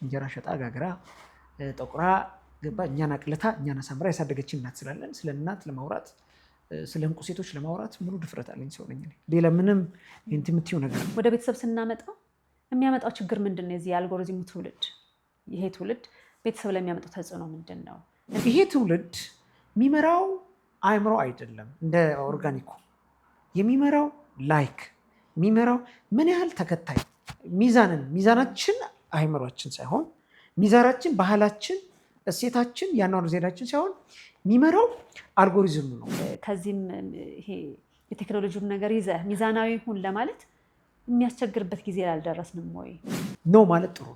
እንጀራ ሸጣ ጋግራ ጠቁራ ገባ እኛን አቅልታ እኛን አሳምራ ያሳደገችን እናት ስላለን ስለ እናት ለማውራት ስለ እንቁ ሴቶች ለማውራት ሙሉ ድፍረት አለኝ ሰው ነኝ። ሌላ ምንም ኢንቲሚቲው ነገር ወደ ቤተሰብ ስናመጣው የሚያመጣው ችግር ምንድን ነው? የዚህ የአልጎሪዝሙ ትውልድ ይሄ ትውልድ ቤተሰብ ላይ የሚያመጣው ተጽዕኖ ምንድን ነው? ይሄ ትውልድ የሚመራው አእምሮ አይደለም። እንደ ኦርጋኒኩ የሚመራው ላይክ የሚመራው ምን ያህል ተከታይ ሚዛናችን አእምሯችን ሳይሆን ሚዛናችን ባህላችን፣ እሴታችን፣ ያኗኗር ዘይቤያችን ሳይሆን የሚመራው አልጎሪዝሙ ነው። ከዚህም ይሄ የቴክኖሎጂውን ነገር ይዘህ ሚዛናዊ ሁን ለማለት የሚያስቸግርበት ጊዜ አልደረስንም ወይ? ኖ ማለት ጥሩ።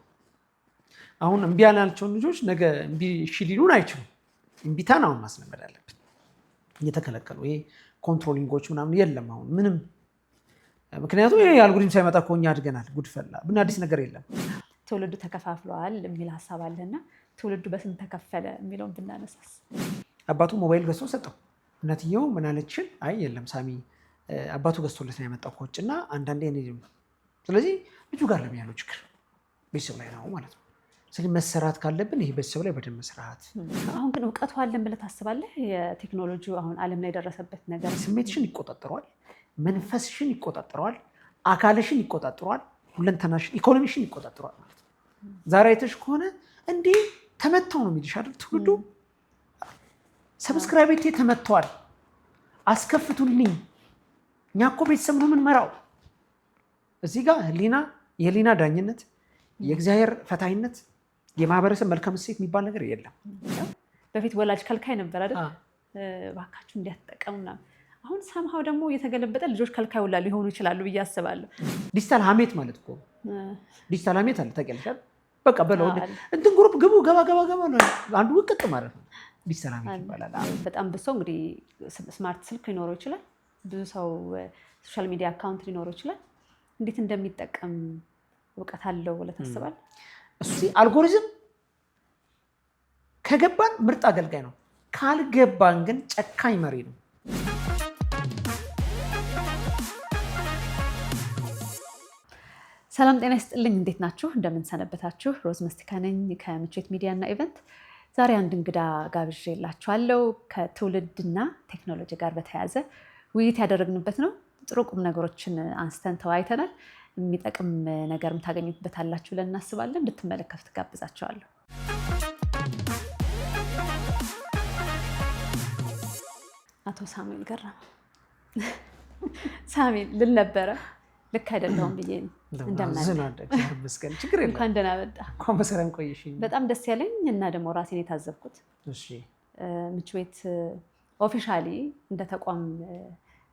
አሁን እምቢ ያልናቸውን ልጆች ነገ እምቢ እሺ ሊሉን አይችሉም። እምቢታን አሁን ማስለመድ አለብን። እየተከለከሉ ይሄ ኮንትሮሊንጎች ምናምን የለም አሁን ምንም። ምክንያቱም ይሄ አልጎሪዝም ሳይመጣ እኮ እኛ አድገናል። ጉድፈላ ምን አዲስ ነገር የለም። ትውልዱ ተከፋፍለዋል የሚል ሀሳብ አለና ትውልዱ በስንት ተከፈለ የሚለውን ብናነሳስ? አባቱ ሞባይል ገዝቶ ሰጠው። እናትየው ምን አለችን? አይ የለም ሳሚ አባቱ ገዝቶለት ነው ያመጣው ከውጭ እና አንዳንዴ ስለዚህ ልጁ ጋር ለምን ያለው ችግር ቤተሰብ ላይ ነው ማለት ነው። ስለዚህ መሰራት ካለብን ይሄ ቤተሰብ ላይ በደንብ መስራት። አሁን ግን እውቀቱ አለን ብለህ ታስባለህ? የቴክኖሎጂ አሁን ዓለም ላይ የደረሰበት ነገር ስሜትሽን ይቆጣጠረዋል፣ መንፈስሽን ይቆጣጠረዋል፣ አካልሽን ይቆጣጠረዋል፣ ሁለንተናሽን ኢኮኖሚሽን ይቆጣጠረዋል ማለት ነው። ዛሬ አይተሽ ከሆነ እንዴ ተመታው ነው የሚልሽ አይደል? ትውልዱ ሰብስክራይቤቴ ተመቷል አስከፍቱልኝ። እኛ እኮ ቤተሰብ ነው የምንመራው። እዚህ ጋር የህሊና ዳኝነት፣ የእግዚአብሔር ፈታይነት፣ የማህበረሰብ መልካም እሴት የሚባል ነገር የለም። በፊት ወላጅ ከልካይ ነበር አይደል? እባካችሁ እንዲያትጠቀሙ ምናምን። አሁን ሰምሃው ደግሞ እየተገለበጠ ልጆች ከልካይ ውላ ሊሆኑ ይችላሉ ብዬ አስባለሁ። ዲጂታል ሀሜት ማለት እኮ ዲጂታል ሀሜት አለ ታውቂያለሽ? በቃ በለው እንትን ግሩፕ ግቡ ገባ አንዱ ውቅጥ ማለት ነው። ዲጂታል ሀሜት ይባላል። በጣም ብዙ ሰው እንግዲህ ስማርት ስልክ ሊኖረው ይችላል። ብዙ ሰው ሶሻል ሚዲያ አካውንት ሊኖረው ይችላል። እንዴት እንደሚጠቀም እውቀት አለው ብለህ ታስባለህ? እሱ አልጎሪዝም ከገባን ምርጥ አገልጋይ ነው፣ ካልገባን ግን ጨካኝ መሪ ነው። ሰላም ጤና ይስጥልኝ። እንዴት ናችሁ? እንደምንሰነበታችሁ። ሮዝ መስቲካ ነኝ ከምቾት ሚዲያ እና ኢቨንት። ዛሬ አንድ እንግዳ ጋብዤላችኋለሁ። ከትውልድና ቴክኖሎጂ ጋር በተያያዘ ውይይት ያደረግንበት ነው። ጥሩ ቁም ነገሮችን አንስተን ተወያይተናል። የሚጠቅም ነገርም ታገኙበታላችሁ ብለን እናስባለን። እንድትመለከቱት ጋብዛችኋለሁ። አቶ ሳሙኤል ገረመው ሳሙኤል ልል ነበረ ልክ አይደለሁም ብዬ ነው። እንኳን ደህና መጣህ። በጣም ደስ ያለኝ እና ደግሞ ራሴን የታዘብኩት ምቹ ቤት ኦፊሻሊ እንደ ተቋም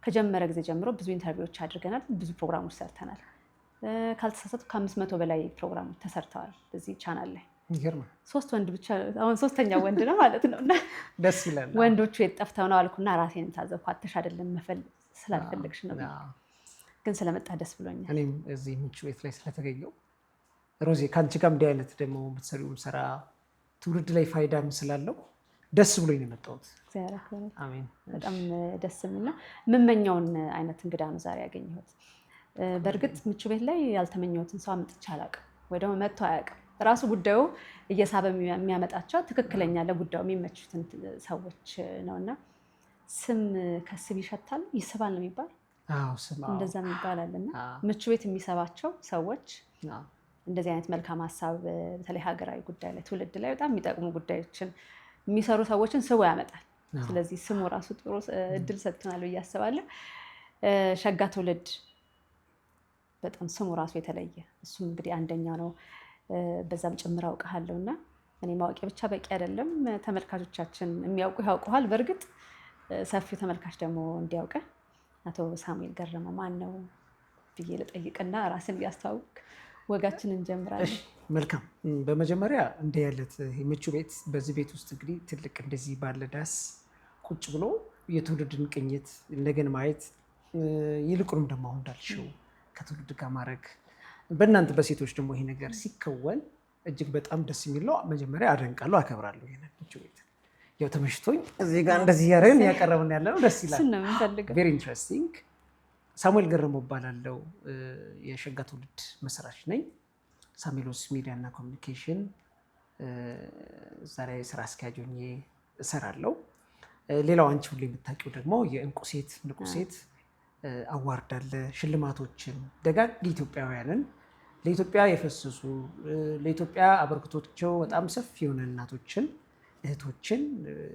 ከጀመረ ጊዜ ጀምሮ ብዙ ኢንተርቪዎች አድርገናል፣ ብዙ ፕሮግራሞች ሰርተናል። ካልተሳሳትኩ ከ500 በላይ ፕሮግራሞች ተሰርተዋል እዚህ ቻናል ላይ። 3 ወንድ ብቻ አሁን 3ኛ ወንድ ነው ማለት ነው። እና ደስ ይላል። ወንዶቹ የት ጠፍተው ነው አልኩና ራሴን ታዘብኩ። አትሽ አይደለም ስላልፈለግሽ ነው፣ ግን ስለመጣ ደስ ብሎኛል። እኔም እዚህ ምቹ ቤት ላይ ስለተገኘው ሮዜ ከአንቺ ጋር እንዲህ አይነት ደግሞ የምትሰሪውን ስራ ትውልድ ላይ ፋይዳም ስላለው ደስ ብሎኝ ነው የመጣሁት። አሜን። በጣም ደስ የሚል ነው። የምመኘውን አይነት እንግዳ ነው ዛሬ ያገኘሁት። በእርግጥ ምቹ ቤት ላይ ያልተመኘሁትን ሰው አምጥቼ አላውቅም፣ ወይ ደግሞ መጥቶ አያውቅም። ራሱ ጉዳዩ እየሳበ የሚያመጣቸው ትክክለኛ ለጉዳዩ የሚመቹትን ሰዎች ነውና ስም ከስብ ይሸታል ይስባል ነው የሚባል እንደዛ ይባላል። እና ምቹ ቤት የሚሰባቸው ሰዎች እንደዚህ አይነት መልካም ሀሳብ በተለይ ሀገራዊ ጉዳይ ላይ ትውልድ ላይ በጣም የሚጠቅሙ ጉዳዮችን የሚሰሩ ሰዎችን ስቦ ያመጣል። ስለዚህ ስሙ ራሱ ጥሩ እድል ሰጥቶናል ብዬ አስባለሁ። ሸጋ ትውልድ በጣም ስሙ ራሱ የተለየ፣ እሱም እንግዲህ አንደኛ ነው። በዛም ጭምር አውቅሃለሁ እና እኔ ማወቂ ብቻ በቂ አይደለም። ተመልካቾቻችን የሚያውቁ ያውቁሃል። በእርግጥ ሰፊው ተመልካች ደግሞ እንዲያውቀ አቶ ሳሙኤል ገረመው ማን ነው ብዬ ልጠይቅና ራስን ሊያስተዋውቅ ወጋችን እንጀምራለን። መልካም። በመጀመሪያ እንዲህ ያለት ምቹ ቤት በዚህ ቤት ውስጥ እንግዲህ ትልቅ እንደዚህ ባለ ዳስ ቁጭ ብሎ የትውልድን ቅኝት እንደገና ማየት ይልቁንም ደግሞ አሁን እንዳልሽው ከትውልድ ጋር ማድረግ በእናንተ በሴቶች ደግሞ ይሄ ነገር ሲከወን እጅግ በጣም ደስ የሚል ነው። መጀመሪያ አደንቃለሁ፣ አከብራለሁ። ይሄን ምቹ ቤት ያው ተመሽቶኝ እዚህ ጋር እንደዚህ ያረን ያቀረብን ያለ ነው። ደስ ይላል። ቬሪ ኢንትረስቲንግ። ሳሙኤል ገረመው እባላለሁ። የሸጋ ትውልድ መስራች ነኝ። ሳሜሎስ ሚዲያ እና ኮሚኒኬሽን እዛ ላይ ስራ አስኪያጅ ሆኜ እሰራለሁ። ሌላው አንቺ ሁሌ የምታውቂው ደግሞ የእንቁ ሴት ንቁ ሴት አዋርድ አለ። ሽልማቶችን ደጋግ ኢትዮጵያውያንን ለኢትዮጵያ የፈሰሱ ለኢትዮጵያ አበርክቶቸው በጣም ሰፊ የሆነ እናቶችን እህቶችን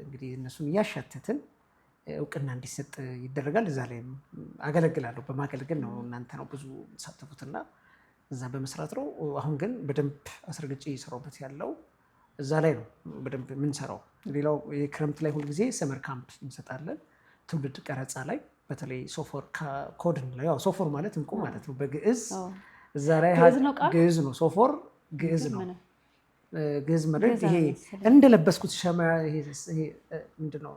እንግዲህ እነሱን እያሻተትን እውቅና እንዲሰጥ ይደረጋል። እዛ ላይም አገለግላለሁ። በማገልገል ነው እናንተ ነው ብዙ ተሳተፉትና እዛ በመስራት ነው። አሁን ግን በደንብ አስረግጬ እየሰራሁበት ያለው እዛ ላይ ነው በደንብ የምንሰራው። ሌላው የክረምት ላይ ሁልጊዜ ሰመር ካምፕ እንሰጣለን። ትውልድ ቀረጻ ላይ በተለይ ሶፎር ኮድ ነው። ያው ሶፎር ማለት እንቁ ማለት ነው በግዕዝ። እዛ ላይ ግዕዝ ነው ሶፎር ግዕዝ ነው። ግዕዝ ማለት ይሄ እንደለበስኩት ሸማ ይሄ ምንድን ነው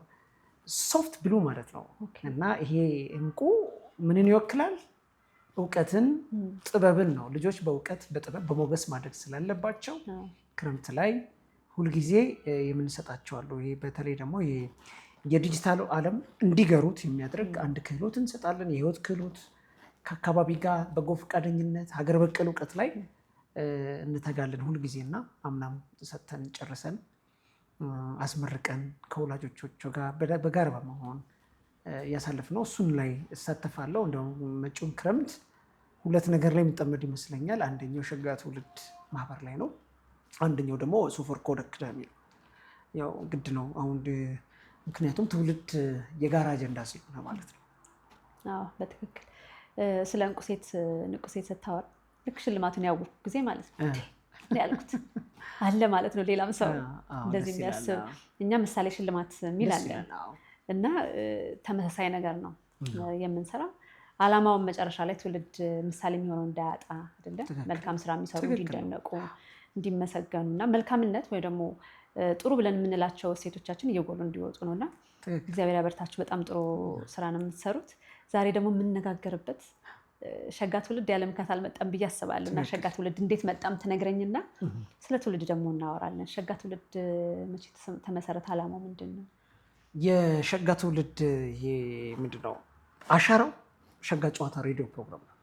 ሶፍት ብሉ ማለት ነው። እና ይሄ እንቁ ምንን ይወክላል? እውቀትን፣ ጥበብን ነው። ልጆች በእውቀት በጥበብ በሞገስ ማደግ ስላለባቸው ክረምት ላይ ሁልጊዜ የምንሰጣቸው አሉ። ይሄ በተለይ ደግሞ የዲጂታሉ ዓለም እንዲገሩት የሚያደርግ አንድ ክህሎት እንሰጣለን። የህይወት ክህሎት ከአካባቢ ጋር በጎ ፈቃደኝነት፣ ሀገር በቀል እውቀት ላይ እንተጋለን ሁልጊዜ እና አምናም ሰጥተን ጨርሰን አስመርቀን ከወላጆቹ ጋር በጋራ በመሆን እያሳለፍነው እሱን ላይ እሳተፋለሁ። እንደውም መጪውን ክረምት ሁለት ነገር ላይ የምጠመድ ይመስለኛል። አንደኛው ሸጋ ትውልድ ማህበር ላይ ነው። አንደኛው ደግሞ ሶፎር ኮድ አካዳሚ ነው። ያው ግድ ነው አሁን ምክንያቱም ትውልድ የጋራ አጀንዳ ስለሆነ ማለት ነው። በትክክል ስለ እንቁ ሴት ንቁ ሴት ስታወራ ልክ ሽልማቱን ያወቅኩ ጊዜ ማለት ነው ያልኩት አለ ማለት ነው። ሌላም ሰው እንደዚህ የሚያስብ እኛ ምሳሌ ሽልማት የሚል አለ እና ተመሳሳይ ነገር ነው የምንሰራው። አላማውን መጨረሻ ላይ ትውልድ ምሳሌ የሚሆነው እንዳያጣ አይደለም፣ መልካም ስራ የሚሰሩ እንዲደነቁ፣ እንዲመሰገኑ እና መልካምነት ወይ ደግሞ ጥሩ ብለን የምንላቸው ሴቶቻችን እየጎሉ እንዲወጡ ነው እና እግዚአብሔር ያበርታችሁ። በጣም ጥሩ ስራ ነው የምትሰሩት። ዛሬ ደግሞ የምንነጋገርበት ሸጋ ትውልድ ያለ ምክንያት አልመጣም ብዬ አስባለሁ እና ሸጋ ትውልድ እንዴት መጣም ትነግረኝና ስለ ትውልድ ደግሞ እናወራለን። ሸጋ ትውልድ መቼ ተመሰረተ? አላማው ምንድን ነው? የሸጋ ትውልድ ይሄ ምንድን ነው አሻራው? ሸጋ ጨዋታ ሬዲዮ ፕሮግራም ነው።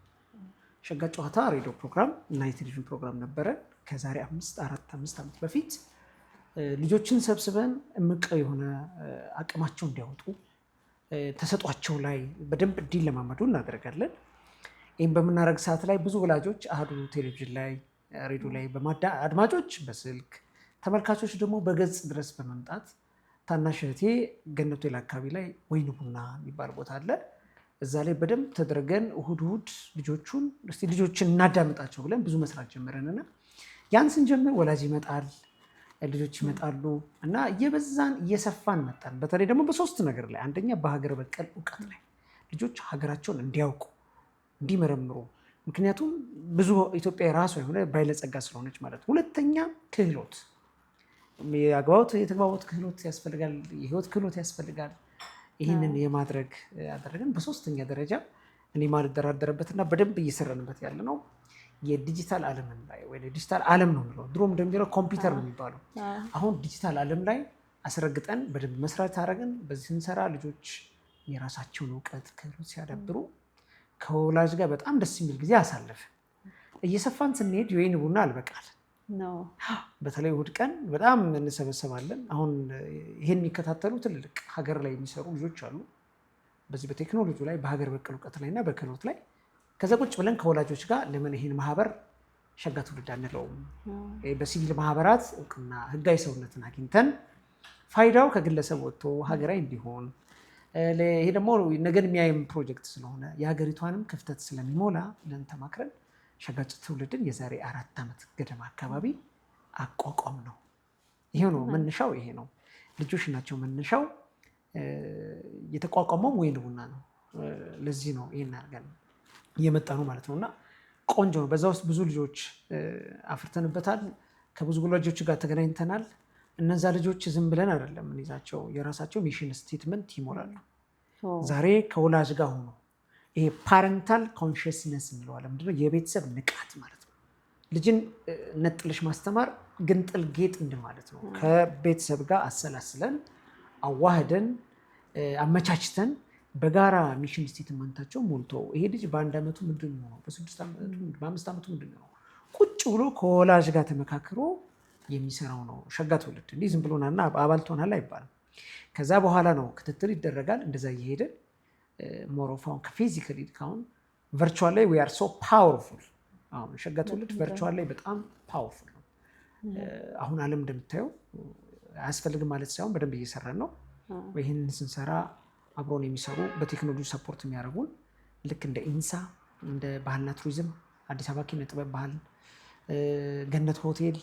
ሸጋ ጨዋታ ሬዲዮ ፕሮግራም እና የቴሌቪዥን ፕሮግራም ነበረ ከዛሬ 5 ዓመት በፊት ልጆችን ሰብስበን እምቅ የሆነ አቅማቸው እንዲያወጡ ተሰጧቸው ላይ በደንብ እንዲለማመዱ እናደርጋለን። ይህም በምናደርግ ሰዓት ላይ ብዙ ወላጆች አህዱ ቴሌቪዥን ላይ ሬዲዮ ላይ አድማጮች በስልክ ተመልካቾች ደግሞ በገጽ ድረስ በመምጣት ታናሽ እህቴ ገነቱ አካባቢ ላይ ወይን ቡና የሚባል ቦታ አለ። እዛ ላይ በደንብ ተደርገን እሁድ ልጆችን እናዳምጣቸው ብለን ብዙ መስራት ጀመረንና ያን ስንጀምር ወላጅ ይመጣል፣ ልጆች ይመጣሉ እና እየበዛን እየሰፋን መጣን። በተለይ ደግሞ በሶስት ነገር ላይ አንደኛ በሀገር በቀል እውቀት ላይ ልጆች ሀገራቸውን እንዲያውቁ እንዲመረምሩ፣ ምክንያቱም ብዙ ኢትዮጵያ የራሷ የሆነ ባለጸጋ ስለሆነች ማለት። ሁለተኛ ክህሎት፣ የተግባቦት ክህሎት ያስፈልጋል፣ የህይወት ክህሎት ያስፈልጋል። ይህንን የማድረግ ያደረግን። በሶስተኛ ደረጃ እኔ ማልደራደረበትና በደንብ እየሰራንበት ያለ ነው የዲጂታል ዓለምን ላይ ወይ ዲጂታል ዓለም ነው የሚለው። ድሮም እንደሚለው ኮምፒውተር ነው የሚባለው። አሁን ዲጂታል ዓለም ላይ አስረግጠን በደንብ መስራት አደረግን። በዚህ ስንሰራ ልጆች የራሳቸውን እውቀት ክህሎት ሲያዳብሩ ከወላጅ ጋር በጣም ደስ የሚል ጊዜ አሳለፍ። እየሰፋን ስንሄድ የወይን ቡና አልበቃል። በተለይ እሑድ ቀን በጣም እንሰበሰባለን። አሁን ይህን የሚከታተሉ ትልልቅ ሀገር ላይ የሚሰሩ ልጆች አሉ። በዚህ በቴክኖሎጂ ላይ በሀገር በቀል እውቀት ላይ እና በክህሎት ላይ ከዛ ቁጭ ብለን ከወላጆች ጋር ለምን ይህን ማህበር ሸጋ ትውልድ አንለውም? በሲቪል ማህበራት እውቅና ህጋዊ ሰውነትን አግኝተን ፋይዳው ከግለሰብ ወጥቶ ሀገራዊ እንዲሆን፣ ይሄ ደግሞ ነገን የሚያይም ፕሮጀክት ስለሆነ የሀገሪቷንም ክፍተት ስለሚሞላ ብለን ተማክረን ሸጋ ትውልድን የዛሬ 4 ዓመት ገደማ አካባቢ አቋቋም ነው። ይሄው ነው መነሻው። ይሄ ነው ልጆች ናቸው መነሻው። የተቋቋመው ወይን ቡና ነው። ለዚህ ነው ይሄን አድርገን እየመጣ ነው ማለት ነው እና ቆንጆ ነው። በዛ ውስጥ ብዙ ልጆች አፍርተንበታል። ከብዙ ወላጆች ጋር ተገናኝተናል። እነዛ ልጆች ዝም ብለን አይደለም እንይዛቸው፣ የራሳቸው ሚሽን ስቴትመንት ይሞላሉ። ዛሬ ከወላጅ ጋር ሆኖ ይሄ ፓረንታል ኮንሽስነስ እንለዋለን። ምንድነው? የቤተሰብ ንቃት ማለት ነው። ልጅን ነጥልሽ ማስተማር ግንጥል ጌጥ እንደማለት ነው። ከቤተሰብ ጋር አሰላስለን አዋህደን አመቻችተን በጋራ ሚሽን ስቴትመንታቸው ሞልቶ ይሄ ልጅ በ1 ዓመቱ ምንድን ነው፣ በ6 ዓመቱ፣ በ5 ዓመቱ ምንድን ነው ቁጭ ብሎ ከወላጅ ጋር ተመካክሮ የሚሰራው ነው ሸጋ ትውልድ። እንዲህ ዝም ብሎናና አባል ትሆናል አይባልም። ከዛ በኋላ ነው ክትትል ይደረጋል። እንደዛ እየሄደ ሞሮፋውን ከፊዚካሊ ካሁን ቨርቹዋል ላይ ዊ አር ሶ ፓወርፉል። አሁን ሸጋ ትውልድ ቨርቹዋል ላይ በጣም ፓወርፉል ነው። አሁን ዓለም እንደምታየው አያስፈልግም ማለት ሳይሆን በደንብ እየሰራን ነው። ይህንን ስንሰራ አብሮን የሚሰሩ በቴክኖሎጂ ሰፖርት የሚያደርጉን ልክ እንደ ኢንሳ፣ እንደ ባህልና ቱሪዝም፣ አዲስ አበባ ኪነ ጥበብ ባህል፣ ገነት ሆቴል፣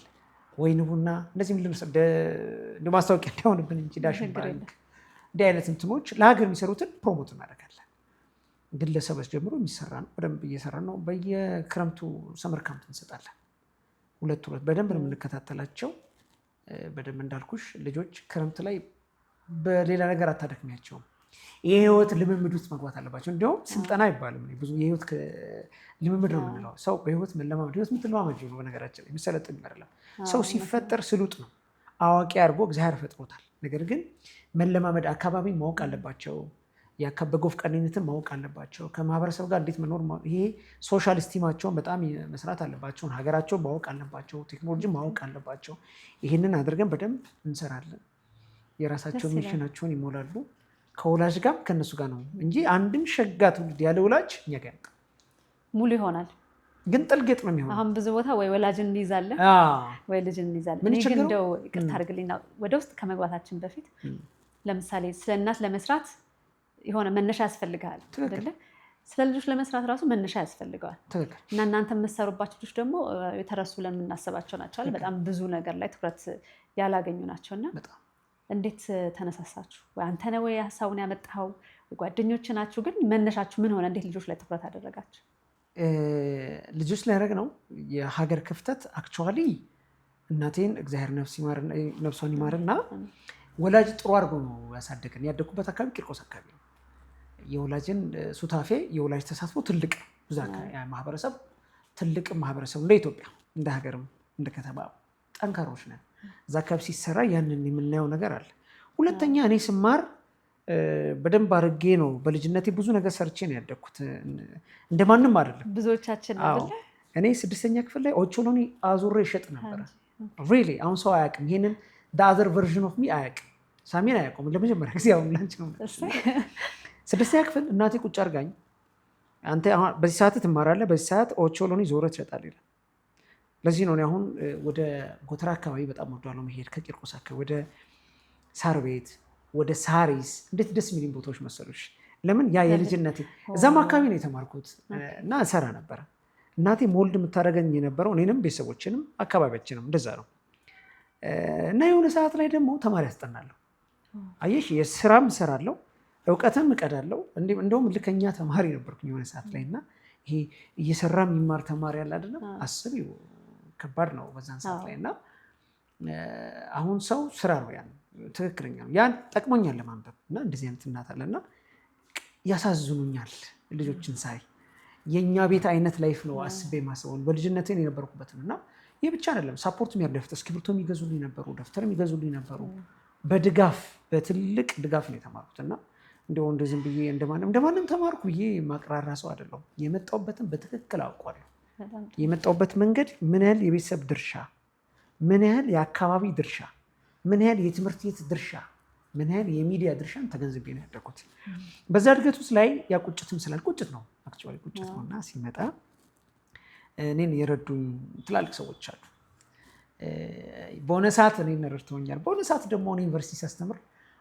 ወይን ቡና እንደዚህ እንደ ማስታወቂያ እንዳይሆንብን እንጂ ዳሽን ባንክ እንዲህ አይነት እንትኖች ለሀገር የሚሰሩትን ፕሮሞት እናደርጋለን። ግለሰቦች ጀምሮ የሚሰራ ነው። በደንብ እየሰራ ነው። በየክረምቱ ሰመር ካምፕ እንሰጣለን። ሁለት በደንብ ነው የምንከታተላቸው። በደንብ እንዳልኩሽ ልጆች ክረምት ላይ በሌላ ነገር አታደክሚያቸውም። የህይወት ልምምድ ውስጥ መግባት አለባቸው። እንዲሁም ስልጠና አይባልም፣ ብዙ የህይወት ልምምድ ነው የምንለው። ሰው በህይወት መለማመድ ህይወት የምትለማመድ ነው። በነገራችን ላይ የሚሰለጥን አይደለም። ሰው ሲፈጠር ስሉጥ ነው። አዋቂ አድርጎ እግዚአብሔር ፈጥሮታል። ነገር ግን መለማመድ፣ አካባቢን ማወቅ አለባቸው። በጎ ፈቃደኝነትን ማወቅ አለባቸው። ከማህበረሰብ ጋር እንዴት መኖር፣ ይሄ ሶሻል ስቲማቸውን በጣም መስራት አለባቸው። ሀገራቸውን ማወቅ አለባቸው። ቴክኖሎጂ ማወቅ አለባቸው። ይህንን አድርገን በደንብ እንሰራለን። የራሳቸውን ሚሽናቸውን ይሞላሉ። ከወላጅ ጋር ከነሱ ጋር ነው እንጂ አንድም ሸጋ ትውልድ ያለ ወላጅ እኛ ጋር ያመጣ ሙሉ ይሆናል። ግን ጥልጌጥ ነው የሚሆነው። አሁን ብዙ ቦታ ወይ ወላጅን እንይዛለን ወይ ልጅን እንይዛለን። እኔ ግን እንደው ይቅርታ አድርግልኝ ወደ ውስጥ ከመግባታችን በፊት ለምሳሌ ስለ እናት ለመስራት የሆነ መነሻ ያስፈልጋል አይደለ? ስለ ልጆች ለመስራት ራሱ መነሻ ያስፈልገዋል። እና እናንተ የምትሰሩባቸው ልጆች ደግሞ የተረሱ ብለን የምናስባቸው ናቸው። በጣም ብዙ ነገር ላይ ትኩረት ያላገኙ ናቸው። እና እንዴት ተነሳሳችሁ? ወይ አንተ ነህ ወይ ሀሳቡን ያመጣኸው? ጓደኞች ናችሁ? ግን መነሻችሁ ምን ሆነ? እንዴት ልጆች ላይ ትኩረት አደረጋችሁ? ልጆች ላይ ያደረግ ነው የሀገር ክፍተት አክቹዋሊ እናቴን እግዚአብሔር ነፍሷን ይማርና ወላጅ ጥሩ አድርጎ ነው ያሳደገን። ያደግኩበት አካባቢ ቂርቆስ አካባቢ ነው። የወላጅን ሱታፌ የወላጅ ተሳትፎ ትልቅ ብዙ ማህበረሰብ ትልቅ ማህበረሰብ እንደ ኢትዮጵያ እንደ ሀገርም እንደ ከተማ ጠንካሮች ነን። እዛ አካባቢ ሲሰራ ያንን የምናየው ነገር አለ። ሁለተኛ እኔ ስማር በደንብ አድርጌ ነው በልጅነቴ ብዙ ነገር ሰርቼ ነው ያደግኩት። እንደማንም አይደለም ብዙዎቻችን አይደለ። እኔ 6ኛ ክፍል ላይ ኦቾሎኒ አዙሬ ይሸጥ ነበረ። ሪሊ አሁን ሰው አያውቅም ይሄንን the version of me አያውቅም። ሳሚን አያውቀውም። ለመጀመሪያ ጊዜ አሁን ላንቺ ነው 6ኛ ክፍል እናቴ ቁጭ አድርጋኝ አንተ በዚህ ሰዓት ትማራለህ፣ በዚህ ሰዓት ኦቾሎኒ ዞረ ትሸጣለህ ይላል። ለዚህ ነው አሁን ወደ ጎተራ አካባቢ በጣም ወዳለው መሄድ ከቂርቆስ አካባቢ ወደ ሳር ቤት ወደ ሳሪስ እንዴት ደስ የሚል ቦታዎች መሰሎች። ለምን ያ የልጅነቴ እዛም አካባቢ ነው የተማርኩት እና እሰራ ነበረ። እናቴ ሞልድ የምታደርገኝ የነበረው እኔንም ቤተሰቦችንም አካባቢያችንም እንደዛ ነው። እና የሆነ ሰዓት ላይ ደግሞ ተማሪ ያስጠናለሁ። አየሽ የስራም እሰራለሁ፣ እውቀትም እቀዳለሁ። እንደውም ልከኛ ተማሪ ነበርኩኝ የሆነ ሰዓት ላይ እና ይሄ እየሰራ የሚማር ተማሪ ያለ አይደለም አስቢው ከባድ ነው በዛን ሰዓት ላይ። እና አሁን ሰው ስራ ነው ያን ትክክለኛ ነው ያን ጠቅሞኛል ለማንበብ እና እንደዚህ አይነት እናት አለ እና ያሳዝኑኛል ልጆችን ሳይ። የእኛ ቤት አይነት ላይፍ ነው አስቤ ማሰቡን በልጅነቴን የነበርኩበትን እና ይህ ብቻ አይደለም ሳፖርት የሚያደርግ እስክሪብቶ የሚገዙልኝ ነበሩ፣ ደብተር የሚገዙልኝ ነበሩ። በድጋፍ በትልቅ ድጋፍ ነው የተማርኩት እና እንደው እንደዚህም ብዬ እንደማንም ተማርኩ ብዬ ማቅራራ ሰው አይደለሁም። የመጣሁበትን በትክክል አውቋለሁ። የመጣሁበት መንገድ ምን ያህል የቤተሰብ ድርሻ፣ ምን ያህል የአካባቢ ድርሻ፣ ምን ያህል የትምህርት ቤት ድርሻ፣ ምን ያህል የሚዲያ ድርሻን ተገንዝቤ ነው ያደርኩት። በዛ እድገት ውስጥ ላይ ያ ቁጭትም ስላል ቁጭት ነው አክቹዋሊ ቁጭት ነው እና ሲመጣ እኔን የረዱኝ ትላልቅ ሰዎች አሉ። በሆነ ሰዓት እኔን ረድተውኛል። በሆነ ሰዓት ደግሞ ዩኒቨርሲቲ ሳስተምር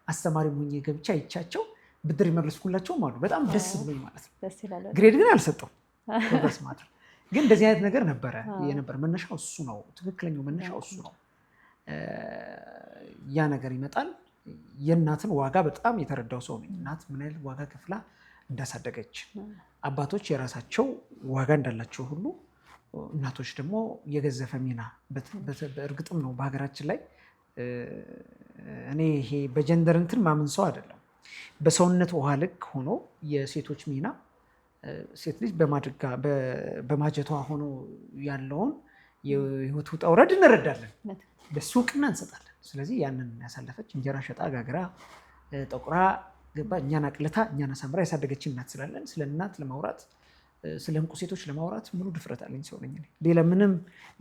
አስተማሪ ሆኜ ገብቻ አይቻቸው ብድር ይመለስኩላቸውም አሉ። በጣም ደስ ብሎኝ ማለት ነው። ግሬድ ግን አልሰጠው በስማት ግን እንደዚህ አይነት ነገር ነበረ የነበር መነሻው እሱ ነው። ትክክለኛው መነሻው እሱ ነው። ያ ነገር ይመጣል። የእናትን ዋጋ በጣም የተረዳው ሰው ነኝ። እናት ምን ያህል ዋጋ ከፍላ እንዳሳደገች፣ አባቶች የራሳቸው ዋጋ እንዳላቸው ሁሉ እናቶች ደግሞ የገዘፈ ሚና በእርግጥም ነው በሀገራችን ላይ። እኔ ይሄ በጀንደር እንትን ማምን ሰው አይደለም። በሰውነት ውሃ ልክ ሆኖ የሴቶች ሚና ሴት ልጅ በማጀቷ ሆኖ ያለውን የህይወት ውጣ ውረድ እንረዳለን፣ በሱ እውቅና እንሰጣለን። ስለዚህ ያንን ያሳለፈች እንጀራ ሸጣ ጋግራ ጠቁራ ገባ እኛን አቅልታ እኛን አሳምራ ያሳደገች እናት ስላለን ስለ እናት ለማውራት ስለ እንቁ ሴቶች ለማውራት ሙሉ ድፍረት አለኝ ሰው ነኝ። ሌላ ምንም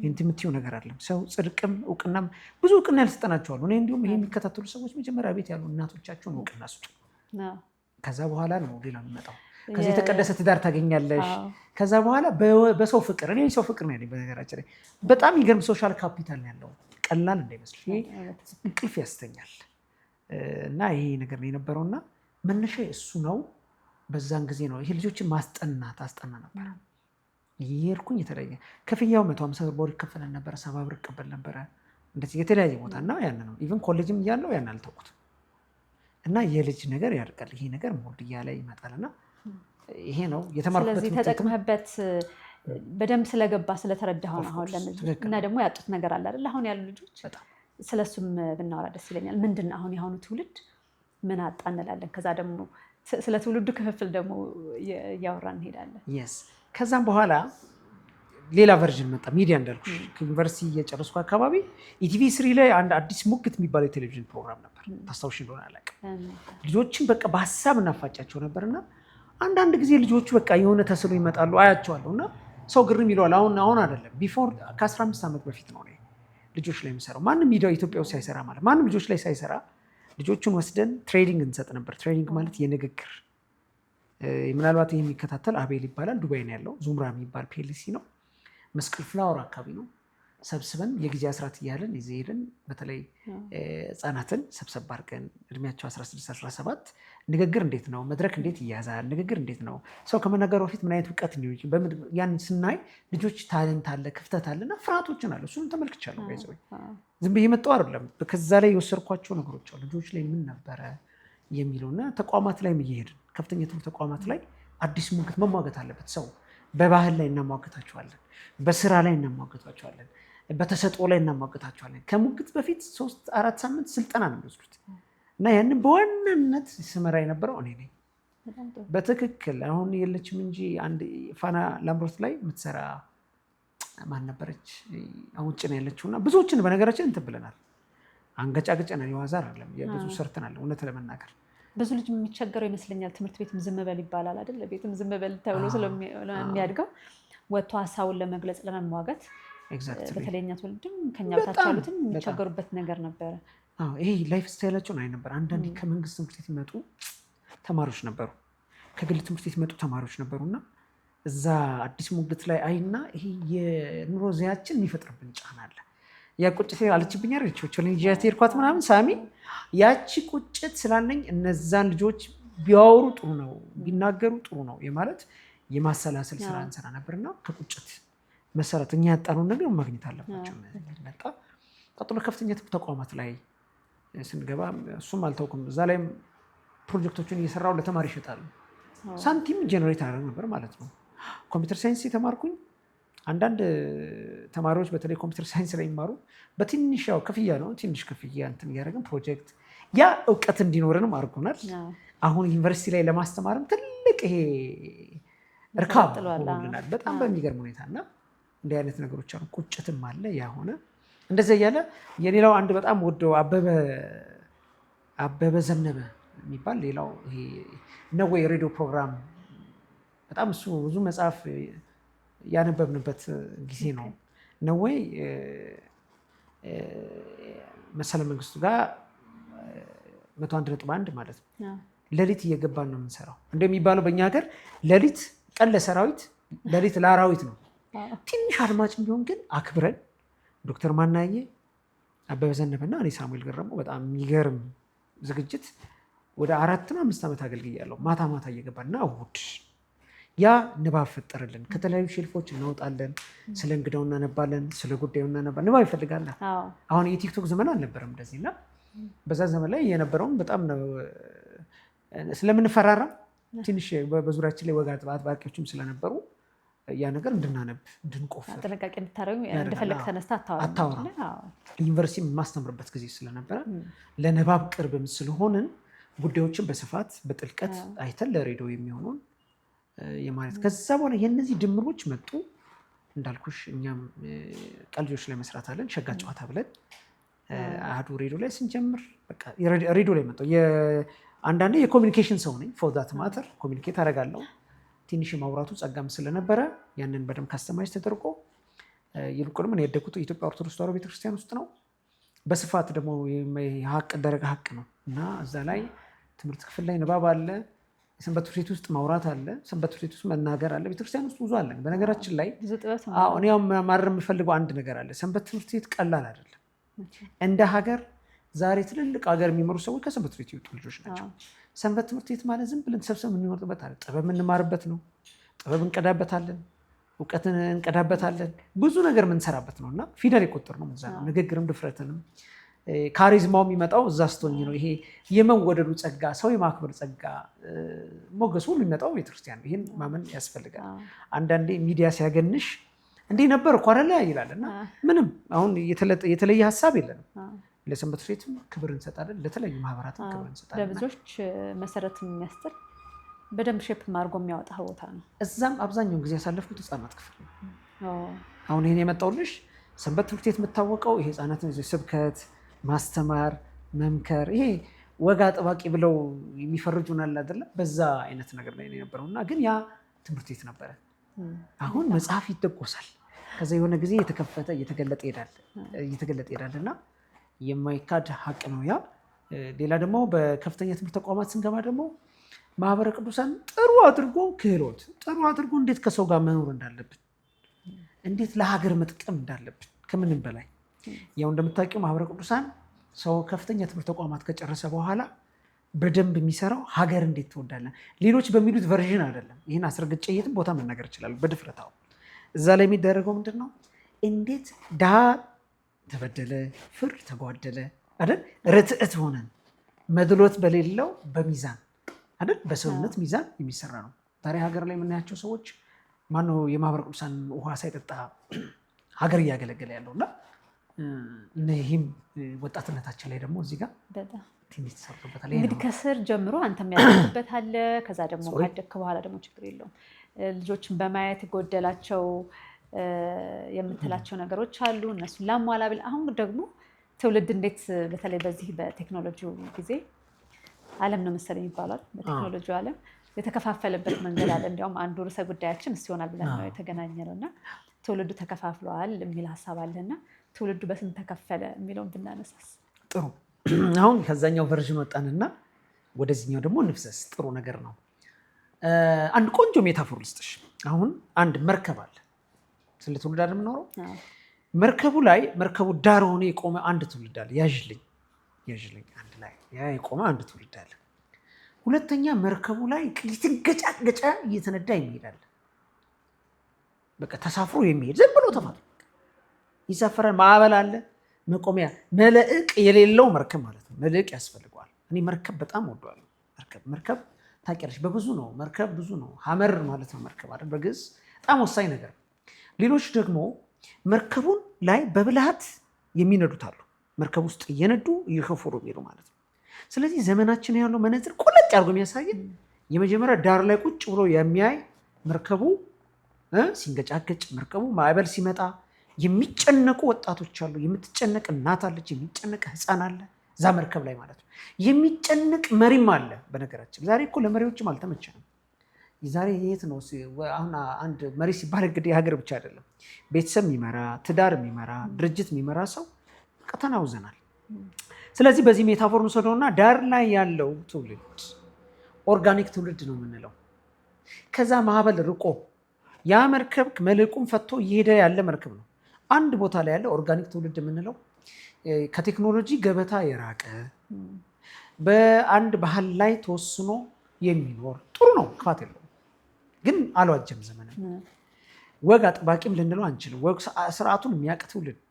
የምትይው ነገር አለም። ሰው ጽድቅም እውቅናም ብዙ እውቅና ያልሰጠናቸዋል። እኔ እንዲሁም ይሄ የሚከታተሉ ሰዎች መጀመሪያ ቤት ያሉ እናቶቻቸውን እውቅና ስጡ። ከዛ በኋላ ነው ሌላ የሚመጣው። ከዚህ የተቀደሰ ትዳር ታገኛለሽ። ከዛ በኋላ በሰው ፍቅር እኔ ሰው ፍቅር ነው ያለኝ። በነገራችን ላይ በጣም ይገርም ሶሻል ካፒታል ነው ያለው። ቀላል እንዳይመስልሽ። ይሄ እንቅልፍ ያስተኛል። እና ይሄ ነገር ነው የነበረውና መነሻ እሱ ነው። በዛን ጊዜ ነው ይሄ ልጆችን አስጠና ነበር። ይሄርኩኝ የተለያየ ክፍያው 150 ብር ይከፈለን ነበር፣ 70 ብር ይቀበል ነበረ። እንደዚህ የተለያየ ቦታ እና ያን ነው ኢቭን ኮሌጅም እያለው ያን አልተውኩትም። እና የልጅ ነገር ያድርጋል። ይሄ ነገር ሞልድያ ላይ ይመጣልና ይሄ ነው የተማርኩበት። ስለዚህ ተጠቅመህበት በደንብ ስለገባ ስለተረዳኸው ነው አሁን ለምን እና ደግሞ ያጡት ነገር አለ አይደል? አሁን ያሉ ልጆች ስለሱም ብናወራ ደስ ይለኛል። ምንድን ነው አሁን የአሁኑ ትውልድ ምን አጣ እንላለን። ከዛ ደግሞ ስለ ትውልዱ ክፍፍል ደግሞ እያወራን እንሄዳለን። ከዛም በኋላ ሌላ ቨርዥን መጣ። ሚዲያ እንዳልኩሽ ከዩኒቨርሲቲ እየጨረስኩ አካባቢ ኢቲቪ 3 ላይ አንድ አዲስ ሙግት የሚባለው የቴሌቪዥን ፕሮግራም ነበር። ታስታውሽ እንደሆነ አላውቅም። ልጆችን በቃ በሀሳብ እናፋጫቸው ነበርና አንዳንድ ጊዜ ልጆቹ በቃ የሆነ ተስሎ ይመጣሉ አያቸዋለሁ እና ሰው ግርም ይለዋል። አሁን አይደለም ቢፎር ከ15 ዓመት በፊት ነው ልጆች ላይ የምሰራው። ማንም ሚዲያ ኢትዮጵያ ውስጥ ሳይሰራ ማለት ማንም ልጆች ላይ ሳይሰራ ልጆቹን ወስደን ትሬኒንግ እንሰጥ ነበር። ትሬኒንግ ማለት የንግግር ምናልባት ይህ የሚከታተል አቤል ይባላል። ዱባይ ነው ያለው። ዙምራ የሚባል ፒኤልሲ ነው። መስቀል ፍላወር አካባቢ ነው። ሰብስበን የጊዜ አስራት እያለን ይዘን ሄደን በተለይ ህፃናትን ሰብሰብ አድርገን እድሜያቸው 16 17 ንግግር እንዴት ነው፣ መድረክ እንዴት ይያዛል፣ ንግግር እንዴት ነው፣ ሰው ከመናገሩ በፊት ምን አይነት እውቀት ነው፣ ያን ስናይ ልጆች ታለንት አለ፣ ክፍተት አለና ፍርሃቶችን አለ። እሱን ተመልክቻለሁ። ይዘው ዝም ብዬ መጣሁ አይደለም። ከዛ ላይ የወሰድኳቸው ነገሮች አሉ ልጆች ላይ ምን ነበረ የሚለውና ተቋማት ላይ እየሄድን ከፍተኛ ትምህርት ተቋማት ላይ አዲስ ሙግት መሟገት አለበት ሰው። በባህል ላይ እናሟገታቸዋለን፣ በስራ ላይ እናሟገታቸዋለን፣ በተሰጥኦ ላይ እናሟገታቸዋለን። ከሙግት በፊት 3-4 ሳምንት ስልጠና ነው የሚወስዱት እና ያንን በዋናነት ስመራ የነበረው እኔ ነኝ። በትክክል አሁን የለችም እንጂ አንድ ፋና ላምሮት ላይ የምትሰራ ማን ነበረች? አሁን ውጭ ነው ያለችው እና ብዙዎችን በነገራችን እንትን ብለናል። አንገጫገጨናል። የዋዛ አይደለም፣ የብዙ ሰርተናል። እውነት ለመናገር ብዙ ልጅ የሚቸገረው ይመስለኛል። ትምህርት ቤትም ዝም በል ይባላል አይደል? ቤትም ዝም በል ተብሎ ስለሚያድገው ወጥቶ ሀሳቡን ለመግለጽ ለመሟገት በተለይ እኛ ትውልድም ከኛ በታች ያሉትም የሚቸገሩበት ነገር ነበረ። ይሄ ላይፍ ስታይላቸውን አይ ነበር። አንዳንዴ ከመንግስት ትምህርት ቤት የሚመጡ ተማሪዎች ነበሩ፣ ከግል ትምህርት ቤት የሚመጡ ተማሪዎች ነበሩና እዛ አዲስ ሙግት ላይ አይና ይሄ የኑሮ ዘያችን የሚፈጥርብን ጫና አለ። ያ ቁጭት አለችብኝ አረችዎች ልጅት ሄድኳት ምናምን ሳሚ ያቺ ቁጭት ስላለኝ እነዛን ልጆች ቢያወሩ ጥሩ ነው፣ ቢናገሩ ጥሩ ነው የማለት የማሰላሰል ስራ እንሰራ ነበርና ከቁጭት መሰረት እኛ ያጣነውን ነገር ማግኘት አለባቸው። መጣ ቀጥሎ ከፍተኛ ተቋማት ላይ ስንገባ እሱም አልታውኩም። እዛ ላይም ፕሮጀክቶችን እየሰራው ለተማሪ ይሸጣሉ። ሳንቲም ጀነሬት አደረግ ነበር ማለት ነው። ኮምፒውተር ሳይንስ የተማርኩኝ አንዳንድ ተማሪዎች በተለይ ኮምፒውተር ሳይንስ ላይ የሚማሩ በትንሽ ያው ክፍያ ነው፣ ትንሽ ክፍያ እንትን እያደረግን ፕሮጀክት ያ እውቀት እንዲኖረንም አድርጎናል። አሁን ዩኒቨርሲቲ ላይ ለማስተማርም ትልቅ ይሄ እርካብ ሆኖልናል በጣም በሚገርም ሁኔታ እና እንዲህ አይነት ነገሮች አሉ። ቁጭትም አለ። ያ ሆነ እንደዚያ እያለ የሌላው አንድ በጣም ወደው አበበ ዘነበ የሚባል ሌላው ይሄ ነወይ ሬዲዮ ፕሮግራም በጣም እሱ ብዙ መጽሐፍ ያነበብንበት ጊዜ ነው። ነወይ መሰለ መንግስቱ ጋር 101.1 ማለት ነው። ሌሊት እየገባን ነው የምንሰራው። እንደሚባለው በእኛ ሀገር ሌሊት ቀን ለሰራዊት ሌሊት ለአራዊት ነው። ትንሽ አድማጭ ቢሆን ግን አክብረን ዶክተር ማናየ አበበ ዘነበና እኔ ሳሙኤል ገረመው በጣም የሚገርም ዝግጅት ወደ 4-5 ዓመት አገልግያለሁ። ማታ ማታ እየገባና እሑድ ያ ንባብ ፈጠረልን። ከተለያዩ ሼልፎች እናወጣለን። ስለ እንግዳው እናነባለን፣ ስለ ጉዳዩ እናነባለን። ንባብ ይፈልጋል። አሁን የቲክቶክ ዘመን አልነበረም እንደዚህ እና በዛ ዘመን ላይ የነበረውን በጣም ነው ስለምንፈራራ ትንሽ በዙሪያችን ላይ ወግ አጥባቂዎችም ስለነበሩ ያ ነገር እንድናነብ እንድንቆፍር ጥንቃቄ እንድታደርጉ እንደፈለግ ተነስታ አታወራም። ዩኒቨርሲቲ የማስተምርበት ጊዜ ስለነበረ ለንባብ ቅርብም ስለሆንን ጉዳዮችን በስፋት በጥልቀት አይተን ለሬዲዮ የሚሆኑን የማለት ከዛ በኋላ የእነዚህ ድምሮች መጡ። እንዳልኩሽ እኛም ቀልጆች ላይ መስራት አለን። ሸጋ ጨዋታ ብለን አህዱ ሬዲዮ ላይ ስንጀምር በቃ ሬዲዮ ላይ መጣሁ። አንዳንዴ የኮሚኒኬሽን ሰው ነኝ። ፎር ዛት ማተር ኮሚኒኬት አደርጋለሁ። ትንሽ ማውራቱ ጸጋም ስለነበረ ያንን በደንብ ካስተማጅ ተደርጎ ይልቁንም ያደግኩት የኢትዮጵያ ኦርቶዶክስ ተዋሕዶ ቤተክርስቲያን ውስጥ ነው። በስፋት ደግሞ ሀቅ ደረቅ ሀቅ ነው እና እዛ ላይ ትምህርት ክፍል ላይ ንባብ አለ፣ ሰንበት ትምህርት ቤት ውስጥ ማውራት አለ፣ ሰንበት ትምህርት ቤት ውስጥ መናገር አለ። ቤተክርስቲያን ውስጥ ብዙ አለን። በነገራችን ላይ እኔ ማድረግ የምፈልገው አንድ ነገር አለ። ሰንበት ትምህርት ቤት ቀላል አይደለም። እንደ ሀገር ዛሬ ትልልቅ ሀገር የሚመሩ ሰዎች ከሰንበት ትምህርት ቤት የወጡ ልጆች ናቸው። ሰንበት ትምህርት ቤት ማለት ዝም ብለን ሰብሰብ የምንወርጥበት አለ። ጥበብ የምንማርበት ነው። ጥበብ እንቀዳበታለን፣ እውቀትን እንቀዳበታለን፣ ብዙ ነገር የምንሰራበት ነው እና ፊደል የቆጠር ነው። ነው ንግግርም ድፍረትንም ካሪዝማው የሚመጣው እዛ ስትሆኝ ነው። ይሄ የመወደዱ ጸጋ፣ ሰው የማክበር ጸጋ፣ ሞገሱ ሁሉ የሚመጣው ቤተክርስቲያን ነው። ይህን ማመን ያስፈልጋል። አንዳንዴ ሚዲያ ሲያገንሽ እንዲህ ነበር እኮ አይደለ ይላል እና ምንም አሁን የተለየ ሀሳብ የለንም። ለሰንበት ትምህርት ቤትም ክብር እንሰጣለን፣ ለተለያዩ ማህበራትም ክብር እንሰጣለን። ለብዙዎች መሰረት የሚያስጥል በደንብ ሼፕ ማርጎ የሚያወጣ ቦታ ነው። እዛም አብዛኛውን ጊዜ ያሳለፍኩት ህፃናት ክፍል ነው። አሁን ይሄን የመጣሁልሽ ሰንበት ትምህርት ቤት የምታወቀው ይሄ ህፃናትን ስብከት ማስተማር፣ መምከር፣ ይሄ ወግ አጥባቂ ብለው የሚፈርጁናል አይደለ? በዛ አይነት ነገር ላይ የነበረው እና ግን ያ ትምህርት ቤት ነበረ። አሁን መጽሐፍ ይደጎሳል። ከዛ የሆነ ጊዜ እየተገለጠ ይሄዳል እና የማይካድ ሀቅ ነው ያ። ሌላ ደግሞ በከፍተኛ ትምህርት ተቋማት ስንገባ ደግሞ ማህበረ ቅዱሳን ጥሩ አድርጎ እንዴት ከሰው ጋር መኖር እንዳለብን፣ እንዴት ለሀገር መጥቀም እንዳለብን ከምንም በላይ ያው እንደምታውቂው ማህበረ ቅዱሳን ሰው ከፍተኛ ትምህርት ተቋማት ከጨረሰ በኋላ በደንብ የሚሰራው ሀገር እንዴት ትወዳለን ሌሎች በሚሉት ቨርዥን አይደለም። ይህን አስረግጬ የትም ቦታ መናገር ይችላሉ በድፍረታው። እዛ ላይ የሚደረገው ምንድን ነው? እንዴት ድሃ ተበደለ፣ ፍርድ ተጓደለ አይደል? ርትዕት ሆነን መድሎት በሌለው በሚዛን አይደል? በሰውነት ሚዛን የሚሰራ ነው። ዛሬ ሀገር ላይ የምናያቸው ሰዎች ማነው የማህበረ ቅዱሳን ውሃ ሳይጠጣ ሀገር እያገለገለ ያለው እና ይህም ወጣትነታችን ላይ ደግሞ እዚህ ጋር ትንሽ ተሰርቶበታል። እንግዲህ ከስር ጀምሮ አንተም ያለበት አለ። ከዛ ደግሞ ካደግክ በኋላ ደግሞ ችግር የለውም ልጆችን በማየት የጎደላቸው የምትላቸው ነገሮች አሉ። እነሱን ላሟላ ብል አሁን ደግሞ ትውልድ እንዴት በተለይ በዚህ በቴክኖሎጂው ጊዜ ዓለም ነው መሰለኝ ይባላል። በቴክኖሎጂው ዓለም የተከፋፈለበት መንገድ አለ። እንዲያውም አንዱ ርዕሰ ጉዳያችን እሱ ይሆናል ብለን ነው የተገናኘ ነው እና ትውልዱ ተከፋፍለዋል የሚል ሀሳብ አለና ትውልዱ በስንት ተከፈለ የሚለውን ብናነሳስ ጥሩ። አሁን ከዛኛው ቨርዥን ወጣንና ወደዚህኛው ደግሞ እንፍሰስ። ጥሩ ነገር ነው። አንድ ቆንጆ ሜታፎር ልስጥሽ። አሁን አንድ መርከብ አለ። ስለ ትውልድ አይደል የምናወራው? መርከቡ ላይ መርከቡ ዳር ሆኖ የቆመ አንድ ትውልድ አለ። ያዥልኝ አንድ ላይ ያ የቆመ አንድ ትውልድ አለ። ሁለተኛ መርከቡ ላይ እየተንገጫገጨ እየተነዳ የሚሄዳል። በቃ ተሳፍሮ የሚሄድ ዝም ብሎ ተፋጥሮ ይሳፈራል። ማዕበል አለ፣ መቆሚያ መልህቅ የሌለው መርከብ ማለት ነው። መልህቅ ያስፈልገዋል። እኔ መርከብ በጣም ወደዋለሁ። መርከብ ታውቂያለሽ፣ በብዙ ነው። መርከብ ብዙ ነው። ሀመር ማለት ነው መርከብ አይደል? በግዕዝ በጣም ወሳኝ ነገር። ሌሎች ደግሞ መርከቡን ላይ በብልሃት የሚነዱት አሉ። መርከብ ውስጥ እየነዱ እየሾፈሩ የሚሄዱ ማለት ነው። ስለዚህ ዘመናችን ያለው መነጽር ቁልጭ አድርጎ የሚያሳየን የመጀመሪያ ዳር ላይ ቁጭ ብሎ የሚያይ መርከቡ ሲንገጫገጭ፣ መርከቡ ማዕበል ሲመጣ የሚጨነቁ ወጣቶች አሉ። የምትጨነቅ እናት አለች። የሚጨነቅ ህፃን አለ እዛ መርከብ ላይ ማለት ነው። የሚጨነቅ መሪም አለ። በነገራችን ዛሬ እኮ ለመሪዎችም አልተመቸንም። ዛሬ የት ነው አሁን አንድ መሪ ሲባል እንግዲህ የሀገር ብቻ አይደለም፣ ቤተሰብ የሚመራ ትዳር የሚመራ ድርጅት የሚመራ ሰው ተናውዘናል። ስለዚህ በዚህ ሜታፎር እንውሰደውና ዳር ላይ ያለው ትውልድ ኦርጋኒክ ትውልድ ነው የምንለው። ከዛ ማዕበል ርቆ ያ መርከብ መልህቁን ፈቶ እየሄደ ያለ መርከብ ነው። አንድ ቦታ ላይ ያለ ኦርጋኒክ ትውልድ የምንለው ከቴክኖሎጂ ገበታ የራቀ በአንድ ባህል ላይ ተወስኖ የሚኖር ጥሩ ነው፣ ክፋት የለውም። ግን አልዋጀም ዘመንን። ወግ አጥባቂም ልንለው አንችልም። ወግ ስርዓቱን የሚያውቅ ትውልድ፣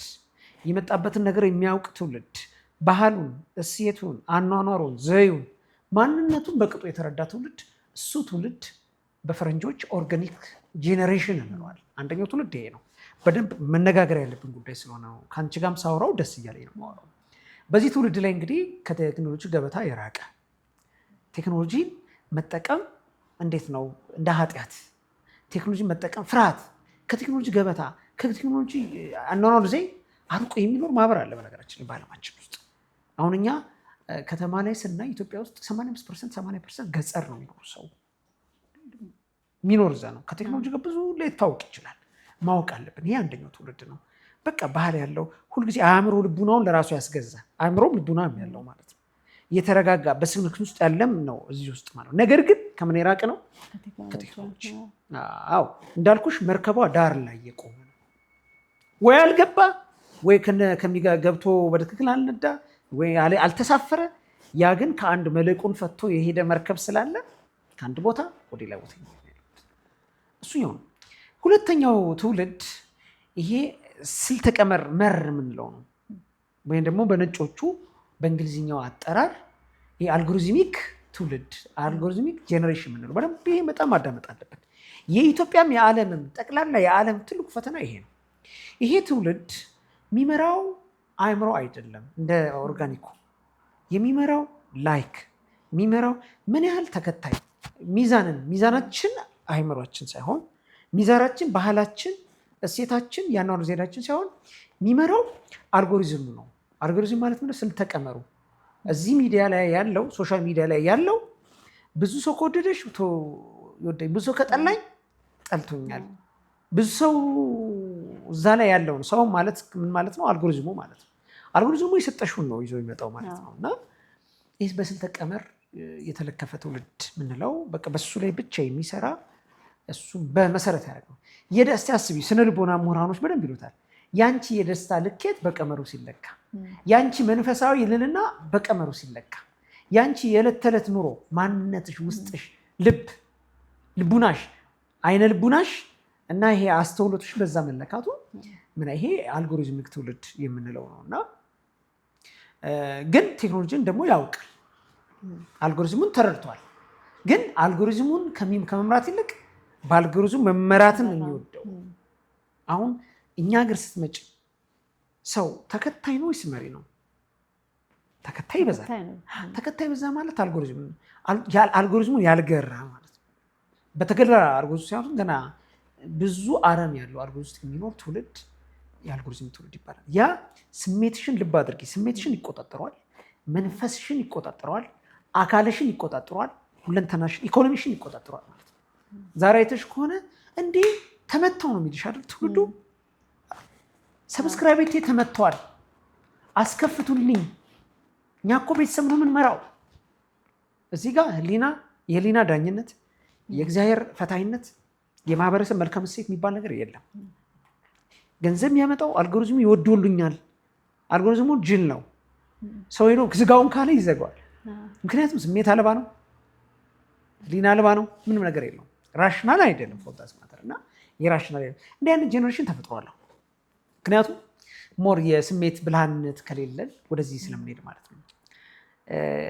የመጣበትን ነገር የሚያውቅ ትውልድ፣ ባህሉን፣ እሴቱን፣ አኗኗሩን፣ ዘዩን፣ ማንነቱን በቅጡ የተረዳ ትውልድ፣ እሱ ትውልድ በፈረንጆች ኦርጋኒክ ጄኔሬሽን እንለዋል። አንደኛው ትውልድ ይሄ ነው። በደንብ መነጋገር ያለብን ጉዳይ ስለሆነ ነው። ከአንቺ ጋርም ሳወራው ደስ እያለኝ ነው የማወራው። በዚህ ትውልድ ላይ እንግዲህ ከቴክኖሎጂ ገበታ የራቀ ቴክኖሎጂን መጠቀም እንዴት ነው እንደ ኃጢአት፣ ቴክኖሎጂ መጠቀም ፍርሃት፣ ከቴክኖሎጂ ገበታ ከቴክኖሎጂ አኗኗር ዘዬ አርቆ የሚኖር ማህበር አለ በነገራችን በዓለማችን ውስጥ። አሁን እኛ ከተማ ላይ ስናይ ኢትዮጵያ ውስጥ 85% ገጠር ነው የሚኖሩ ሰው የሚኖር እዛ ነው። ከቴክኖሎጂ ጋር ብዙ ላይታወቅ ይችላል። ማወቅ አለብን። ይሄ አንደኛው ትውልድ ነው። በቃ ባህል ያለው ሁልጊዜ አእምሮ ልቡናውን ለራሱ ያስገዛ አእምሮም ልቡናም ያለው ማለት ነው። እየተረጋጋ በስልክ ውስጥ ያለም ነው እዚህ ውስጥ ማለት ነው። ነገር ግን ከምን የራቀ ነው? ከቴክኖሎጂ። አዎ እንዳልኩሽ መርከቧ ዳር ላይ የቆመ ነው። ወይ አልገባ ወይ ገብቶ በትክክል አልነዳ ወይ አልተሳፈረ። ያ ግን ከአንድ መልሕቁን ፈቶ የሄደ መርከብ ስላለ ከአንድ ቦታ ወደ ሌላ ቦታ እሱ ነው። ሁለተኛው ትውልድ ይሄ ስልተ ቀመር መር የምንለው ነው። ወይም ደግሞ በነጮቹ በእንግሊዝኛው አጠራር የአልጎሪዝሚክ ትውልድ አልጎሪዝሚክ ጄኔሬሽን የምንለው በደንብ ይሄ በጣም ማዳመጥ አለብን። የኢትዮጵያም የዓለምም ጠቅላላ የዓለም ትልቁ ፈተና ይሄ ነው። ይሄ ትውልድ የሚመራው አእምሮ አይደለም። እንደ ኦርጋኒኩ የሚመራው ላይክ የሚመራው ምን ያህል ተከታይ ሚዛናችን አእምሯችን ሳይሆን ሚዛናችን ባህላችን፣ እሴታችን፣ የአኗኗር ዘይቤያችን ሳይሆን የሚመራው አልጎሪዝሙ ነው። አልጎሪዝም ማለት ምንድን ነው? ስልተ ቀመሩ እዚህ ሚዲያ ላይ ያለው ሶሻል ሚዲያ ላይ ያለው ብዙ ሰው ከወደደሽ ይወደኝ፣ ብዙ ሰው ከጠላኝ ጠልቶኛል። ብዙ ሰው እዛ ላይ ያለውን ሰው ማለት ምን ማለት ነው? አልጎሪዝሙ ማለት ነው። አልጎሪዝሙ የሰጠሽውን ነው ይዞ የሚመጣው ማለት ነው። እና ይህ በስልተ ቀመር የተለከፈ ትውልድ የምንለው በቃ በሱ ላይ ብቻ የሚሰራ እሱ በመሰረት ያደረገው የደስታ አስቢ ስነ ልቦና ምሁራኖች በደንብ ይሉታል። ያንቺ የደስታ ልኬት በቀመሩ ሲለካ፣ ያንቺ መንፈሳዊ ልልና በቀመሩ ሲለካ፣ ያንቺ የዕለት ተዕለት ኑሮ ማንነትሽ፣ ውስጥሽ፣ ልቡናሽ፣ አይነ ልቡናሽ እና ይሄ አስተውሎቶች በዛ መለካቱ ይሄ አልጎሪዝሚክ ትውልድ የምንለው ነው። እና ግን ቴክኖሎጂን ደግሞ ያውቃል፣ አልጎሪዝሙን ተረድቷል። ግን አልጎሪዝሙን ከመምራት ይልቅ በአልጎሪዝሙ መመራትን የሚወደው። አሁን እኛ ሀገር ስትመጪ ሰው ተከታይ ነው ወይስ መሪ ነው? ተከታይ ይበዛል። ተከታይ በዛ ማለት አልጎሪዝሙን ያልገራ ማለት ነው። በተገራ አልጎሪዝሙ ሲያዩት ገና ብዙ አረም ያለው አልጎሪዝም ውስጥ የሚኖር ትውልድ የአልጎሪዝም ትውልድ ይባላል። ያ ስሜትሽን ልብ አድርጊ፣ ስሜትሽን ይቆጣጠረዋል፣ መንፈስሽን ይቆጣጠረዋል፣ አካልሽን ይቆጣጠረዋል፣ ሁለንተናሽን፣ ኢኮኖሚሽን ይቆጣጠረዋል ማለት ነው። ዛሬ አይተሽ ከሆነ እንዴ ተመተው ነው የሚልሽ አይደል? ትውልዱ ሰብስክራይቤቴ ተመተዋል፣ አስከፍቱልኝ፣ እኛ እኮ ቤተሰብ ነው የምንመራው። እዚህ ጋር የህሊና ዳኝነት፣ የእግዚአብሔር ፈታይነት፣ የማህበረሰብ መልካም እሴት የሚባል ነገር የለም። ገንዘብ የሚያመጣው አልጎሪዝሙ ይወዶልኛል። አልጎሪዝሙ ጅል ነው። ሰው ሄዶ ዝጋውን ካለ ይዘጋዋል። ምክንያቱም ስሜት አልባ ነው፣ ህሊና አልባ ነው፣ ምንም ነገር የለውም። ራሽናል አይደለም ፎርዳስ ማተር እና የራሽናል እንዲህ አይነት ጄኔሬሽን ተፈጥሯል። ምክንያቱም ሞር የስሜት ብልሃነት ከሌለን ወደዚህ ስለምንሄድ ማለት ነው።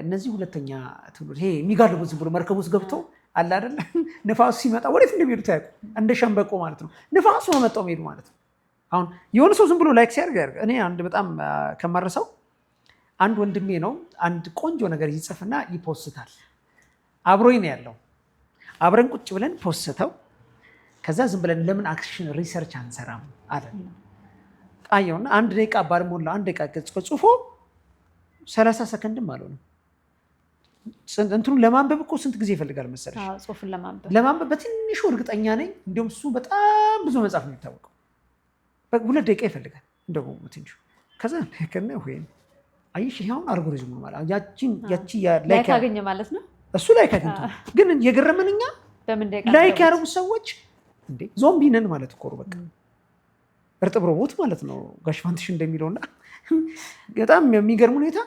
እነዚህ ሁለተኛ ትውልድ ይሄ የሚጋልቡት ዝም ብሎ መርከብ ውስጥ ገብቶ አለ አይደለ? ንፋሱ ሲመጣ ወዴት እንደሚሄዱ ታያቁ፣ እንደ ሸንበቆ ማለት ነው። ንፋሱ ነው መጣው የሚሄዱ ማለት ነው። አሁን የሆነ ሰው ዝም ብሎ ላይክ ሲያደርግ እኔ አንድ በጣም ከማረሰው አንድ ወንድሜ ነው። አንድ ቆንጆ ነገር ይጽፍና ይፖስታል። አብሮኝ ነው ያለው። አብረን ቁጭ ብለን ፖስተው ከዛ ዝም ብለን ለምን አክሽን ሪሰርች አንሰራም አለ። አየውና አንድ ደቂቃ ባልሞላ አንድ ደቂቃ ጽፎ 30 ሰከንድም አልሆነም። እንትኑን ለማንበብ እኮ ስንት ጊዜ ይፈልጋል መሰለሽ? ጽሁፉን ለማንበብ በትንሹ እርግጠኛ ነኝ። እንዲሁም እሱ በጣም ብዙ መጽሐፍ ነው የሚታወቀው። 2 ደቂቃ ይፈልጋል እንደው ትንሹ። ከዛ ከነ ወይም አይሽ ይሄውን አልጎሪዝሙ ማለት ያቺ ላይክ አገኘ ማለት ነው። እሱ ላይክ አገኘ። ግን የገረመን እኛ ላይክ ያደረጉ ሰዎች እንዴ ዞምቢ ነን ማለት እኮ ነው። በቃ እርጥብ ሮቦት ማለት ነው ጋሽ ፋንትሽ እንደሚለውና በጣም የሚገርም ሁኔታ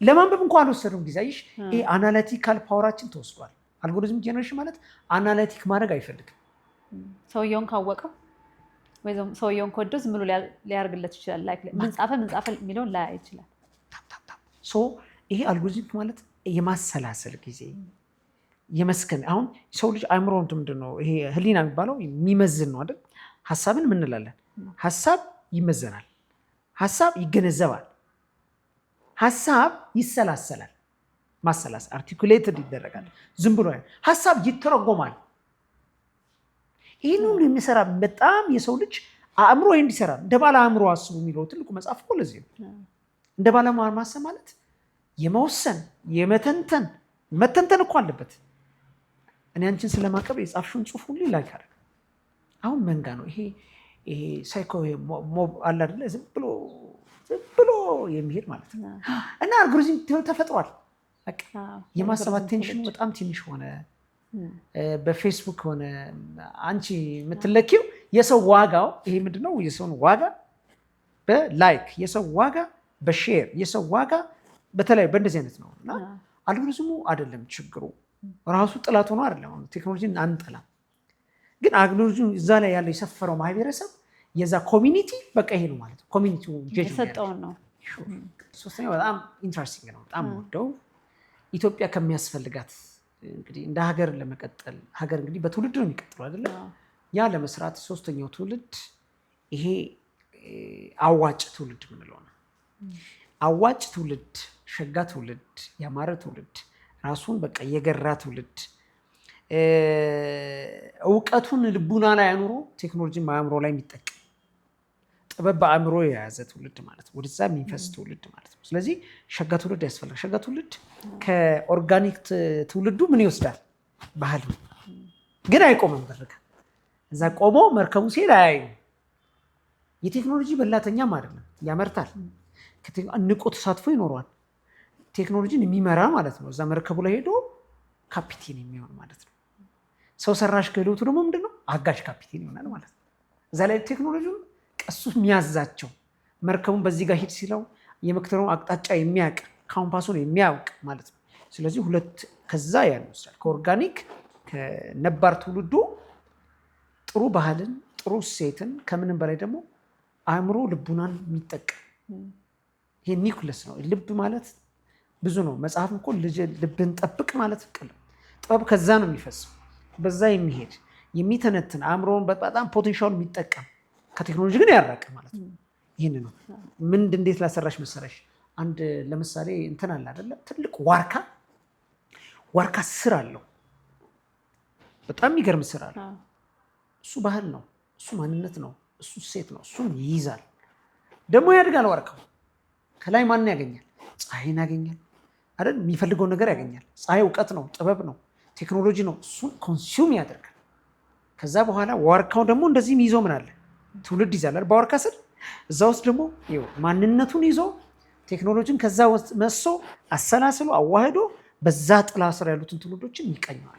ለማንበብ እንኳን አልወሰደም ጊዜ። አይሽ ይሄ አናሊቲካል ፓወራችን ተወስዷል። አልጎሪዝም ጄኔሬሽን ማለት አናሊቲክ ማድረግ አይፈልግም። ሰውየውን ካወቀው ወይ ሰውየውን ከወደው ዝም ብሎ ሊያርግለት ይችላል። ላይክ ምን ጻፈ የሚለውን ላይ ይችላል። ይሄ አልጎሪዝም ማለት የማሰላሰል ጊዜ የመስከን አሁን ሰው ልጅ አእምሮ ምንድን ነው? ይሄ ህሊና የሚባለው የሚመዝን ነው አይደል? ሀሳብን ምን እንላለን? ሀሳብ ይመዘናል፣ ሀሳብ ይገነዘባል፣ ሀሳብ ይሰላሰላል። ማሰላሰል አርቲኩሌትድ ይደረጋል። ዝም ብሎ ሀሳብ ይተረጎማል። ይህን ሁሉ የሚሰራ በጣም የሰው ልጅ አእምሮ እንዲሰራ እንደ ባለ አእምሮ አስቡ የሚለው ትልቁ መጽሐፍ እኮ ለዚህ ነው። እንደ ባለ አእምሮ ማሰብ ማለት የመወሰን የመተንተን እኮ አለበት። እኔ አንቺን ስለማቀብ የጻፍሽውን ጽሁፍ ሁሉ ላይክ አደረገ። አሁን መንጋ ነው ይሄ ሳይኮ ሞብ አለ አይደለ? ዝም ብሎ የሚሄድ ማለት ነው። እና አልጎሪዝም ተፈጥሯል። የማሰብ አቴንሽኑ በጣም ትንሽ ሆነ። በፌስቡክ ሆነ አንቺ የምትለኪው የሰው ዋጋው ይሄ ምንድነው? የሰውን ዋጋ በላይክ የሰው ዋጋ በሼር የሰው ዋጋ በተለይ በእንደዚህ አይነት ነው። እና አልጎሪዝሙ አይደለም ችግሩ ራሱ ጥላት ሆኖ አይደለም። ቴክኖሎጂን አንጠላም፣ ግን አልጎሪዝሙ እዛ ላይ ያለው የሰፈረው ማህበረሰብ የዛ ኮሚኒቲ በቃ ይሄ ነው ማለት ነው። ኮሚኒቲው የሰጠውን ነው። ሶስተኛው በጣም ኢንትረስቲንግ ነው። በጣም ወደው ኢትዮጵያ ከሚያስፈልጋት እንግዲህ እንደ ሀገር ለመቀጠል ሀገር እንግዲህ በትውልድ ነው የሚቀጥለው አይደለ? ያ ለመስራት ሶስተኛው ትውልድ ይሄ አዋጭ ትውልድ ምንለው ነው። አዋጭ ትውልድ፣ ሸጋ ትውልድ፣ ያማረ ትውልድ፣ ራሱን በቃ የገራ ትውልድ፣ እውቀቱን ልቡና ላይ አኑሮ ቴክኖሎጂን በአእምሮ ላይ የሚጠቀም ጥበብ በአእምሮ የያዘ ትውልድ ማለት ነው። ወደዛ የሚፈስ ትውልድ ማለት ነው። ስለዚህ ሸጋ ትውልድ ያስፈልጋል። ሸጋ ትውልድ ከኦርጋኒክ ትውልዱ ምን ይወስዳል? ባህል ግን አይቆምም። በረጋ እዛ ቆሞ መርከቡ ሲሄድ አያዩ። የቴክኖሎጂ በላተኛም አይደለም፣ ያመርታል። ንቁ ተሳትፎ ይኖረዋል። ቴክኖሎጂን የሚመራ ማለት ነው። እዛ መርከቡ ላይ ሄዶ ካፒቴን የሚሆን ማለት ነው። ሰው ሰራሽ ክህሎቱ ደግሞ ምንድነው? አጋዥ ካፒቴን ይሆናል ማለት ነው። እዛ ላይ ቴክኖሎጂውን ቀሱ የሚያዛቸው መርከቡን በዚህ ጋር ሂድ ሲለው የመክተሩን አቅጣጫ የሚያውቅ ካምፓሱን የሚያውቅ ማለት ነው። ስለዚህ ሁለት ከዛ ያን ይወስዳል። ከኦርጋኒክ ከነባር ትውልዱ ጥሩ ባህልን ጥሩ እሴትን ከምንም በላይ ደግሞ አእምሮ ልቡናን የሚጠቀም ይሄ ኒኩለስ ነው። ልብ ማለት ብዙ ነው። መጽሐፍ እኮ ልብን ጠብቅ ማለት ጥበብ ከዛ ነው የሚፈሰው። በዛ የሚሄድ የሚተነትን አእምሮን በጣም ፖቴንሻል የሚጠቀም ከቴክኖሎጂ ግን ያራቀ ማለት ነው። ይህን ነው እንዴት ላሰራሽ መሰረሽ? አንድ ለምሳሌ እንትን አለ አይደለ? ትልቅ ዋርካ ስር አለው። በጣም የሚገርም ስር አለው። እሱ ባህል ነው፣ እሱ ማንነት ነው፣ እሱ ሴት ነው። እሱን ይይዛል ደግሞ ያድጋል። ዋርካው ከላይ ማንን ያገኛል? ፀሐይን ያገኛል አይደል? የሚፈልገውን ነገር ያገኛል። ፀሐይ እውቀት ነው፣ ጥበብ ነው፣ ቴክኖሎጂ ነው። እሱን ኮንሱም ያደርጋል። ከዛ በኋላ ዋርካው ደግሞ እንደዚህም ይዞ ምን አለ? ትውልድ ይዛላል በዋርካ ስር። እዛ ውስጥ ደግሞ ማንነቱን ይዞ ቴክኖሎጂን ከዛ ውስጥ መሶ አሰላስሎ አዋህዶ በዛ ጥላ ስር ያሉትን ትውልዶችን ይቀኘዋል።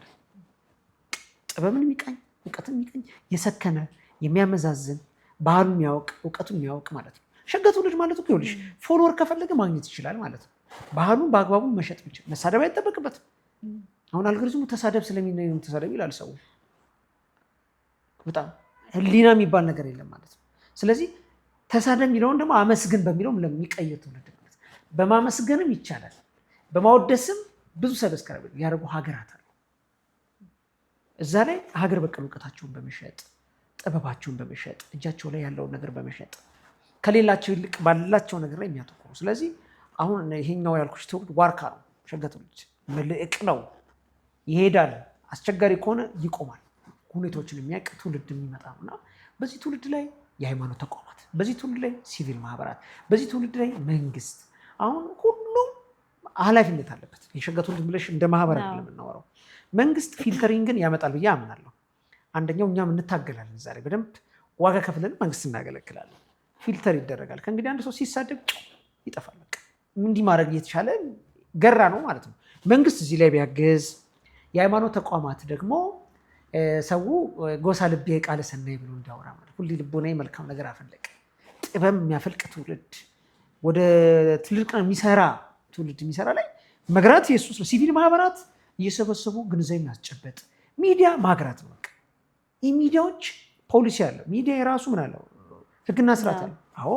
ጥበብን የሚቀኝ እውቀትን የሚቀኝ የሰከነ የሚያመዛዝን ባህሉን የሚያውቅ እውቀቱን የሚያውቅ ማለት ነው። ሸጋ ትውልድ ማለት እኮ ይኸውልሽ ፎሎወር ከፈለገ ማግኘት ይችላል ማለት ነው። ባህሉን በአግባቡ መሸጥ ይችላል። መሳደብ አይጠበቅበትም። አሁን አልጎሪዝሙ ተሳደብ ስለሚነው ተሳደብ ይላል ሰው። በጣም ህሊና የሚባል ነገር የለም ማለት ነው። ስለዚህ ተሳደብ የሚለውን ደግሞ አመስግን በሚለውም ለሚቀየር ትውልድ ማለት ነው። በማመስገንም ይቻላል፣ በማወደስም ብዙ ሰብስክራይብ ያደርጉ ሀገራት አሉ። እዛ ላይ ሀገር በቀል እውቀታቸውን በመሸጥ ጥበባቸውን በመሸጥ እጃቸው ላይ ያለውን ነገር በመሸጥ ከሌላቸው ይልቅ ባላቸው ነገር ላይ የሚያተኩሩ። ስለዚህ አሁን ይሄኛው ያልኩሽ ትውልድ ዋርካ ነው። ሸጋ ትውልድ መልእቅ ነው፣ ይሄዳል። አስቸጋሪ ከሆነ ይቆማል። ሁኔታዎችን የሚያውቅ ትውልድ የሚመጣ ነው እና በዚህ ትውልድ ላይ የሃይማኖት ተቋማት፣ በዚህ ትውልድ ላይ ሲቪል ማህበራት፣ በዚህ ትውልድ ላይ መንግስት፣ አሁን ሁሉም ኃላፊነት አለበት። የሸጋ ትውልድ ብለሽ እንደ ማህበር አይደለም የምናወራው። መንግስት ፊልተሪንግን ያመጣል ብዬ አምናለሁ። አንደኛው እኛም እንታገላለን። ዛሬ በደንብ ዋጋ ከፍለን መንግስት እናገለግላለን። ፊልተር ይደረጋል። ከእንግዲህ አንድ ሰው ሲሳደብ ይጠፋል። በቃ እንዲህ ማድረግ እየተቻለ ገራ ነው ማለት ነው። መንግስት እዚህ ላይ ቢያግዝ፣ የሃይማኖት ተቋማት ደግሞ ሰው ጎሳ ልቤ ቃለ ሰናይ ብሎ እንዲያወራ ማለት ሁሌ ልቦናዬ መልካም ነገር አፈለቀ። ጥበብ የሚያፈልቅ ትውልድ ወደ ትልቅ የሚሰራ ትውልድ የሚሰራ ላይ መግራት የሱስ ነው። ሲቪል ማህበራት እየሰበሰቡ ግንዛቤ የሚያስጨበጥ ሚዲያ ማግራት ነው። በቃ ይህ ሚዲያዎች ፖሊሲ አለው። ሚዲያ የራሱ ምን አለው? ህግና ስርዓት አለው። አዎ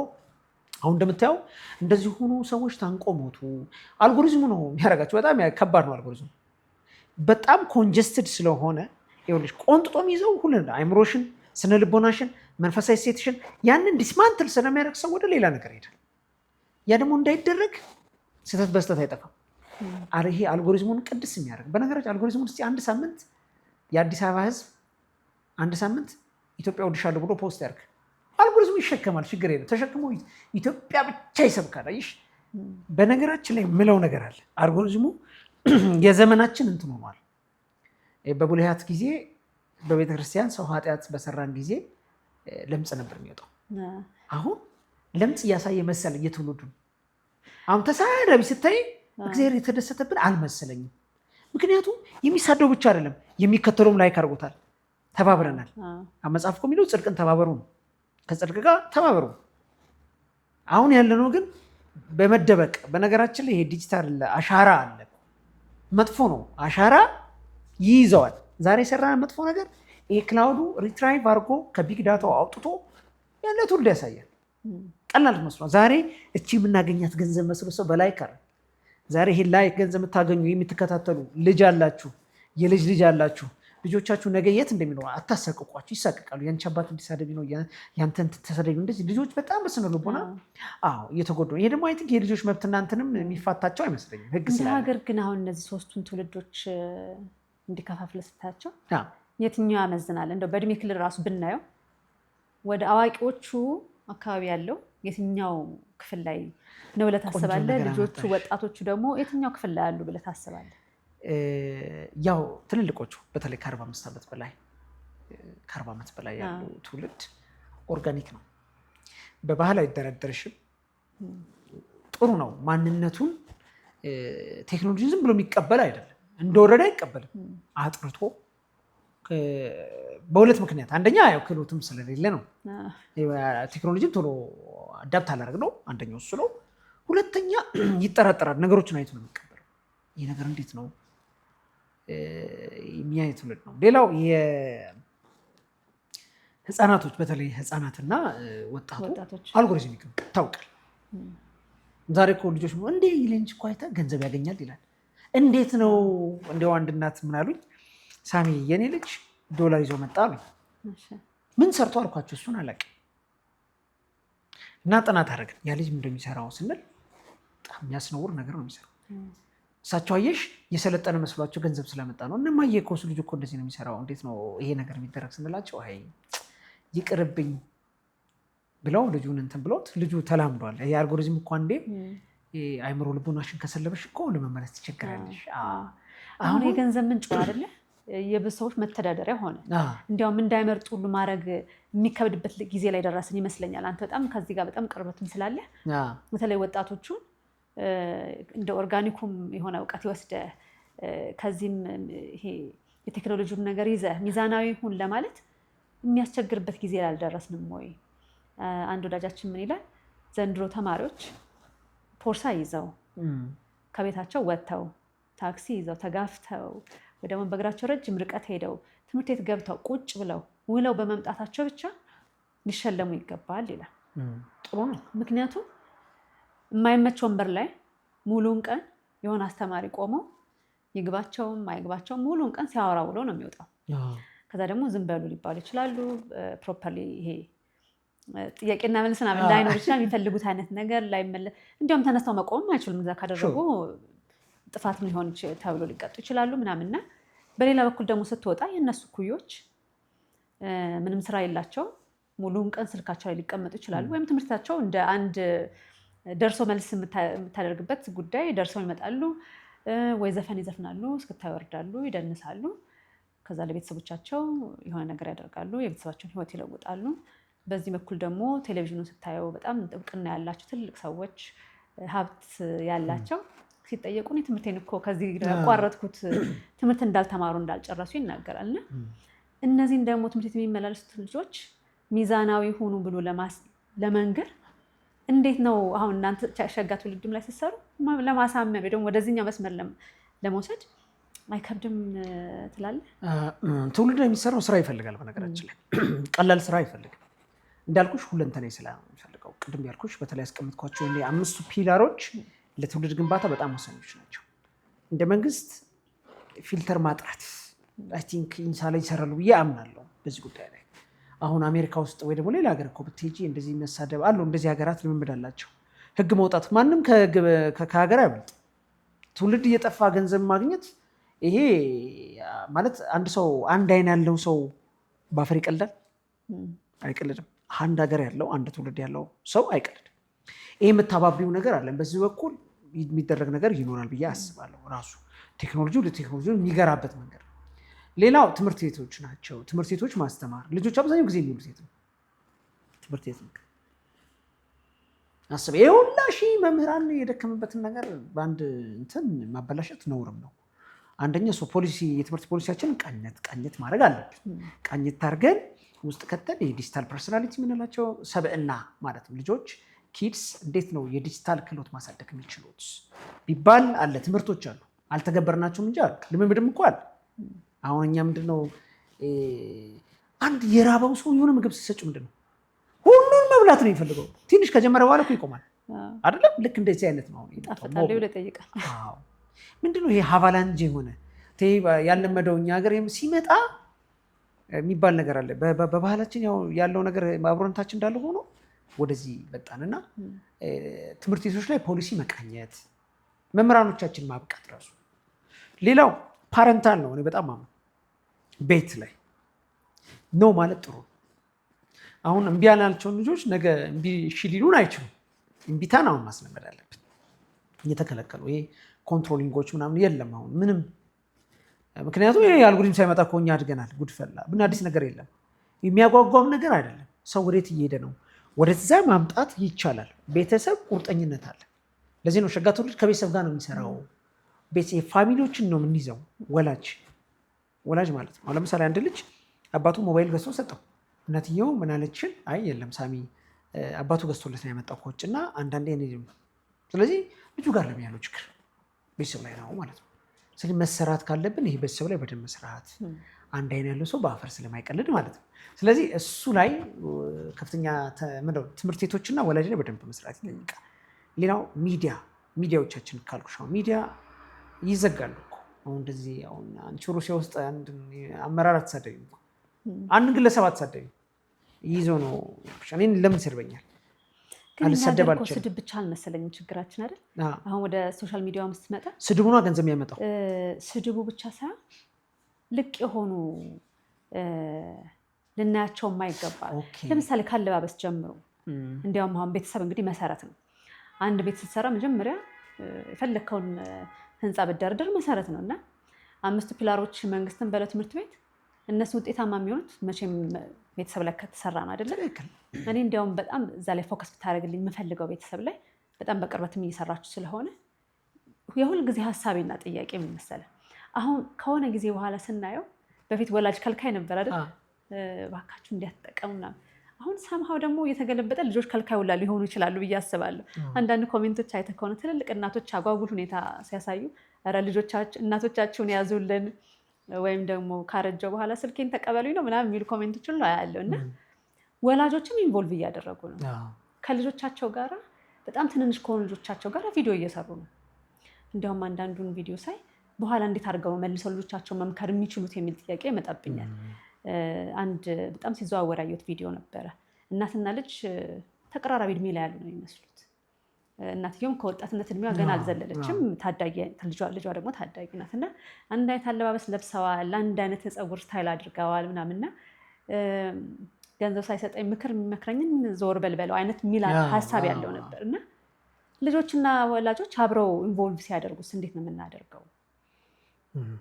አሁን እንደምታየው እንደዚህ ሆኑ ሰዎች ታንቆ ሞቱ። አልጎሪዝሙ ነው የሚያደርጋቸው። በጣም ከባድ ነው አልጎሪዝሙ። በጣም ኮንጀስትድ ስለሆነ ይኸውልሽ ቆንጥጦም ይዘው ሁሉ አይምሮሽን፣ ስነ ልቦናሽን፣ መንፈሳዊ ሴትሽን ያንን ዲስማንትል ስለሚያደርግ ሰው ወደ ሌላ ነገር ይሄዳል። ያ ደግሞ እንዳይደረግ ስህተት በስተት አይጠፋም። ይሄ አልጎሪዝሙን ቅድስ የሚያደርግ በነገራችን አልጎሪዝሙን እስኪ አንድ ሳምንት የአዲስ አበባ ህዝብ አንድ ሳምንት ኢትዮጵያ ወድሻለሁ ብሎ ፖስት ያርግ። አልጎሪዝሙ ይሸከማል፣ ችግር የለም። ተሸክሞ ኢትዮጵያ ብቻ ይሰብካል። አይሽ በነገራችን ላይ ምለው ነገር አለ። አልጎሪዝሙ የዘመናችን እንትን ሆኗል። በቡልሃት ጊዜ በቤተክርስቲያን ሰው ኃጢአት በሰራን ጊዜ ለምጽ ነበር የሚወጣው። አሁን ለምጽ እያሳየ መሰለ እየትውልዱ አሁን ተሳዳቢ ስታይ እግዚአብሔር የተደሰተብን አልመሰለኝም። ምክንያቱም የሚሳደው ብቻ አይደለም የሚከተለውም ላይክ አድርጎታል። ተባብረናል። መጽሐፍ እኮ የሚለው ጽድቅን ተባበሩ ነው። ከጽድቅ ጋር ተባበሩ። አሁን ያለነው ግን በመደበቅ በነገራችን ላይ ይሄ ዲጂታል አሻራ አለ። መጥፎ ነው። አሻራ ይይዘዋል። ዛሬ የሰራ መጥፎ ነገር ይሄ ክላውዱ ሪትራይቭ አድርጎ ከቢግ ዳታው አውጥቶ ያለ ትውልድ ያሳያል። ቀላል መስሏል። ዛሬ እቺ የምናገኛት ገንዘብ መስሎ ሰው በላይ ቀረ። ዛሬ ይሄ ላይ ገንዘብ የምታገኙ የምትከታተሉ ልጅ አላችሁ፣ የልጅ ልጅ አላችሁ። ልጆቻችሁ ነገ የት እንደሚኖሩ አታሰቅቋቸው፣ ይሳቅቃሉ። ያንቺ አባት እንዲሳደቢ ነው ያንተን ተሰደቢ እንደዚህ። ልጆች በጣም በስነ ልቦና እየተጎዱ ነው። ይሄ ደግሞ አይ ቲንክ የልጆች መብት እናንተንም የሚፋታቸው አይመስለኝም ህግ ስላለ። ሀገር ግን አሁን እነዚህ ሶስቱን ትውልዶች እንዲከፋፍለ ስታቸው የትኛው ያመዝናል? እንደው በእድሜ ክልል ራሱ ብናየው ወደ አዋቂዎቹ አካባቢ ያለው የትኛው ክፍል ላይ ነው ብለህ ታስባለህ? ልጆቹ ወጣቶቹ ደግሞ የትኛው ክፍል ላይ ያሉ ብለህ ታስባለህ? ያው ትልልቆቹ በተለይ ከ45 ዓመት በላይ ከ40 ዓመት በላይ ያሉ ትውልድ ኦርጋኒክ ነው። በባህል አይደረደርሽም። ጥሩ ነው። ማንነቱን ቴክኖሎጂን ዝም ብሎ የሚቀበል አይደለም። እንደወረደ አይቀበልም። አጥርቶ በሁለት ምክንያት፣ አንደኛ ያው ክህሎትም ስለሌለ ነው። ቴክኖሎጂን ቶሎ አዳፕት አላደርግ ነው አንደኛው እሱ ነው። ሁለተኛ ይጠራጠራል። ነገሮችን አይቶ ነው የሚቀበለው። ይህ ነገር እንዴት ነው የሚያይ ትውልድ ነው። ሌላው የህፃናቶች በተለይ ህፃናትና ወጣቶች አልጎሪዝሚክ ታውቃል። ዛሬ እኮ ልጆች እንዴ ይለንች እኮ አይተህ ገንዘብ ያገኛል ይላል። እንዴት ነው እንደው አንድ እናት ምን አሉኝ፣ ሳሚ የኔ ልጅ ዶላር ይዞ መጣ አሉኝ። ምን ሰርቶ አልኳቸው፣ እሱን አላውቅም። እና ጥናት አደረግን ያ ልጅ እንደሚሰራው ስንል በጣም የሚያስነውር ነገር ነው የሚሰራው። እሳቸው አየሽ የሰለጠነ መስሏቸው ገንዘብ ስለመጣ ነው። እነማዬ እኮ እሱ ልጅ እኮ እንደዚህ ነው የሚሰራው፣ እንዴት ነው ይሄ ነገር የሚደረግ ስንላቸው አይ ይቅርብኝ ብለው ልጁን እንትን ብሎት ልጁ ተላምዷል። ይሄ አልጎሪዝም እኮ አንዴ አይምሮ ልቦናሽን ከሰለበሽ እኮ ለመመለስ ትቸግራለሽ። አሁን የገንዘብ ምንጭ አይደለ የብዙ ሰዎች መተዳደሪያ ሆነ። እንዲያውም እንዳይመርጡ ሁሉ ማድረግ የሚከብድበት ጊዜ ላይ ደረስን ይመስለኛል። አንተ በጣም ከዚህ ጋር በጣም ቅርበትም ስላለ በተለይ ወጣቶቹን እንደ ኦርጋኒኩም የሆነ እውቀት ይወስደ ከዚህም ይሄ የቴክኖሎጂውን ነገር ይዘ ሚዛናዊ ሁን ለማለት የሚያስቸግርበት ጊዜ ላይ አልደረስንም ወይ? አንድ ወዳጃችን ምን ይላል፣ ዘንድሮ ተማሪዎች ፖርሳ ይዘው ከቤታቸው ወጥተው ታክሲ ይዘው ተጋፍተው ወይ ደግሞ በእግራቸው ረጅም ርቀት ሄደው ትምህርት ቤት ገብተው ቁጭ ብለው ውለው በመምጣታቸው ብቻ ሊሸለሙ ይገባል ይላል። ጥሩ ነው። ምክንያቱም የማይመች ወንበር ላይ ሙሉን ቀን የሆነ አስተማሪ ቆመው ይግባቸውም አይግባቸውም ሙሉን ቀን ሲያወራ ውሎ ነው የሚወጣው። ከዛ ደግሞ ዝም በሉ ሊባሉ ይችላሉ። ፕሮፐርሊ ይሄ ጥያቄና መልስ ምናምን ላይኖር ይችላል። የሚፈልጉት አይነት ነገር ላይመለስ፣ እንዲያውም ተነስተው መቆም አይችሉም። እዛ ካደረጉ ጥፋትም ሊሆን ተብሎ ሊቀጡ ይችላሉ ምናምንና፣ በሌላ በኩል ደግሞ ስትወጣ የእነሱ ኩዮች ምንም ስራ የላቸው ሙሉን ቀን ስልካቸው ላይ ሊቀመጡ ይችላሉ። ወይም ትምህርታቸው እንደ አንድ ደርሶ መልስ የምታደርግበት ጉዳይ ደርሰው ይመጣሉ። ወይ ዘፈን ይዘፍናሉ፣ እስክታ ይወርዳሉ፣ ይደንሳሉ። ከዛ ለቤተሰቦቻቸው የሆነ ነገር ያደርጋሉ፣ የቤተሰባቸውን ህይወት ይለውጣሉ። በዚህ በኩል ደግሞ ቴሌቪዥኑን ስታየው በጣም ጥብቅና ያላቸው ትልቅ ሰዎች ሀብት ያላቸው ሲጠየቁ እኔ ትምህርቴን እኮ ከዚህ ያቋረጥኩት ትምህርት እንዳልተማሩ እንዳልጨረሱ ይናገራል። እና እነዚህን ደግሞ ትምህርት ቤት የሚመላለሱት ልጆች ሚዛናዊ ሆኑ ብሎ ለመንገር እንዴት ነው አሁን እናንተ ሸጋ ትውልድም ላይ ስትሰሩ ለማሳመን ወይ ደግሞ ወደዚህኛው መስመር ለመውሰድ አይከብድም ትላለህ? ትውልድ የሚሰራው ስራ ይፈልጋል። በነገራችን ላይ ቀላል ስራ አይፈልግም። እንዳልኩሽ ሁለንተናዊ ስራ ነው የሚፈልገው። ቅድም ያልኩሽ በተለይ ያስቀምጥኳቸው አምስቱ ፒላሮች ለትውልድ ግንባታ በጣም ወሳኞች ናቸው። እንደ መንግስት ፊልተር ማጥራት አይ ቲንክ ኢንሳ ላይ ይሰራሉ ብዬ አምናለሁ በዚህ ጉዳይ ላይ። አሁን አሜሪካ ውስጥ ወይ ደግሞ ሌላ ሀገር እኮ ብትሄጂ እንደዚህ መሳደብ አሉ። እንደዚህ ሀገራት ልምምድ አላቸው። ህግ መውጣት ማንም ከሀገር አይበልጥ። ትውልድ እየጠፋ ገንዘብ ማግኘት ይሄ ማለት አንድ ሰው አንድ አይን ያለው ሰው በአፈር ይቀልዳል? አይቀልድም። አንድ ሀገር ያለው አንድ ትውልድ ያለው ሰው አይቀልድም። ይህ የምታባቢው ነገር አለን። በዚህ በኩል የሚደረግ ነገር ይኖራል ብዬ አስባለሁ። ራሱ ቴክኖሎጂ ለቴክኖሎጂ የሚገራበት መንገድ ሌላው ትምህርት ቤቶች ናቸው። ትምህርት ቤቶች ማስተማር ልጆች አብዛኛው ጊዜ የሚውሉት የት ነው? ትምህርት ቤት ነው። አስበ የሁላ ሺህ መምህራን የደከመበትን ነገር በአንድ እንትን ማበላሸት ነውርም ነው። አንደኛ ፖሊሲ የትምህርት ፖሊሲያችን ቃኘት ማድረግ አለብን። ቃኘት አድርገን ውስጥ ከተን የዲጂታል ፐርሶናሊቲ የምንላቸው ሰብዕና ማለት ነው። ልጆች ኪድስ እንዴት ነው የዲጂታል ክህሎት ማሳደግ የሚችሉት ቢባል አለ፣ ትምህርቶች አሉ፣ አልተገበርናቸውም እንጂ አሉ። ልምምድም እኮ አለ። አሁን እኛ ምንድነው አንድ የራበው ሰው የሆነ ምግብ ሲሰጭ ምንድነው ሁሉን መብላት ነው የሚፈልገው። ትንሽ ከጀመረ በኋላ እኮ ይቆማል አይደለም? ልክ እንደዚህ አይነት ነው። ምንድነው ይሄ ሀቫላንጅ የሆነ ያለመደው እኛ ሀገር ሲመጣ የሚባል ነገር አለ። በባህላችን ያለው ነገር አብሮነታችን እንዳለ ሆኖ ወደዚህ መጣንና ትምህርት ቤቶች ላይ ፖሊሲ መቃኘት፣ መምህራኖቻችን ማብቃት ራሱ ሌላው ፓረንታል ነው። እኔ በጣም ቤት ላይ ነው ማለት ጥሩ። አሁን እምቢ ያልናቸውን ልጆች ነገ እምቢ እሺ ሊሉን አይችሉም። እምቢታን አሁን ማስለመድ አለብን። እየተከለከሉ ይሄ ኮንትሮሊንጎች ምናምን የለም አሁን ምንም። ምክንያቱም ይሄ አልጎሪዝም ሳይመጣ እኮ እኛ አድገናል። ጉድፈላ ምን አዲስ ነገር የለም። የሚያጓጓም ነገር አይደለም። ሰው ወዴት እየሄደ ነው? ወደዛ ማምጣት ይቻላል። ቤተሰብ ቁርጠኝነት አለ። ለዚህ ነው ሸጋ ትውልድ ከቤተሰብ ጋር ነው የሚሰራው። ፋሚሊዎችን ነው የምንይዘው። ወላጅ ማለት ነው። ለምሳሌ አንድ ልጅ አባቱ ሞባይል ገዝቶ ሰጠው። እናትየው ምን አለችን? አይ የለም ሳሚ አባቱ ገዝቶለት ነው ያመጣው ከውጭ እና አንዳንዴ ስለዚህ ልጁ ጋር ለምን ያለው ችግር ቤተሰብ ላይ ነው ማለት ነው። ስለዚህ መሰራት ካለብን ይሄ ቤተሰብ ላይ በደንብ መስራት፣ አንድ አይን ያለው ሰው በአፈር ስለማይቀልድ ማለት ነው። ስለዚህ እሱ ላይ ከፍተኛ ትምህርት ቤቶችና ወላጅ ላይ በደንብ መስራት ይጠይቃል። ሌላው ሚዲያዎቻችን ካልኩሽ ሚዲያ ይዘጋሉ እኮ አሁን እንደዚህ አሁን አንቺ ሩሲያ ውስጥ አንድ አመራር አትሳደቢም እኮ አንድ ግለሰብ አትሳደቢም ይዞ ነው። እኔን ለምን ይሰድበኛል? አልሰደብ አልችልም። ስድብ ብቻ አልመሰለኝም ችግራችን አይደል? አሁን ወደ ሶሻል ሚዲያው ስትመጣ ስድቡ ነው ገንዘብ የሚያመጣው። ስድቡ ብቻ ሳይሆን ልቅ የሆኑ ልናያቸው የማይገባ ለምሳሌ ካለባበስ ጀምሮ እንዲያውም አሁን ቤተሰብ እንግዲህ መሰረት ነው። አንድ ቤት ስትሰራ መጀመሪያ የፈለግከውን ህንፃ ብደርድር መሰረት ነው እና 5 ፒላሮች መንግስትን በለው ትምህርት ቤት እነሱ ውጤታማ የሚሆኑት መቼም ቤተሰብ ላይ ከተሰራ ነው አይደለም? እኔ እንዲያውም በጣም እዛ ላይ ፎከስ ብታደርግልኝ የምፈልገው ቤተሰብ ላይ በጣም በቅርበትም እየሰራችሁ ስለሆነ የሁል ጊዜ ሀሳቤና ጥያቄ ምን መሰለህ፣ አሁን ከሆነ ጊዜ በኋላ ስናየው በፊት ወላጅ ከልካይ ነበር አይደል? እባካችሁ እንዲያትጠቀሙ ምናምን። አሁን ሰምሃው ደግሞ የተገለበጠ ልጆች ከልካይ ሁላ ሊሆኑ ይችላሉ ብዬ አስባለሁ። አንዳንድ ኮሜንቶች አይተህ ከሆነ ትልልቅ እናቶች አጓጉል ሁኔታ ሲያሳዩ ኧረ እናቶቻችሁን ያዙልን ወይም ደግሞ ካረጀው በኋላ ስልኬን ተቀበሉኝ ነው ምናምን የሚሉ ኮሜንቶች ሁሉ አያለሁ። እና ወላጆችም ኢንቮልቭ እያደረጉ ነው ከልጆቻቸው ጋር፣ በጣም ትንንሽ ከሆኑ ልጆቻቸው ጋር ቪዲዮ እየሰሩ ነው። እንዲያውም አንዳንዱን ቪዲዮ ሳይ በኋላ እንዴት አድርገው ነው መልሰው ልጆቻቸው መምከር የሚችሉት የሚል ጥያቄ ይመጣብኛል። አንድ በጣም ሲዘዋወር ያየሁት ቪዲዮ ነበረ። እናትና ልጅ ተቀራራቢ እድሜ ላይ ያሉ ነው የሚመስሉት። እናትየውም ከወጣትነት እድሜዋ ገና አልዘለለችም፣ ልጇ ደግሞ ታዳጊ ናት። እና አንድ አይነት አለባበስ ለብሰዋል፣ አንድ አይነት የፀጉር ስታይል አድርገዋል ምናምንና ገንዘብ ሳይሰጠኝ ምክር የሚመክረኝን ዞር በልበለው አይነት የሚል ሀሳብ ያለው ነበር። እና ልጆችና ወላጆች አብረው ኢንቮልቭ ሲያደርጉስ እንዴት ነው የምናደርገው?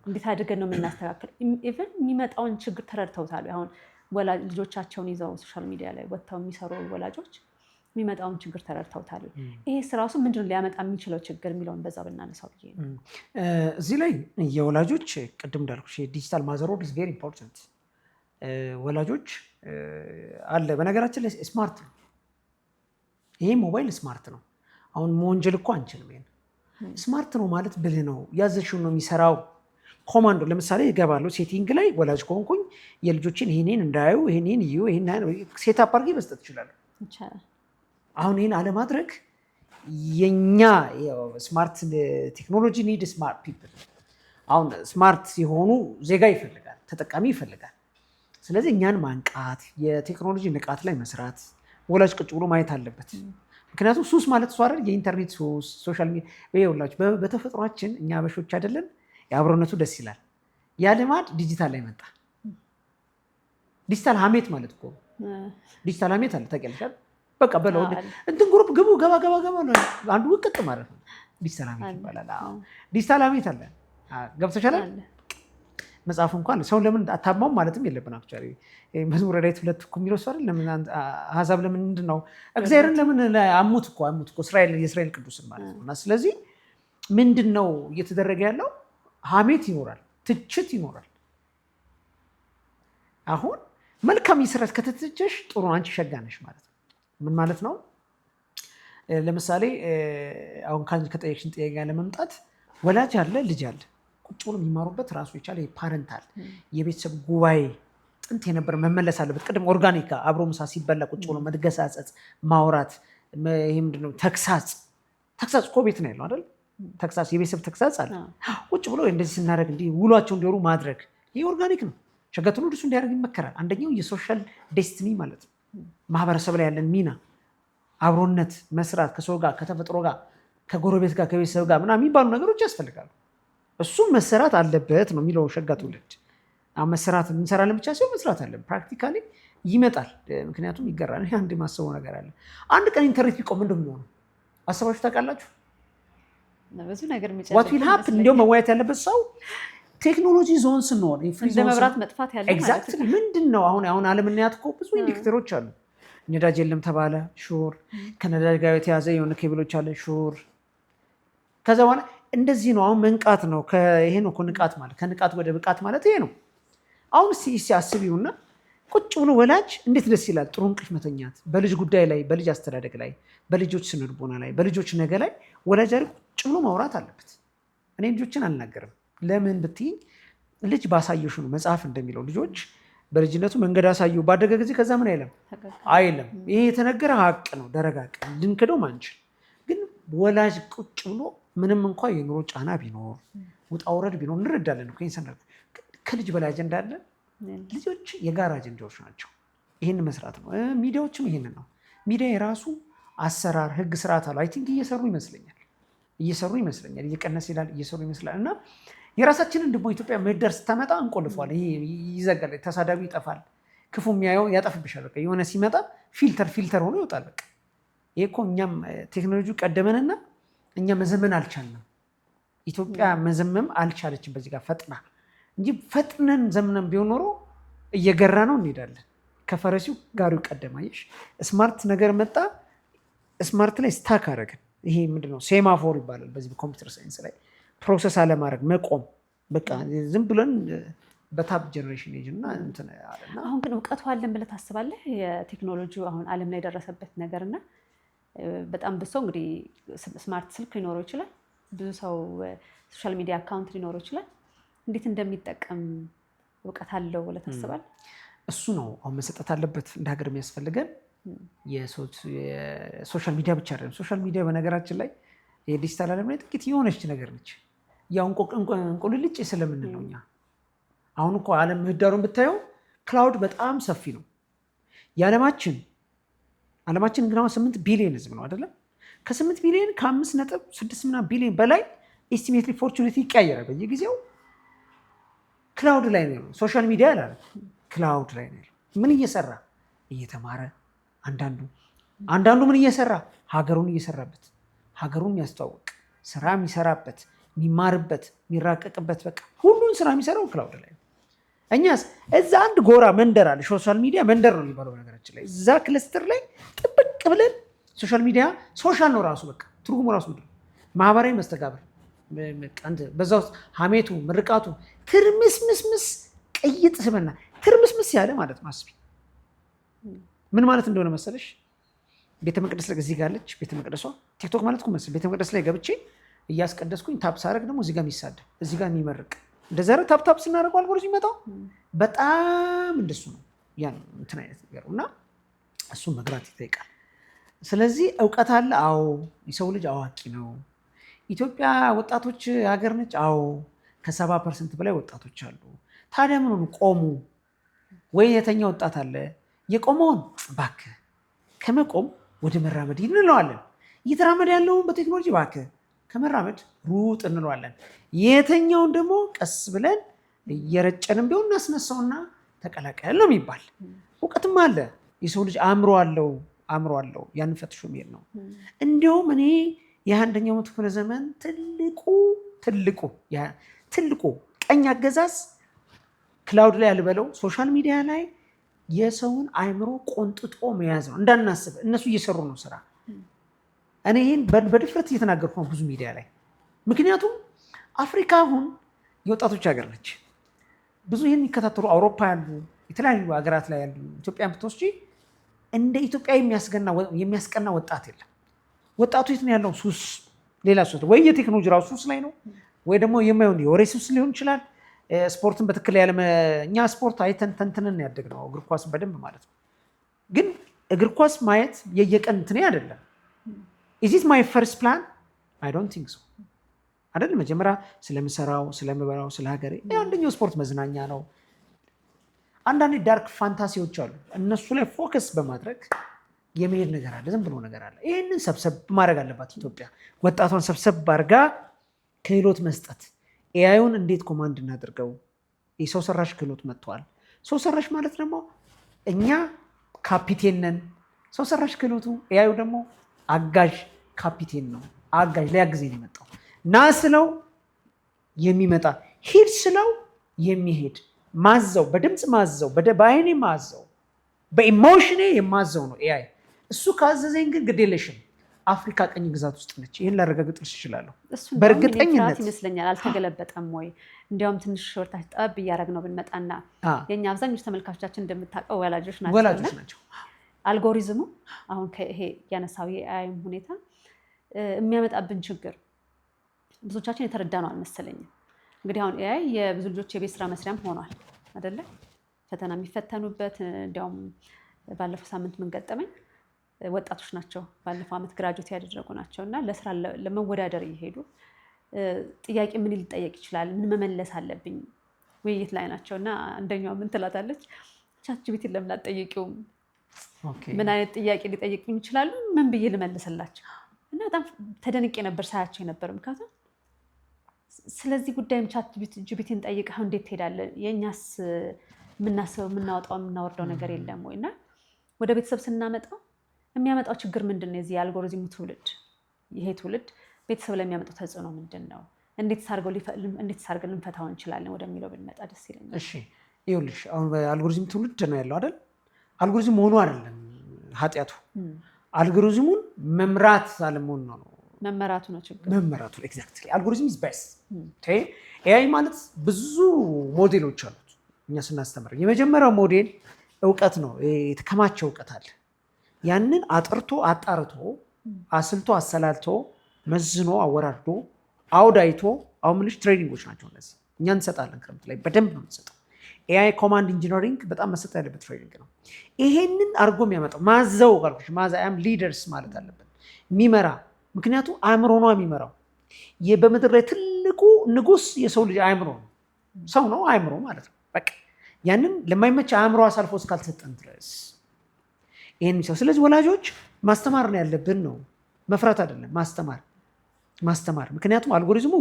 እንዴት አድርገን ነው የምናስተካክል? ኢቨን የሚመጣውን ችግር ተረድተውታል። አሁን ልጆቻቸውን ይዘው ሶሻል ሚዲያ ላይ ወጥተው የሚሰሩ ወላጆች የሚመጣውን ችግር ተረድተውታል። ይሄ ስራሱ ምንድነው ሊያመጣ የሚችለው ችግር የሚለውን በዛ ብናነሳው ብዬ ነው። እዚህ ላይ የወላጆች ቅድም እንዳልኩሽ ዲጂታል ማዘርወርድ ኢዝ ቬሪ ኢምፖርታንት። ወላጆች አለ በነገራችን ላይ ስማርት ነው ይሄ ሞባይል ስማርት ነው። አሁን መወንጀል እኮ አንችልም። ይሄን ስማርት ነው ማለት ብልህ ነው፣ ያዘሽውን ነው የሚሰራው። ኮማንዶ ለምሳሌ ይገባለሁ ሴቲንግ ላይ ወላጅ ከሆንኩኝ የልጆችን ይሄንን እንዳያዩ ይሄንን እዩ ይሄን ሴታፕ አድርጌ መስጠት ይችላል። አሁን ይሄን አለማድረግ የኛ ስማርት ቴክኖሎጂ ኒድ ስማርት ፒፕል። አሁን ስማርት ሲሆኑ ዜጋ ይፈልጋል፣ ተጠቃሚ ይፈልጋል። ስለዚህ እኛን ማንቃት፣ የቴክኖሎጂ ንቃት ላይ መስራት ወላጅ ቁጭ ብሎ ማየት አለበት። ምክንያቱም ሱስ ማለት እሱ አይደል የኢንተርኔት ሱስ ሶሻል ሚዲያ ይኸውላችሁ በተፈጥሯችን እኛ አበሾች አይደለን የአብሮነቱ ደስ ይላል። ያ ልማድ ዲጂታል ላይ መጣ። ዲጂታል ሀሜት ማለት እኮ ዲጂታል ሀሜት አለ ታውቂያለሽ አይደል? በቃ በለው እንትን ግሩፕ ግቡ ገባ አንዱ ውቅጥ ማለት ነው ዲጂታል ሀሜት ይባላል። ዲጂታል ሀሜት አለ ገብቶሻል። መጽሐፍ እንኳን ሰው ለምን አታማውም ማለትም የለብን። አክቹዋሊ መዝሙረ ዳዊት 2 እኮ የሚለው ሰው አይደል? ለምን አሕዛብ ለምን ምንድን ነው እግዚአብሔርን ለምን አሙት እኮ የእስራኤል ቅዱስን ማለት ነው። እና ስለዚህ ምንድን ነው እየተደረገ ያለው? ሀሜት ይኖራል፣ ትችት ይኖራል። አሁን መልካም ይስረት ከተተቸሽ ጥሩ አንቺ ሸጋነሽ ማለት ነው። ምን ማለት ነው? ለምሳሌ አሁን ከጠየቅሽን ጥያቄ ጋር ለመምጣት ወላጅ አለ፣ ልጅ አለ፣ ቁጭ ብሎ የሚማሩበት ራሱ የቻለ ፓረንታል የቤተሰብ ጉባኤ ጥንት የነበረ መመለስ አለበት። ቅድም ኦርጋኒካ አብሮ ምሳ ሲበላ ቁጭ ብሎ መድገሳጸጽ፣ ማውራት። ይሄ ምንድነው? ተግሳጽ እኮ ቤት ነው ያለው አይደል? ተግሳጽ፣ የቤተሰብ ተግሳጽ አለ። ቁጭ ብሎ እንደዚህ ስናደርግ እንዲህ ውሏቸው እንዲወሩ ማድረግ፣ ይሄ ኦርጋኒክ ነው። ሸገት ሁሉ እሱ እንዲያደርግ ይመከራል። አንደኛው የሶሻል ዴስቲኒ ማለት ነው። ማህበረሰብ ላይ ያለን ሚና፣ አብሮነት፣ መስራት፣ ከሰው ጋር፣ ከተፈጥሮ ጋር፣ ከጎረቤት ጋር፣ ከቤተሰብ ጋር ምናምን የሚባሉ ነገሮች ያስፈልጋሉ። እሱም መሰራት አለበት ነው የሚለው ሸጋ ትውልድ። መሰራት እንሰራለን ብቻ ሲሆን መስራት አለን። ፕራክቲካሊ ይመጣል። ምክንያቱም ይገራል። አንድ የማስበው ነገር አለ። አንድ ቀን ኢንተርኔት ቢቆም ምንድን ነው የሚሆነው? አስባችሁ ታውቃላችሁ? ብዙ ነገር ዋት ዊል ሃፕን? እንዲያውም መወያየት ያለበት ሰው ቴክኖሎጂ ዞን ስንሆን እንደ መብራት መጥፋት ያለ ኤግዛክትሊ ምንድን ነው አሁን ዓለምናያት እኮ ብዙ ኢንዲኬተሮች አሉ። ነዳጅ የለም ተባለ፣ ሹር። ከነዳጅ ጋር የተያዘ የሆነ ኬብሎች አለ፣ ሹር። ከዛ በኋላ እንደዚህ ነው። አሁን መንቃት ነው። ይሄ ነው ንቃት ማለት። ከንቃት ወደ ብቃት ማለት ይሄ ነው። አሁን ሲያስቢውና ቁጭ ብሎ ወላጅ እንዴት ደስ ይላል። ጥሩ እንቅልፍ መተኛት፣ በልጅ ጉዳይ ላይ፣ በልጅ አስተዳደግ ላይ፣ በልጆች ስነልቦና ላይ፣ በልጆች ነገ ላይ ወላጅ ቁጭ ብሎ ማውራት አለበት። እኔ ልጆችን አልናገርም። ለምን ብትይ ልጅ ባሳየሹ ነው። መጽሐፍ እንደሚለው ልጆች በልጅነቱ መንገድ አሳየው፣ ባደገ ጊዜ ከዛ ምን አይለም። ይሄ የተነገረ ሀቅ ነው፣ ደረቅ ሀቅ ልንክደው ማንችል። ግን ወላጅ ቁጭ ብሎ ምንም እንኳ የኑሮ ጫና ቢኖር ውጣ ውረድ ቢኖር እንረዳለን። ከልጅ በላይ አጀንዳ አለ። ልጆች የጋራ አጀንዳዎች ናቸው። ይህን መስራት ነው። ሚዲያዎችም ይህን ነው። ሚዲያ የራሱ አሰራር፣ ህግ፣ ስርዓት አለው። አይ ቲንክ እየሰሩ ይመስለኛል። እየቀነስ ይላል፣ እየሰሩ ይመስላል። እና የራሳችንን ደግሞ ኢትዮጵያ ምህዳር ስታመጣ እንቆልፈዋል። ይሄ ይዘጋል፣ ተሳዳቢ ይጠፋል፣ ክፉ የሚያየው ያጠፍብሻል። በቃ የሆነ ሲመጣ ፊልተር ሆኖ ይወጣል። በቃ ይሄ እኮ እኛም ቴክኖሎጂ ቀደመንና እኛ መዘመን አልቻልንም። ኢትዮጵያ መዘመም አልቻለችም በዚህ ጋር ፈጥና እንጂ ፈጥነን ዘምነን ቢሆን ኖሮ እየገራ ነው እንሄዳለን። ከፈረሲው ጋሪው ቀደማየሽ። ስማርት ነገር መጣ። ስማርት ላይ ስታክ አደረግን። ይሄ ምንድነው? ሴማፎር ይባላል በዚህ በኮምፒውተር ሳይንስ ላይ። ፕሮሰስ አለማድረግ መቆም፣ በቃ ዝም ብለን በታብ ጀነሬሽን ኤጅ እና እንትን አለና። አሁን ግን እውቀቱ አለን ብለህ ታስባለህ? የቴክኖሎጂ አሁን ዓለም ላይ የደረሰበት ነገርና በጣም ብዙ ሰው እንግዲህ ስማርት ስልክ ሊኖረው ይችላል። ብዙ ሰው ሶሻል ሚዲያ አካውንት ሊኖረው ይችላል። እንዴት እንደሚጠቀም እውቀት አለው ብለህ ታስባለህ? እሱ ነው አሁን መሰጠት አለበት እንደ ሀገር የሚያስፈልገን። የሶሻል ሚዲያ ብቻ አይደለም። ሶሻል ሚዲያ በነገራችን ላይ የዲጂታል ዓለም ላይ ጥቂት የሆነች ነገር ነች። ያው እንቁልልጭ ስለምንለው እኛ አሁን እኮ ዓለም ምህዳሩን ብታየው ክላውድ በጣም ሰፊ ነው። የዓለማችን ግን አሁን 8 ቢሊዮን ህዝብ ነው አይደለም? ከ8 ቢሊዮን ከ5.6 ቢሊዮን በላይ ኤስቲሜትሊ ፎርቹኔት ይቀያየራል በየጊዜው። ክላውድ ላይ ነው። ሶሻል ሚዲያ ያላለ ክላውድ ላይ ነው። ምን እየሰራ እየተማረ አንዳንዱ ምን እየሰራ ሀገሩን እየሰራበት ሀገሩን የሚያስተዋውቅ ስራ የሚሰራበት የሚማርበት የሚራቀቅበት በቃ ሁሉን ስራ የሚሰራው ክላውድ ላይ ነው። እኛስ እዛ አንድ ጎራ መንደር አለ። ሶሻል ሚዲያ መንደር ነው የሚባለው ነገራችን ላይ። እዛ ክለስተር ላይ ጥብቅ ብለን ሶሻል ሚዲያ ሶሻል ነው ራሱ በቃ ትርጉሙ ራሱ ምንድን ነው? ማህበራዊ መስተጋብር። በዛ ውስጥ ሀሜቱ፣ ምርቃቱ ትርምስምስምስ ቅይጥ ስምና ትርምስምስ ያለ ማለት ነው። አስቢ ምን ማለት እንደሆነ መሰለሽ? ቤተ መቅደስ ላይ እዚህ ጋር አለች ቤተ መቅደሷ። ቲክቶክ ማለት እኮ መሰለኝ ቤተ መቅደስ ላይ ገብቼ እያስቀደስኩኝ ታፕ ሳደርግ ደግሞ እዚህ ጋር የሚሳደብ እዚህ ጋር የሚመርቅ እንደዛ ታፕ ስናደርገው አልጎሪዝም የሚመጣው በጣም እንደሱ ነው። ያን እንትን አይነት ነገር እና እሱን መግራት ይጠይቃል። ስለዚህ እውቀት አለ። አዎ የሰው ልጅ አዋቂ ነው። ኢትዮጵያ ወጣቶች ሀገር ነች። አዎ ከ70% በላይ ወጣቶች አሉ። ታዲያ ምን ሆኑ? ቆሙ ወይ? የተኛ ወጣት አለ? የቆመውን እባክህ ከመቆም ወደ መራመድ እንለዋለን። እየተራመደ ያለውን በቴክኖሎጂ እባክህ ከመራመድ ሩጥ እንለዋለን። የተኛውን ደግሞ ቀስ ብለን እየረጨንም ቢሆን እናስነሳውና ተቀላቀል ነው የሚባል። እውቀትም አለ። የሰው ልጅ አእምሮ አለው። ያንን ፈትሾ የሚሄድ ነው። እንዲሁም እኔ የ21ኛው መቶ ክፍለ ዘመን ትልቁ ቀኝ አገዛዝ ክላውድ ላይ ያልበለው ሶሻል ሚዲያ ላይ የሰውን አእምሮ ቆንጥጦ መያዝ ነው። እንዳናስብ እነሱ እየሰሩ ነው ስራ። እኔ ይህን በድፍረት እየተናገርኩ ነው ብዙ ሚዲያ ላይ። ምክንያቱም አፍሪካ አሁን የወጣቶች ሀገር ነች። ብዙ ይህን የሚከታተሉ አውሮፓ ያሉ የተለያዩ ሀገራት ላይ ያሉ ኢትዮጵያን ብትወስጂ እንደ ኢትዮጵያ የሚያስቀና ወጣት የለም። ወጣቱ የት ነው ያለው? ሱስ፣ ሌላ ሱስ፣ ወይ የቴክኖሎጂ ራሱ ሱስ ላይ ነው፣ ወይ ደግሞ የማይሆን የወሬ ሱስ ሊሆን ይችላል። ስፖርትን በትክክል እኛ ስፖርት አይተን ተንትንን ያደግነው እግር ኳስ በደንብ ማለት ነው። ግን እግር ኳስ ማየት የየቀን እንትኔ አይደለም። ኢዝ ኢት ማይ ፈርስት ፕላን? አይ ዶንት ቲንክ ሶ አይደለም። መጀመሪያ ስለምሰራው፣ ስለምበላው፣ ስለ ሀገሬ አንደኛው ስፖርት መዝናኛ ነው። አንዳንድ ዳርክ ፋንታሲዎች አሉ። እነሱ ላይ ፎከስ በማድረግ የመሄድ ነገር አለ፣ ዝም ብሎ ነገር አለ። ይህንን ሰብሰብ ማድረግ አለባት ኢትዮጵያ። ወጣቷን ሰብሰብ አድርጋ ክህሎት መስጠት። ኤአዩን እንዴት ኮማንድ እናድርገው? የሰው ሰራሽ ክህሎት መጥተዋል። ሰው ሰራሽ ማለት ደግሞ እኛ ካፒቴን ነን። ሰው ሰራሽ ክህሎቱ ኤአዩ ደግሞ አጋዥ ካፒቴን ነው። አጋዥ ሊያግዘኝ ነው የመጣው። ና ስለው የሚመጣ፣ ሂድ ስለው የሚሄድ፣ ማዘው፣ በድምፅ ማዘው፣ በአይኔ ማዘው፣ በኢሞሽኔ የማዘው ነው ኤአይ። እሱ ካዘዘኝ ግን ግዴለሽም አፍሪካ ቀኝ ግዛት ውስጥ ነች። ይህን ላረጋግጥልሽ እችላለሁ በእርግጠኝነት ይመስለኛል። አልተገለበጠም ወይ? እንዲያውም ትንሽ ወርታች ጠብ እያደረግ ነው ብንመጣና የኛ አብዛኞቹ ተመልካቾቻችን እንደምታውቀው ወላጆች ናቸው። አልጎሪዝሙ አሁን ይሄ ያነሳው የኤአይም ሁኔታ የሚያመጣብን ችግር ብዙዎቻችን የተረዳ ነው አልመሰለኝም። እንግዲህ አሁን ኤአይ የብዙ ልጆች የቤት ስራ መስሪያም ሆኗል አይደለ? ፈተና የሚፈተኑበት። እንዲያውም ባለፈው ሳምንት ምን ገጠመኝ፣ ወጣቶች ናቸው ባለፈው ዓመት ግራጁዌት ያደረጉ ናቸው እና ለስራ ለመወዳደር እየሄዱ ጥያቄ ምን ሊጠየቅ ይችላል፣ ምን መመለስ አለብኝ ውይይት ላይ ናቸው እና አንደኛዋ ምን ትላታለች፣ ቻትጂፒቲን ለምን አትጠይቂውም? ምን አይነት ጥያቄ ሊጠይቁኝ ይችላሉ? ምን ብዬ ልመልስላቸው? እና በጣም ተደንቄ ነበር ሳያቸው የነበር። ምክንያቱም ስለዚህ ጉዳይም ቻትጂፒቲን ጠይቀህ እንዴት ትሄዳለህ? የእኛስ የምናስበው የምናወጣው የምናወርደው ነገር የለም ወይ? እና ወደ ቤተሰብ ስናመጣው የሚያመጣው ችግር ምንድን ነው? የዚህ የአልጎሪዝሙ ትውልድ፣ ይሄ ትውልድ ቤተሰብ ላይ የሚያመጣው ተጽዕኖ ምንድን ነው? እንዴት አድርገን ልንፈታው እንችላለን ወደሚለው ብንመጣ ደስ ይለኛል። እሺ ይኸውልሽ፣ አሁን በአልጎሪዝም ትውልድ ነው ያለው አይደል? አልጎሪዝም መሆኑ አይደለም ኃጢአቱ፣ አልጎሪዝሙን መምራት አለመሆኑ ነው። መመራቱ ነው ችግር። መመራቱ ኤግዛክትሊ። አልጎሪዝም ኢዝ ቤስት። ኤአይ ማለት ብዙ ሞዴሎች አሉት። እኛ ስናስተምር የመጀመሪያው ሞዴል እውቀት ነው። የተከማቸ እውቀት አለ። ያንን አጥርቶ አጣርቶ አስልቶ አሰላልቶ መዝኖ አወራርዶ አውዳይቶ፣ አሁን ምንሽ ትሬኒንጎች ናቸው እነዚህ። እኛ እንሰጣለን ክረምት ላይ በደንብ ነው የምንሰጠው። ኤአይ ኮማንድ ኢንጂነሪንግ በጣም መሰጠት ያለበት ትሬኒንግ ነው። ይሄንን አድርጎ የሚያመጣው ማዘው ካልኩሽ አም ሊደርስ ማለት አለብን፣ የሚመራ። ምክንያቱም አእምሮ ነው የሚመራው። በምድር ላይ ትልቁ ንጉስ የሰው ልጅ አእምሮ ነው። ሰው ነው አእምሮ ማለት ነው። በቃ ያንን ለማይመች አእምሮ አሳልፎ እስካልተሰጠን ድረስ ይሄን የሚሰው። ስለዚህ ወላጆች ማስተማር ነው ያለብን፣ ነው መፍራት አይደለም፣ ማስተማር። ምክንያቱም አልጎሪዝሙ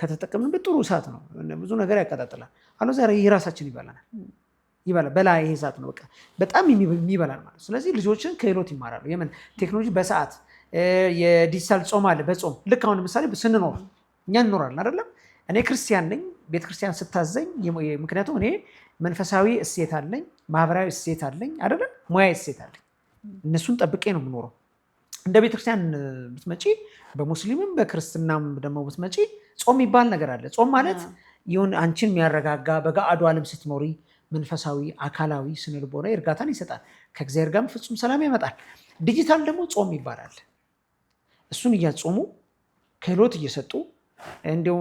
ከተጠቀምንበት ጥሩ እሳት ነው፣ ብዙ ነገር ያቀጣጥላል። አሎ ዛሬ የራሳችን ይበላል በላ ይሄ እሳት ነው በቃ በጣም የሚበላል ማለት። ስለዚህ ልጆችን ክህሎት ይማራሉ። የምን ቴክኖሎጂ በሰዓት የዲጂታል ጾም አለ፣ በጾም ልክ አሁን ለምሳሌ ስንኖር እኛ እንኖራለን አይደለም። እኔ ክርስቲያን ነኝ፣ ቤተክርስቲያን ስታዘኝ፣ ምክንያቱም እኔ መንፈሳዊ እሴት አለኝ፣ ማህበራዊ እሴት አለኝ አይደለም፣ ሙያዊ እሴት አለኝ። እነሱን ጠብቄ ነው የምኖረው። እንደ ቤተክርስቲያን ብትመጪ፣ በሙስሊምም በክርስትናም ደግሞ ብትመጪ ጾም የሚባል ነገር አለ። ጾም ማለት ይሁን አንቺን የሚያረጋጋ በጋአዱ ዓለም ስትኖሪ መንፈሳዊ፣ አካላዊ፣ ስነልቦናዊ እርጋታን ይሰጣል። ከእግዚአብሔር ጋርም ፍጹም ሰላም ያመጣል። ዲጂታል ደግሞ ጾም ይባላል። እሱን እያጾሙ ክህሎት እየሰጡ እንዲሁ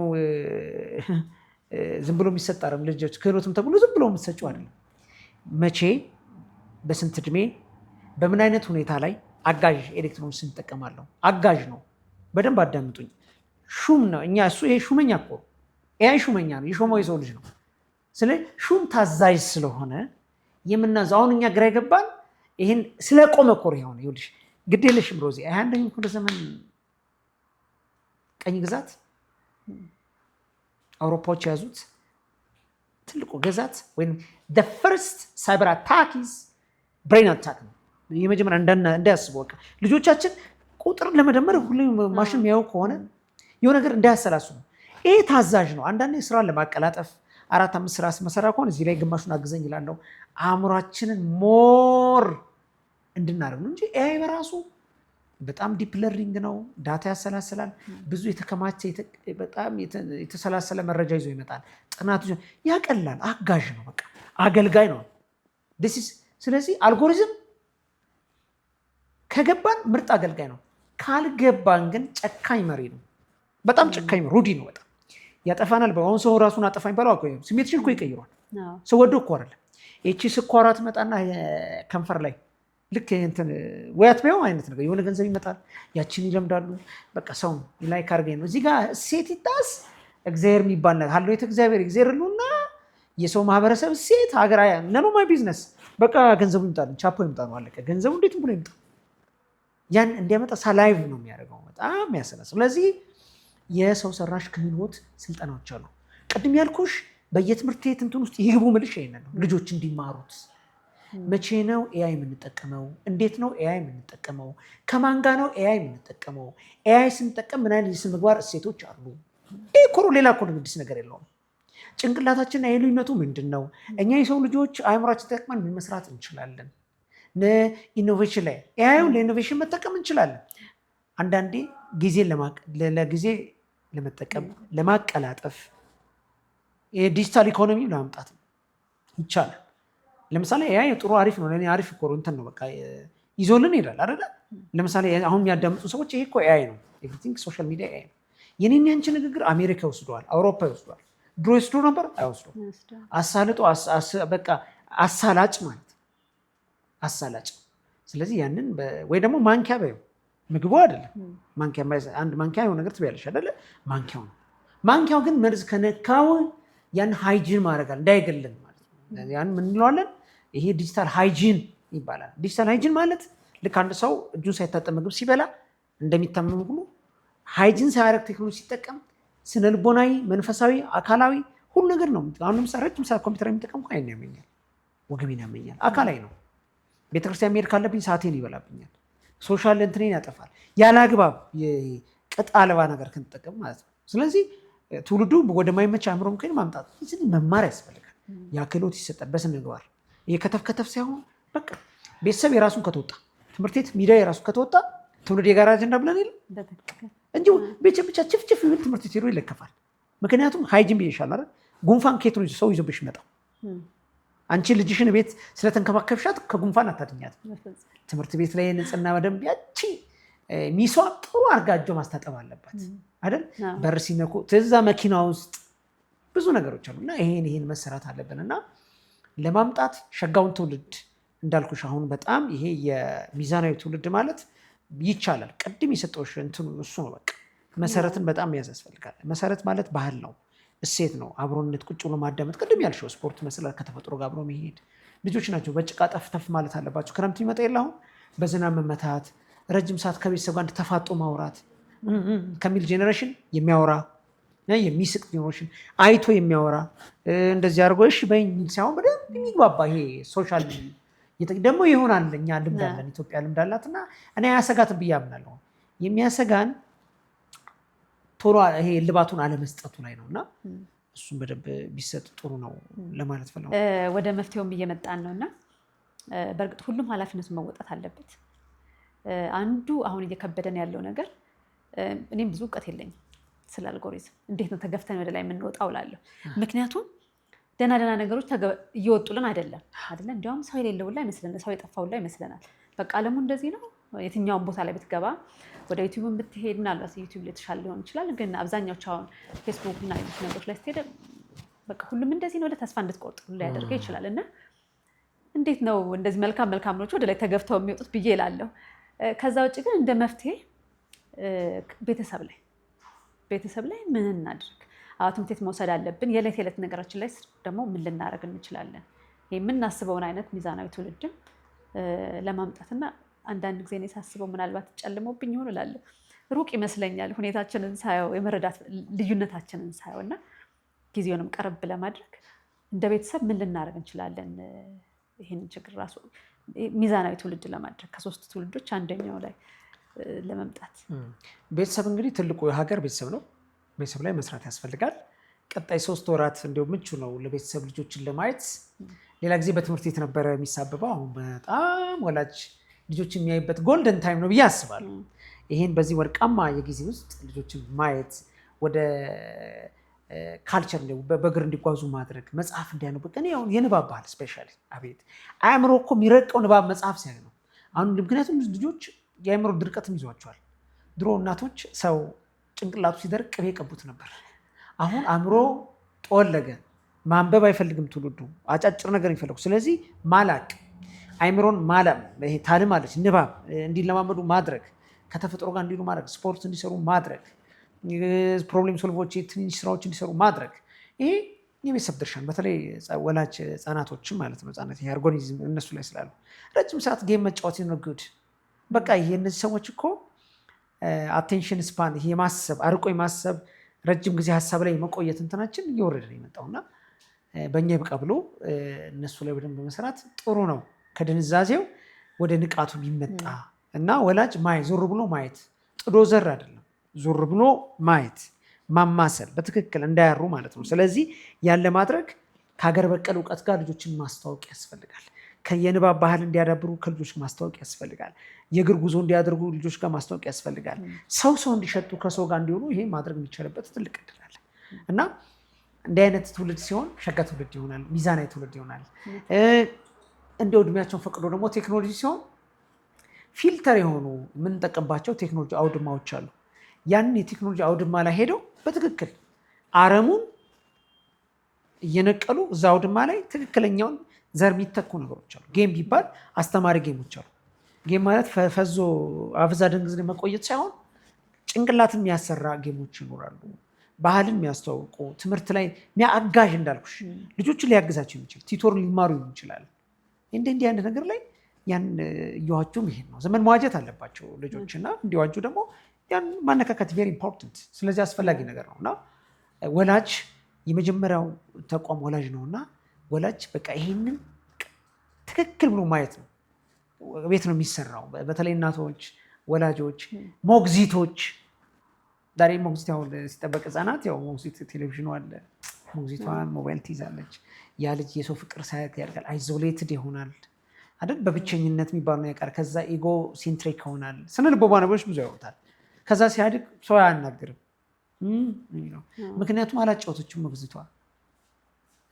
ዝም ብሎ የሚሰጥ አይደለም። ልጆች ክህሎትም ተብሎ ዝም ብሎ የምትሰጪው አይደለም። መቼ፣ በስንት እድሜ፣ በምን አይነት ሁኔታ ላይ አጋዥ ኤሌክትሮኒክስ እንጠቀማለሁ። አጋዥ ነው። በደንብ አዳምጡኝ። ሹም ነው። እኛ ይሄ ሹመኛ እኮ ኤአይ ሹመኛ ነው። የሾመው የሰው ልጅ ነው። ስለዚህ ሹም ታዛዥ ስለሆነ የምናዘው አሁን እኛ ግራ ይገባል። ይህን ስለቆመ እኮ ይሆን ይኸውልሽ፣ ግድ የለሽም ሮዚ 21ኛው ክፍለ ዘመን ቀኝ ግዛት አውሮፓዎች የያዙት ትልቁ ግዛት ወይም the first cyber attack is brain attack ነው። የመጀመሪያ እንዳያስቡ በቃ ልጆቻችን ቁጥር ለመደመር ሁሌም ማሽን የሚያዩ ከሆነ የሆነ ነገር እንዳያሰላሱ ነው። ይሄ ታዛዥ ነው። አንዳንዴ ስራን ለማቀላጠፍ፣ 4-5 ስራ ስመሰራ ከሆነ እዚህ ላይ ግማሹን አግዘኝ ይላለሁ። አእምሯችንን ሞር እንድናደርግ ነው እንጂ ኤአይ በራሱ በጣም ዲፕ ለርኒንግ ነው። ዳታ ያሰላስላል። ብዙ የተከማቸ በጣም የተሰላሰለ መረጃ ይዞ ይመጣል። ጥናት ያቀላል። አጋዥ ነው፣ በቃ አገልጋይ ነው። ስለዚህ አልጎሪዝም ከገባን ምርጥ አገልጋይ ነው። ካልገባን ግን ጨካኝ መሪ ነው። በጣም ጨካኝ ሩዲ ነው። በጣም ያጠፋናል። በአሁን ሰው ራሱን አጠፋኝ በለው ስሜትሽን እኮ ይቀይሯል። ሰው ወዶ እኮ አይደለም። ይቺ ስኳሯ ትመጣና ከንፈር ላይ ልክ እንትን ወያት በው አይነት ነገር የሆነ ገንዘብ ይመጣል። ያችን ይለምዳሉ። በቃ ሰው ላይክ አድርገኝ ነው። እዚህ ጋር እሴት ይጣስ እግዚአብሔር የሚባል ነገር አለው። እግዚአብሔር ነውና የሰው ማህበረሰብ እሴት ሀገር ነኖ ማይ ቢዝነስ በቃ ገንዘቡ ይምጣል፣ ቻፖ ይምጣ ነው አለቀ። ገንዘቡ እንዴት ብሎ ይምጣ? ያን እንዲያመጣ ሳላይቭ ነው የሚያደርገው። በጣም ያሰላል። ስለዚህ የሰው ሰራሽ ክህሎት ስልጠናዎች አሉ። ቅድም ያልኩሽ በየትምህርት ቤት እንትን ውስጥ ይግቡ ምልሽ ይሄንን ነው ልጆች እንዲማሩት። መቼ ነው ኤአይ የምንጠቀመው? እንዴት ነው ኤአይ የምንጠቀመው? ከማን ጋር ነው ኤአይ የምንጠቀመው? ኤአይ ስንጠቀም ምን አይነት የስነ ምግባር እሴቶች አሉ? ይህ እኮ ሌላ እኮ አዲስ ነገር የለውም። ጭንቅላታችንና የልዩነቱ ምንድን ነው? እኛ የሰው ልጆች አእምሯችን ተጠቅመን ምን መስራት እንችላለን? ኢኖቬሽን ላይ ኤአይን ለኢኖቬሽን መጠቀም እንችላለን። አንዳንዴ ጊዜን ለጊዜ ለመጠቀም ለማቀላጠፍ የዲጂታል ኢኮኖሚ ለማምጣት ይቻላል። ለምሳሌ ኤአይ ጥሩ አሪፍ ነው። ለእኔ አሪፍ እኮ እንትን ነው በቃ ይዞልን ይላል አይደለ? ለምሳሌ አሁን የሚያዳምጡ ሰዎች ይሄ እኮ ኤአይ ነው፣ ኤቭሪቲንግ ሶሻል ሚዲያ ኤአይ ነው። የኔን ያንቺ ንግግር አሜሪካ ይወስደዋል፣ አውሮፓ ይወስደዋል። ድሮ ይወስዶ ነበር አይወስዶ። አሳልጦ በቃ አሳላጭ ማለት አሳላጭ። ስለዚህ ያንን ወይ ደግሞ ማንኪያ በይው ምግቡ አይደለም ማንኪያ። አንድ ማንኪያ የሆነ ነገር ትበያለሽ አይደለ? ማንኪያው ነው። ማንኪያው ግን መርዝ ከነካው ያን ሃይጂን ማድረጋል እንዳይገለን ማለት ነው። ያን ምን እንለዋለን? ይሄ ዲጂታል ሃይጂን ይባላል። ዲጂታል ሃይጂን ማለት ልክ አንድ ሰው እጁን ሳይታጠብ ምግብ ሲበላ እንደሚታመም ሁሉ ሃይጂን ሳያደርግ ቴክኖሎጂ ሲጠቀም ስነልቦናዊ፣ መንፈሳዊ፣ አካላዊ ሁሉ ነገር ነው። አሁን ለምሳሌ ረጅም ሰዓት ኮምፒውተር የሚጠቀም አይን ያመኛል፣ ወገቤን ያመኛል፣ አካላዊ ነው። ቤተክርስቲያን መሄድ ካለብኝ ሰዓቴን ይበላብኛል፣ ሶሻል እንትኔን ያጠፋል። ያለ አግባብ ቅጥ አልባ ነገር ክንጠቀም ማለት ነው። ስለዚህ ትውልዱ ወደማይመች አእምሮ ምክን ማምጣት መማር ያስፈልጋል። ያ ክህሎት ይሰጣል በስነ ምግባር። የከተፍ ከተፍ ሳይሆን በቃ ቤተሰብ የራሱን ከተወጣ፣ ትምህርት ቤት ሚዲያ የራሱን ከተወጣ ትውልድ የጋራ አጀንዳ ብለን የለ እንጂ ብቻ ችፍችፍ የሚል ትምህርት ቤት ሄዶ ይለከፋል። ምክንያቱም ሃይጂን ብዬሻል አይደል? ጉንፋን ከየት ነው ሰው ይዞብሽ ይመጣው? አንቺ ልጅሽን ቤት ስለተንከባከብሻት ከጉንፋን አታድኛት። ትምህርት ቤት ላይ ንጽህና በደንብ ያቺ ሚሷ ጥሩ አርጋጆ ማስታጠብ አለባት አይደል? በር ሲነኩ ትዛ መኪና ውስጥ ብዙ ነገሮች አሉ እና ይሄን መሰራት አለብን እና ለማምጣት ሸጋውን ትውልድ እንዳልኩሽ አሁን በጣም ይሄ የሚዛናዊ ትውልድ ማለት ይቻላል። ቅድም የሰጠሁሽ እንትኑ እሱ ነው። በቃ መሰረትን በጣም መያዝ ያስፈልጋል። መሰረት ማለት ባህል ነው፣ እሴት ነው፣ አብሮነት፣ ቁጭ ብሎ ማዳመጥ። ቅድም ያልሽው ስፖርት መስራት፣ ከተፈጥሮ ጋር አብሮ መሄድ። ልጆች ናቸው በጭቃ ጠፍተፍ ማለት አለባቸው። ክረምት ይመጣ የለ አሁን በዝናብ መመታት፣ ረጅም ሰዓት ከቤተሰብ ጋር ተፋጦ ማውራት ከሚል ጄኔሬሽን የሚያወራ የሚስቅ ጄኔሬሽን አይቶ የሚያወራ እንደዚህ አድርጎ እሺ በይኝ የሚል ሳይሆን በደንብ የሚግባባ ይሄ ሶሻል ደግሞ ይሆናል። እኛ ልምድ አለን፣ ኢትዮጵያ ልምድ አላት እና እኔ አያሰጋትም ብዬ አምናለሁ። የሚያሰጋን ቶሎ ይሄ ልባቱን አለመስጠቱ ላይ ነው እና እሱም በደንብ ቢሰጥ ጥሩ ነው ለማለት ፈለው። ወደ መፍትሄውም እየመጣን ነው እና በእርግጥ ሁሉም ኃላፊነቱን መወጣት አለበት። አንዱ አሁን እየከበደን ያለው ነገር እኔም ብዙ እውቀት የለኝም ስለ አልጎሪዝም፣ እንዴት ነው ተገፍተን ወደ ላይ የምንወጣው እላለሁ። ምክንያቱም ደህና ነገሮች እየወጡልን አይደለም። እንዲያውም ሰው የሌለው ላይ ይመስለናል፣ ሰው የጠፋው ላይ ይመስለናል። በቃ ዓለሙ እንደዚህ ነው። የትኛውን ቦታ ላይ ብትገባ ወደ ዩቲዩብ ብትሄድ ምናልባት ዩቲዩብ ላይ የተሻለ ሊሆን ይችላል፣ ግን አብዛኛዎቹ አሁን ፌስቡክ እና ሌሎች ነገሮች ላይ ስትሄድ በቃ ሁሉም እንደዚህ ነው፣ ወደ ተስፋ እንድትቆርጥ ሊያደርገው ይችላል። እና እንዴት ነው እንደዚህ መልካም ነች ወደ ላይ ተገፍተው የሚወጡት ብዬ እላለሁ። ከዛ ውጭ ግን እንደ መፍትሄ ቤተሰብ ላይ ምን እናድርግ? ትምህርት ቤት መውሰድ አለብን። የዕለት ነገራችን ላይ ደግሞ ምን ልናደርግ እንችላለን? የምናስበውን አይነት ሚዛናዊ ትውልድም ለማምጣትና አንዳንድ ጊዜ እኔ ሳስበው ምናልባት ጨልሞብኝ ይሆን እላለሁ። ሩቅ ይመስለኛል ሁኔታችንን ሳየው፣ የመረዳት ልዩነታችንን ሳየው እና ጊዜውንም ቀረብ ለማድረግ እንደ ቤተሰብ ምን ልናደርግ እንችላለን? ይህንን ችግር ራሱ ሚዛናዊ ትውልድ ለማድረግ ከ3 ትውልዶች አንደኛው ላይ ለመምጣት ቤተሰብ እንግዲህ ትልቁ የሀገር ቤተሰብ ነው። ቤተሰብ ላይ መስራት ያስፈልጋል። ቀጣይ 3 ወራት እንዲያው ምቹ ነው ለቤተሰብ ልጆችን ለማየት። ሌላ ጊዜ በትምህርት ቤት ነበረ የሚሳበበው። አሁን በጣም ወላጅ ልጆች የሚያይበት ጎልደን ታይም ነው ብዬ አስባለሁ። ይሄን በዚህ ወርቃማ የጊዜ ውስጥ ልጆችን ማየት፣ ወደ ካልቸር በእግር እንዲጓዙ ማድረግ፣ መጽሐፍ እንዲያነቡ የንባብ ባህል ስፔሻሊ አቤት አእምሮ እኮ የሚረቀው ንባብ መጽሐፍ ሲያይ ነው። አሁን ምክንያቱም ልጆች የአእምሮ ድርቀትም ይዟቸዋል። ድሮ እናቶች ሰው ጭንቅላቱ ሲደርቅ ቅቤ ቀቡት ነበር። አሁን አእምሮ ጠወለገ። ማንበብ አይፈልግም ትውልዱ፣ አጫጭር ነገር የሚፈልጉ። ስለዚህ ማላቅ አእምሮን ማለም ታልማለች። ንባብ እንዲለማመዱ ማድረግ፣ ከተፈጥሮ ጋር እንዲሉ ማድረግ፣ ስፖርት እንዲሰሩ ማድረግ፣ ፕሮብሌም ሶልቮች ትንሽ ስራዎች እንዲሰሩ ማድረግ። ይሄ የቤተሰብ ድርሻን በተለይ ወላጅ ህጻናቶችም ማለት ነው። ህጻናት የአርጎኒዝም እነሱ ላይ ስላሉ ረጅም ሰዓት ጌም መጫወት ይነግድ በቃ ይሄ እነዚህ ሰዎች እኮ አቴንሽን ስፓን ይሄ የማሰብ አርቆ የማሰብ ረጅም ጊዜ ሀሳብ ላይ የመቆየት እንትናችን እየወረደ ነው የመጣውና በእኛ ይብቃ ብሎ እነሱ ላይ በደንብ በመስራት ጥሩ ነው። ከድንዛዜው ወደ ንቃቱ ቢመጣ እና ወላጅ ዞር ብሎ ማየት፣ ጥዶ ዘር አይደለም፣ ዞር ብሎ ማየት፣ ማማሰል በትክክል እንዳያሩ ማለት ነው። ስለዚህ ያን ለማድረግ ከሀገር በቀል እውቀት ጋር ልጆችን ማስተዋወቅ ያስፈልጋል። የንባብ ባህል እንዲያዳብሩ ከልጆች ማስታወቅ ያስፈልጋል። የእግር ጉዞ እንዲያደርጉ ልጆች ጋር ማስታወቅ ያስፈልጋል። ሰው እንዲሸጡ ከሰው ጋር እንዲሆኑ ይሄ ማድረግ የሚቻልበት ትልቅ እድል አለ እና እንዲህ አይነት ትውልድ ሲሆን ሸጋ ትውልድ ይሆናል፣ ሚዛናዊ ትውልድ ይሆናል። እንደ እድሜያቸውን ፈቅዶ ደግሞ ቴክኖሎጂ ሲሆን ፊልተር የሆኑ የምንጠቀምባቸው ቴክኖሎጂ አውድማዎች አሉ። ያንን የቴክኖሎጂ አውድማ ላይ ሄደው በትክክል አረሙን እየነቀሉ እዛ አውድማ ላይ ትክክለኛውን ዘር የሚተኩ ነገሮች አሉ። ጌም ቢባል አስተማሪ ጌሞች አሉ። ጌም ማለት ፈዞ አፍዛ ደንግዝ መቆየት ሳይሆን ጭንቅላትን የሚያሰራ ጌሞች ይኖራሉ። ባህልን የሚያስተዋውቁ ትምህርት ላይ አጋዥ እንዳልኩሽ ልጆችን ሊያግዛቸው የሚችል ቲቶር ሊማሩ ይችላል። እንዲህ አይነት ነገር ላይ ያን እየዋጁ ይሄን ነው ዘመን መዋጀት አለባቸው ልጆች እና እንዲዋጁ ደግሞ ያን ማነካከት ቬሪ ኢምፖርታንት። ስለዚህ አስፈላጊ ነገር ነው እና ወላጅ የመጀመሪያው ተቋም ወላጅ ነው እና ወላጅ በቃ ይሄንን ትክክል ብሎ ማየት ነው። ቤት ነው የሚሰራው። በተለይ እናቶች፣ ወላጆች፣ ሞግዚቶች ዛሬ ሞግዚት ያው ሲጠበቅ ህጻናት ያው ሞግዚት ቴሌቪዥኑ አለ፣ ሞግዚቷን ሞባይል ትይዛለች። ያ ልጅ የሰው ፍቅር ሳያት ያድጋል፣ አይዞሌትድ ይሆናል አይደል? በብቸኝነት የሚባለው ያውቃል። ከዛ ኢጎ ሴንትሪክ ይሆናል። ስነ ልቦና ነገሮች ብዙ ያወጣል። ከዛ ሲያድግ ሰው አያናግርም። ምክንያቱም አላጫወተችም ሞግዚቷ።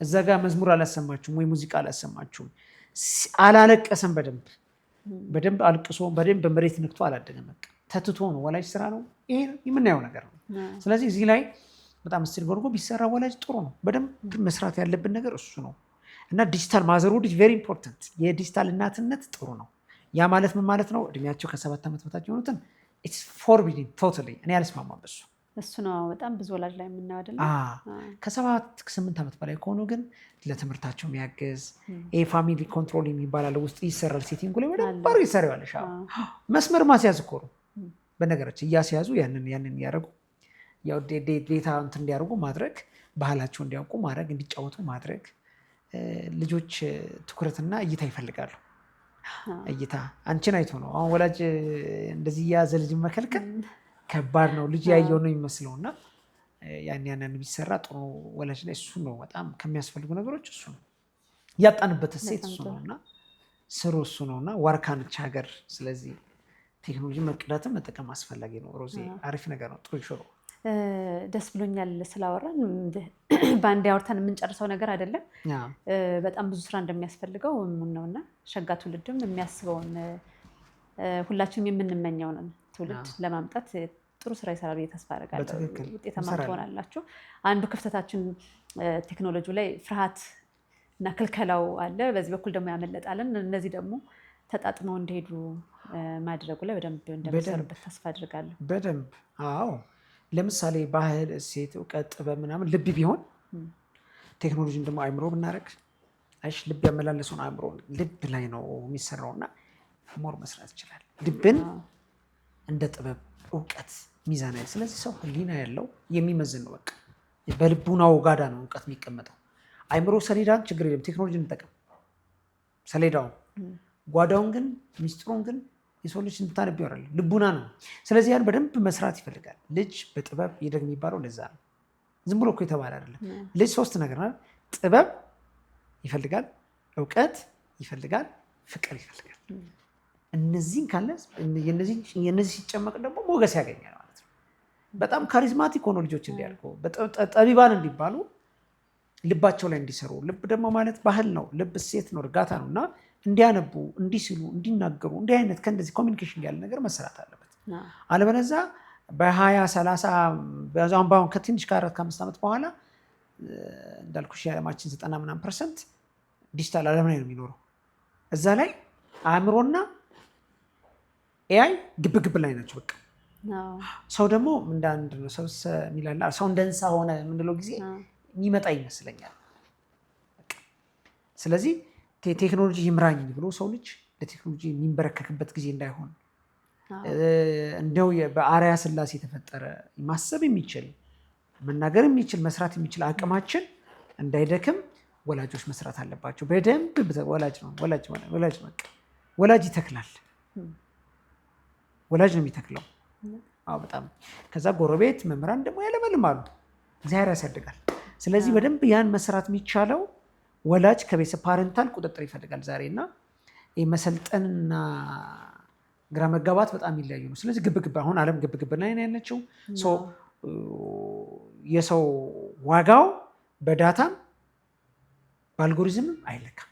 እዛ ጋር መዝሙር አላሰማችሁም ወይ ሙዚቃ አላሰማችሁም። አላለቀሰም። በደንብ አልቅሶ በደንብ በመሬት ንክቶ አላደገም። በቃ ተትቶ ነው። ወላጅ ስራ ነው። ይሄ የምናየው ነገር ነው። ስለዚህ እዚህ ላይ በጣም ስል ጎርጎ ቢሰራ ወላጅ ጥሩ ነው። በደንብ መስራት ያለብን ነገር እሱ ነው እና ዲጂታል ማዘርሁድ ቬሪ ኢምፖርታንት። የዲጂታል እናትነት ጥሩ ነው። ያ ማለት ምን ማለት ነው? እድሜያቸው ከ7 ዓመት በታች የሆኑትን ኢትስ ፎርቢድን ቶታሊ እኔ አልስማማም በሱ እሱ ነው በጣም ብዙ ወላጅ ላይ የምናየው አይደል? ከ7-8 ዓመት በላይ ከሆኑ ግን ለትምህርታቸው የሚያገዝ ፋሚሊ ኮንትሮል የሚባል አለ ውስጥ ይሰራል። ሴቲንጉ ላይ በደንብ ይሰራዋለሽ። መስመር ማስያዝ እኮ ነው በነገራችን። እያስያዙ ያንን እያደረጉ ዴታ እንትን እንዲያደርጉ ማድረግ፣ ባህላቸው እንዲያውቁ ማድረግ፣ እንዲጫወቱ ማድረግ። ልጆች ትኩረትና እይታ ይፈልጋሉ። እይታ አንቺን አይቶ ነው። አሁን ወላጅ እንደዚህ እያያዘ ልጅ መከልከል ከባድ ነው። ልጅ ያየው ነው የሚመስለው እና ያንን ቢሰራ ጥሩ ወላጅ ላይ እሱ ነው በጣም ከሚያስፈልጉ ነገሮች እሱ ነው። ያጣንበት እሴት እሱ ነው እና ስሩ እሱ ነው እና ዋርካ ነች ሀገር። ስለዚህ ቴክኖሎጂ መቅዳትም መጠቀም አስፈላጊ ነው። ሮዚ አሪፍ ነገር ነው። ጥሩ ይሽሮ ደስ ብሎኛል ስላወራን። በአንድ አውርተን የምንጨርሰው ነገር አይደለም። በጣም ብዙ ስራ እንደሚያስፈልገው እሙን ነውና ሸጋ ትውልድም የሚያስበውን ሁላችንም የምንመኘውን ትውልድ ለማምጣት ጥሩ ስራ ይሰራል ብዬ ተስፋ አደርጋለሁ። ውጤታማ ትሆናላችሁ። አንዱ ክፍተታችን ቴክኖሎጂ ላይ ፍርሃት እና ክልከላው አለ። በዚህ በኩል ደግሞ ያመለጣለን። እነዚህ ደግሞ ተጣጥመው እንዲሄዱ ማድረጉ ላይ በደንብ እንደሚሰሩበት ተስፋ አድርጋለሁ። በደንብ አዎ። ለምሳሌ ባህል፣ እሴት፣ እውቀት፣ ጥበብ ምናምን ልብ ቢሆን ቴክኖሎጂን ደግሞ አእምሮ ብናደርግ ልብ ያመላለሰውን አእምሮ ልብ ላይ ነው የሚሰራውና ሞር መስራት ይችላል። ልብን እንደ ጥበብ እውቀት ሚዛናዊ። ስለዚህ ሰው ህሊና ያለው የሚመዝን ነው። በቃ በልቡናው ጋዳ ነው እውቀት የሚቀመጠው። አእምሮ ሰሌዳን ችግር የለም፣ ቴክኖሎጂ እንጠቀም ሰሌዳውን። ጓዳውን ግን ሚስጥሩን ግን የሰው ልጅ እንድታነብ ይወራል ልቡና ነው። ስለዚህ ያን በደንብ መስራት ይፈልጋል። ልጅ በጥበብ ይደግ የሚባለው ለዛ ነው። ዝም ብሎ እኮ የተባለ አይደለም። ልጅ 3 ነገር ነው፣ ጥበብ ይፈልጋል፣ እውቀት ይፈልጋል፣ ፍቅር ይፈልጋል። እነዚህን ካለ የነዚህ ሲጨመቅ ደግሞ ሞገስ ያገኛል ማለት ነው። በጣም ካሪዝማቲክ ሆኖ ልጆች እንዲያድጉ ጠቢባን እንዲባሉ ልባቸው ላይ እንዲሰሩ። ልብ ደግሞ ማለት ባህል ነው። ልብ እሴት ነው፣ እርጋታ ነው እና እንዲያነቡ፣ እንዲስሉ፣ እንዲናገሩ እንዲህ አይነት ከእንደዚህ ኮሚኒኬሽን ያለ ነገር መሰራት አለበት። አለበለዚያ በ20-30 በአሁን ከትንሽ ከ4-5 ዓመት በኋላ እንዳልኩሽ የዓለማችን 90% ዲጂታል ዓለም ላይ ነው የሚኖረው። እዛ ላይ አእምሮና ኤአይ ግብግብ ላይ ናቸው። በቃ ሰው ደግሞ እንደ አንድ ነው ሰው እንደ እንስሳ ሆነ የምንለው ጊዜ የሚመጣ ይመስለኛል። ስለዚህ ቴክኖሎጂ ይምራኝ ብሎ ሰው ልጅ ለቴክኖሎጂ የሚንበረከክበት ጊዜ እንዳይሆን እንደው በአርአያ ሥላሴ የተፈጠረ ማሰብ የሚችል መናገር የሚችል መስራት የሚችል አቅማችን እንዳይደክም ወላጆች መስራት አለባቸው። በደንብ ወላጅ ይተክላል። ወላጅ ነው የሚተክለው። በጣም ከዛ ጎረቤት፣ መምህራን ደግሞ ያለመልማሉ። እግዚአብሔር ያሳድጋል። ስለዚህ በደንብ ያን መስራት የሚቻለው ወላጅ ከቤተሰብ ፓረንታል ቁጥጥር ይፈልጋል ዛሬ እና መሰልጠንና ግራ መጋባት በጣም ይለያዩ ነው። ስለዚህ ግብግብ አሁን ዓለም ግብግብ ላይ ነው ያለችው። የሰው ዋጋው በዳታም በአልጎሪዝምም አይለካም፣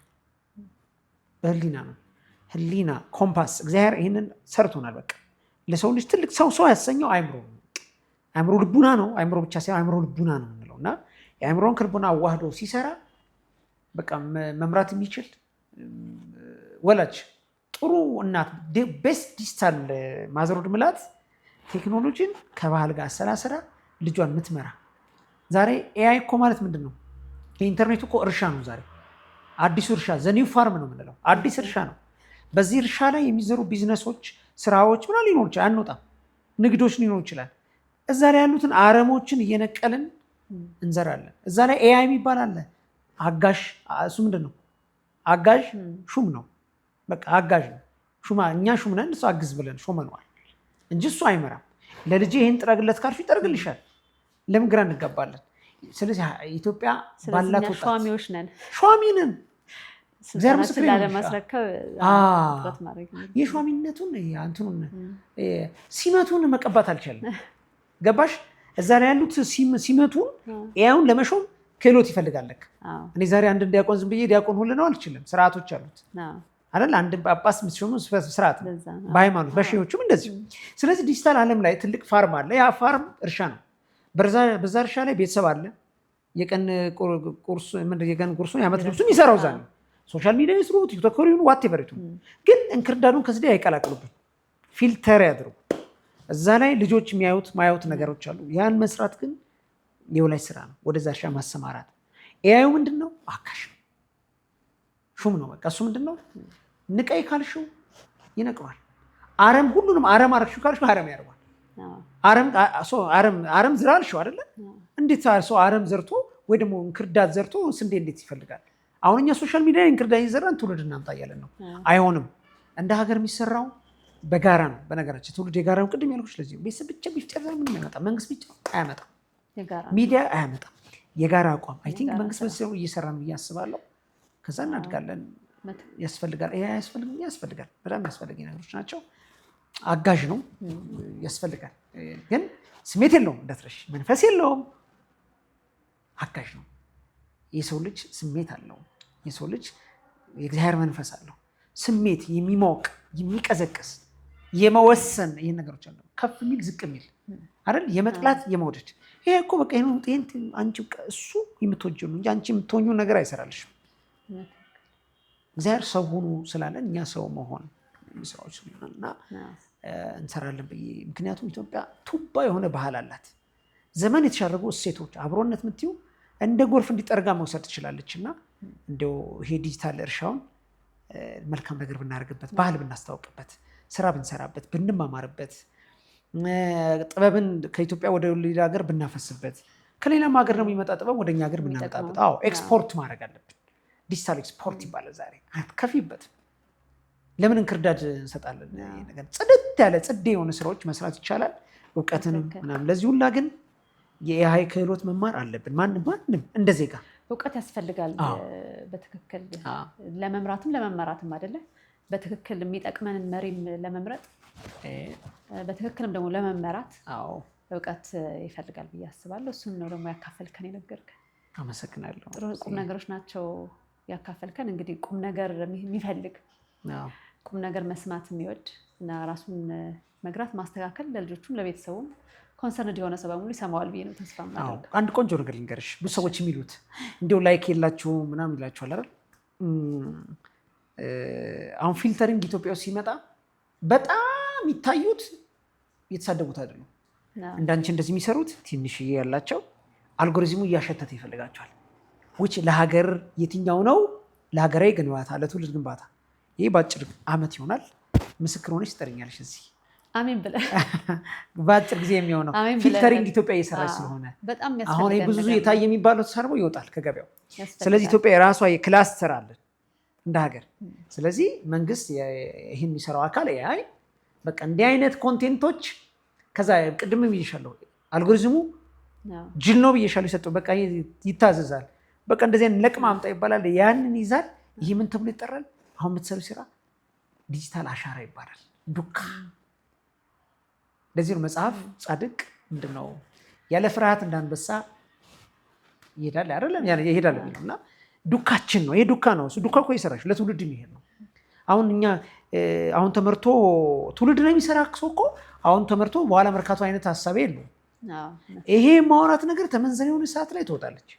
በህሊና ነው። ህሊና ኮምፓስ፣ እግዚአብሔር ይህንን ሰርቶናል። በቃ ለሰው ልጅ ትልቅ ሰው ያሰኘው አይምሮ ነው። አይምሮ ልቡና ነው። አይምሮ ብቻ ሳይሆን አይምሮ ልቡና ነው የምንለው እና የአይምሮን ከልቡና አዋህዶ ሲሰራ በቃ መምራት የሚችል ወላጅ፣ ጥሩ እናት፣ ቤስት ዲጂታል ማዘሮድ ምላት ቴክኖሎጂን ከባህል ጋር አሰላስላ ልጇን ምትመራ። ዛሬ ኤአይ እኮ ማለት ምንድን ነው? የኢንተርኔቱ እኮ እርሻ ነው። ዛሬ አዲሱ እርሻ ዘኒው ፋርም ነው የምንለው፣ አዲስ እርሻ ነው። በዚህ እርሻ ላይ የሚዘሩ ቢዝነሶች፣ ስራዎች ምና ሊኖር ይችላል፣ አንወጣም፣ ንግዶች ሊኖር ይችላል። እዛ ላይ ያሉትን አረሞችን እየነቀልን እንዘራለን። እዛ ላይ ኤአይ የሚባል አለ፣ አጋዥ። እሱ ምንድን ነው? አጋዥ ሹም ነው። በቃ አጋዥ ነው። እኛ ሹም ነን፣ እሱ አግዝ ብለን ሾመነዋል እንጂ እሱ አይመራም። ለልጄ ይህን ጥረግለት ካልሽ ይጠርግልሻል። ለምን ግራ እንጋባለን? ስለዚህ ኢትዮጵያ ባላት ወጣት ሿሚዎች ነን፣ ሿሚ ነን። የሿሚነቱን እንትኑን ሲመቱን መቀባት አልቻለም። ገባሽ? እዛ ላይ ያሉት ሲመቱን ኤአዩን ለመሾም ክህሎት ይፈልጋለክ። እኔ ዛሬ አንድ ዲያቆን ዝም ብዬ ዲያቆን ሁሉ ነው አልችልም። ስርዓቶች አሉት አይደል? አንድ ጳጳስ ምትሾሙ ስርዓት፣ በሃይማኖት በሺዎችም እንደዚህ። ስለዚህ ዲጂታል ዓለም ላይ ትልቅ ፋርም አለ። ያ ፋርም እርሻ ነው። በዛ እርሻ ላይ ቤተሰብ አለ። የቀን ጉርሱን የዓመት ልብሱን ይሰራው ዛ ነው። ሶሻል ሚዲያ ይስሩ፣ ቲክቶክ ይሁን ዋቴቨር ይሁን፣ ግን እንክርዳዱን ከስዲያ አይቀላቅሉብን፣ ፊልተር ያድርጉ። እዛ ላይ ልጆች ማያዩት ነገሮች አሉ። ያን መስራት ግን የወላጅ ስራ ነው። ወደዛ እርሻ ማሰማራት። ኤአዩ ምንድን ነው? አካሽ ነው፣ ሹም ነው። በቃ እሱ ምንድን ነው? ንቀይ ካልሽው ይነቅዋል። ሁሉንም አረም አረግሽው ካልሽው አረም ያደርጓል። አረም ዝራ አልሽው አይደለ? እንዴት ሰው አረም ዘርቶ ወይ ደግሞ እንክርዳድ ዘርቶ ስንዴ እንዴት ይፈልጋል? አሁን እኛ ሶሻል ሚዲያ እንክርዳድ እየዘራን ትውልድ እናምጣ እያለን ነው። አይሆንም። እንደ ሀገር የሚሰራው በጋራ ነው። በነገራችን ትውልድ የጋራ ነው። ቅድም ያልኩሽ ለዚህ ቤተሰብ ብቻ ቢፍጨር ምንም አይመጣም። መንግስት ብቻ አያመጣም፣ ሚዲያ አያመጣም። የጋራ አቋም አይ ቲንክ መንግስት በዚህ እየሰራ ነው ብዬ አስባለሁ። ከዛ እናድጋለን። ያስፈልጋል፣ ያስፈልጋል፣ በጣም ያስፈልግ ነገሮች ናቸው። አጋዥ ነው፣ ያስፈልጋል። ግን ስሜት የለውም፣ እንዳትረሽ፣ መንፈስ የለውም። አጋዥ ነው። የሰው ልጅ ስሜት አለው። የሰው ልጅ የእግዚአብሔር መንፈስ አለው። ስሜት የሚሞቅ የሚቀዘቅስ የመወሰን ይህን ነገሮች አለው። ከፍ የሚል ዝቅ የሚል አይደል? የመጥላት የመውደድ። ይሄ እኮ በቃ አንቺ እሱ የምትወጂው ነው እንጂ አንቺ የምትሆኚው ነገር አይሰራልሽም። እግዚአብሔር ሰው ሆኖ ስላለን እኛ ሰው መሆን ስራዎች እና እንሰራለን ብዬ። ምክንያቱም ኢትዮጵያ ቱባ የሆነ ባህል አላት። ዘመን የተሻረጉ እሴቶች፣ አብሮነት የምትይው እንደ ጎርፍ እንዲጠርጋ መውሰድ ትችላለች። እና እንደው ይሄ ዲጂታል እርሻውን መልካም ነገር ብናደርግበት፣ ባህል ብናስታውቅበት፣ ስራ ብንሰራበት፣ ብንማማርበት፣ ጥበብን ከኢትዮጵያ ወደ ሌላ ሀገር ብናፈስበት፣ ከሌላም ሀገር ነው የሚመጣ ጥበብ ወደ እኛ ሀገር ብናመጣበት። ኤክስፖርት ማድረግ አለብን። ዲጂታል ኤክስፖርት ይባላል ዛሬ። አትከፊበት። ለምን እንክርዳድ እንሰጣለን? ጽድት ያለ ጽድ የሆነ ስራዎች መስራት ይቻላል። እውቀትንም ምናምን። ለዚህ ሁላ ግን የኤአይ ክህሎት መማር አለብን። ማንም እንደ ዜጋ እውቀት ያስፈልጋል። በትክክል ለመምራትም ለመመራትም አይደለ? በትክክል የሚጠቅመንን መሪም ለመምረጥ በትክክልም ደግሞ ለመመራት እውቀት ይፈልጋል ብዬ አስባለሁ። እሱን ነው ደግሞ ያካፈልከን የነገርከን። አመሰግናለሁ። ጥሩ ቁም ነገሮች ናቸው ያካፈልከን። እንግዲህ ቁም ነገር የሚፈልግ ቁም ነገር መስማት የሚወድ እና ራሱን መግራት ማስተካከል ለልጆቹም ለቤተሰቡም ኮንሰርንድ የሆነ ሰው በሙሉ ይሰማዋል ብዬ ነው ተስፋ የማደርገው። አንድ ቆንጆ ነገር ልንገርሽ። ብዙ ሰዎች የሚሉት እንዲያው ላይክ የላችሁ ምናምን ይላችኋል አይደል? አሁን ፊልተሪንግ ኢትዮጵያ ውስጥ ሲመጣ በጣም ይታዩት የተሳደቡት አይደሉም። እንዳንቺ እንደዚህ የሚሰሩት ትንሽዬ ያላቸው አልጎሪዝሙ እያሸተተ ይፈልጋቸዋል። ውጭ ለሀገር የትኛው ነው ለሀገራዊ ግንባታ ለትውልድ ግንባታ ይህ በአጭር ዓመት ይሆናል። ምስክር ሆነች ትጠርኛለሽ እዚህ አሜን ብለህ በአጭር ጊዜ የሚሆነው ፊልተሪንግ ኢትዮጵያ እየሰራች ስለሆነ አሁን ብዙ የታየ የሚባለው ተሰርቦ ይወጣል ከገበያው። ስለዚህ ኢትዮጵያ የራሷ የክላስተር አለን እንደ ሀገር። ስለዚህ መንግስት ይህን የሚሰራው አካል ኤአይ በቃ እንዲህ አይነት ኮንቴንቶች ከዛ ቅድም ብዬሻለሁ አልጎሪዝሙ ጅል ነው ብዬሻለሁ ይሰጠው በቃ ይታዘዛል። በቃ እንደዚህ አይነት ለቅማ አምጣ ይባላል። ያንን ይዛል። ይህ ምን ተብሎ ይጠራል? አሁን የምትሰሩ ስራ ዲጂታል አሻራ ይባላል። ዱካ ለዚህ ነው መጽሐፍ ጻድቅ ምንድነው ያለ ፍርሃት እንዳንበሳ ይሄዳል አይደለም ይሄዳል የሚለው እና ዱካችን ነው። ይሄ ዱካ ነው። እሱ ዱካ እኮ ይሰራሽ ለትውልድ የሚሄድ ነው። አሁን እኛ አሁን ተመርቶ ትውልድ ነው የሚሰራ ሰው እኮ አሁን ተመርቶ በኋላ መርካቶ አይነት ሀሳብ የለውም። ይሄ ማውራት ነገር ተመንዘን የሆነ ሰዓት ላይ ትወጣለች።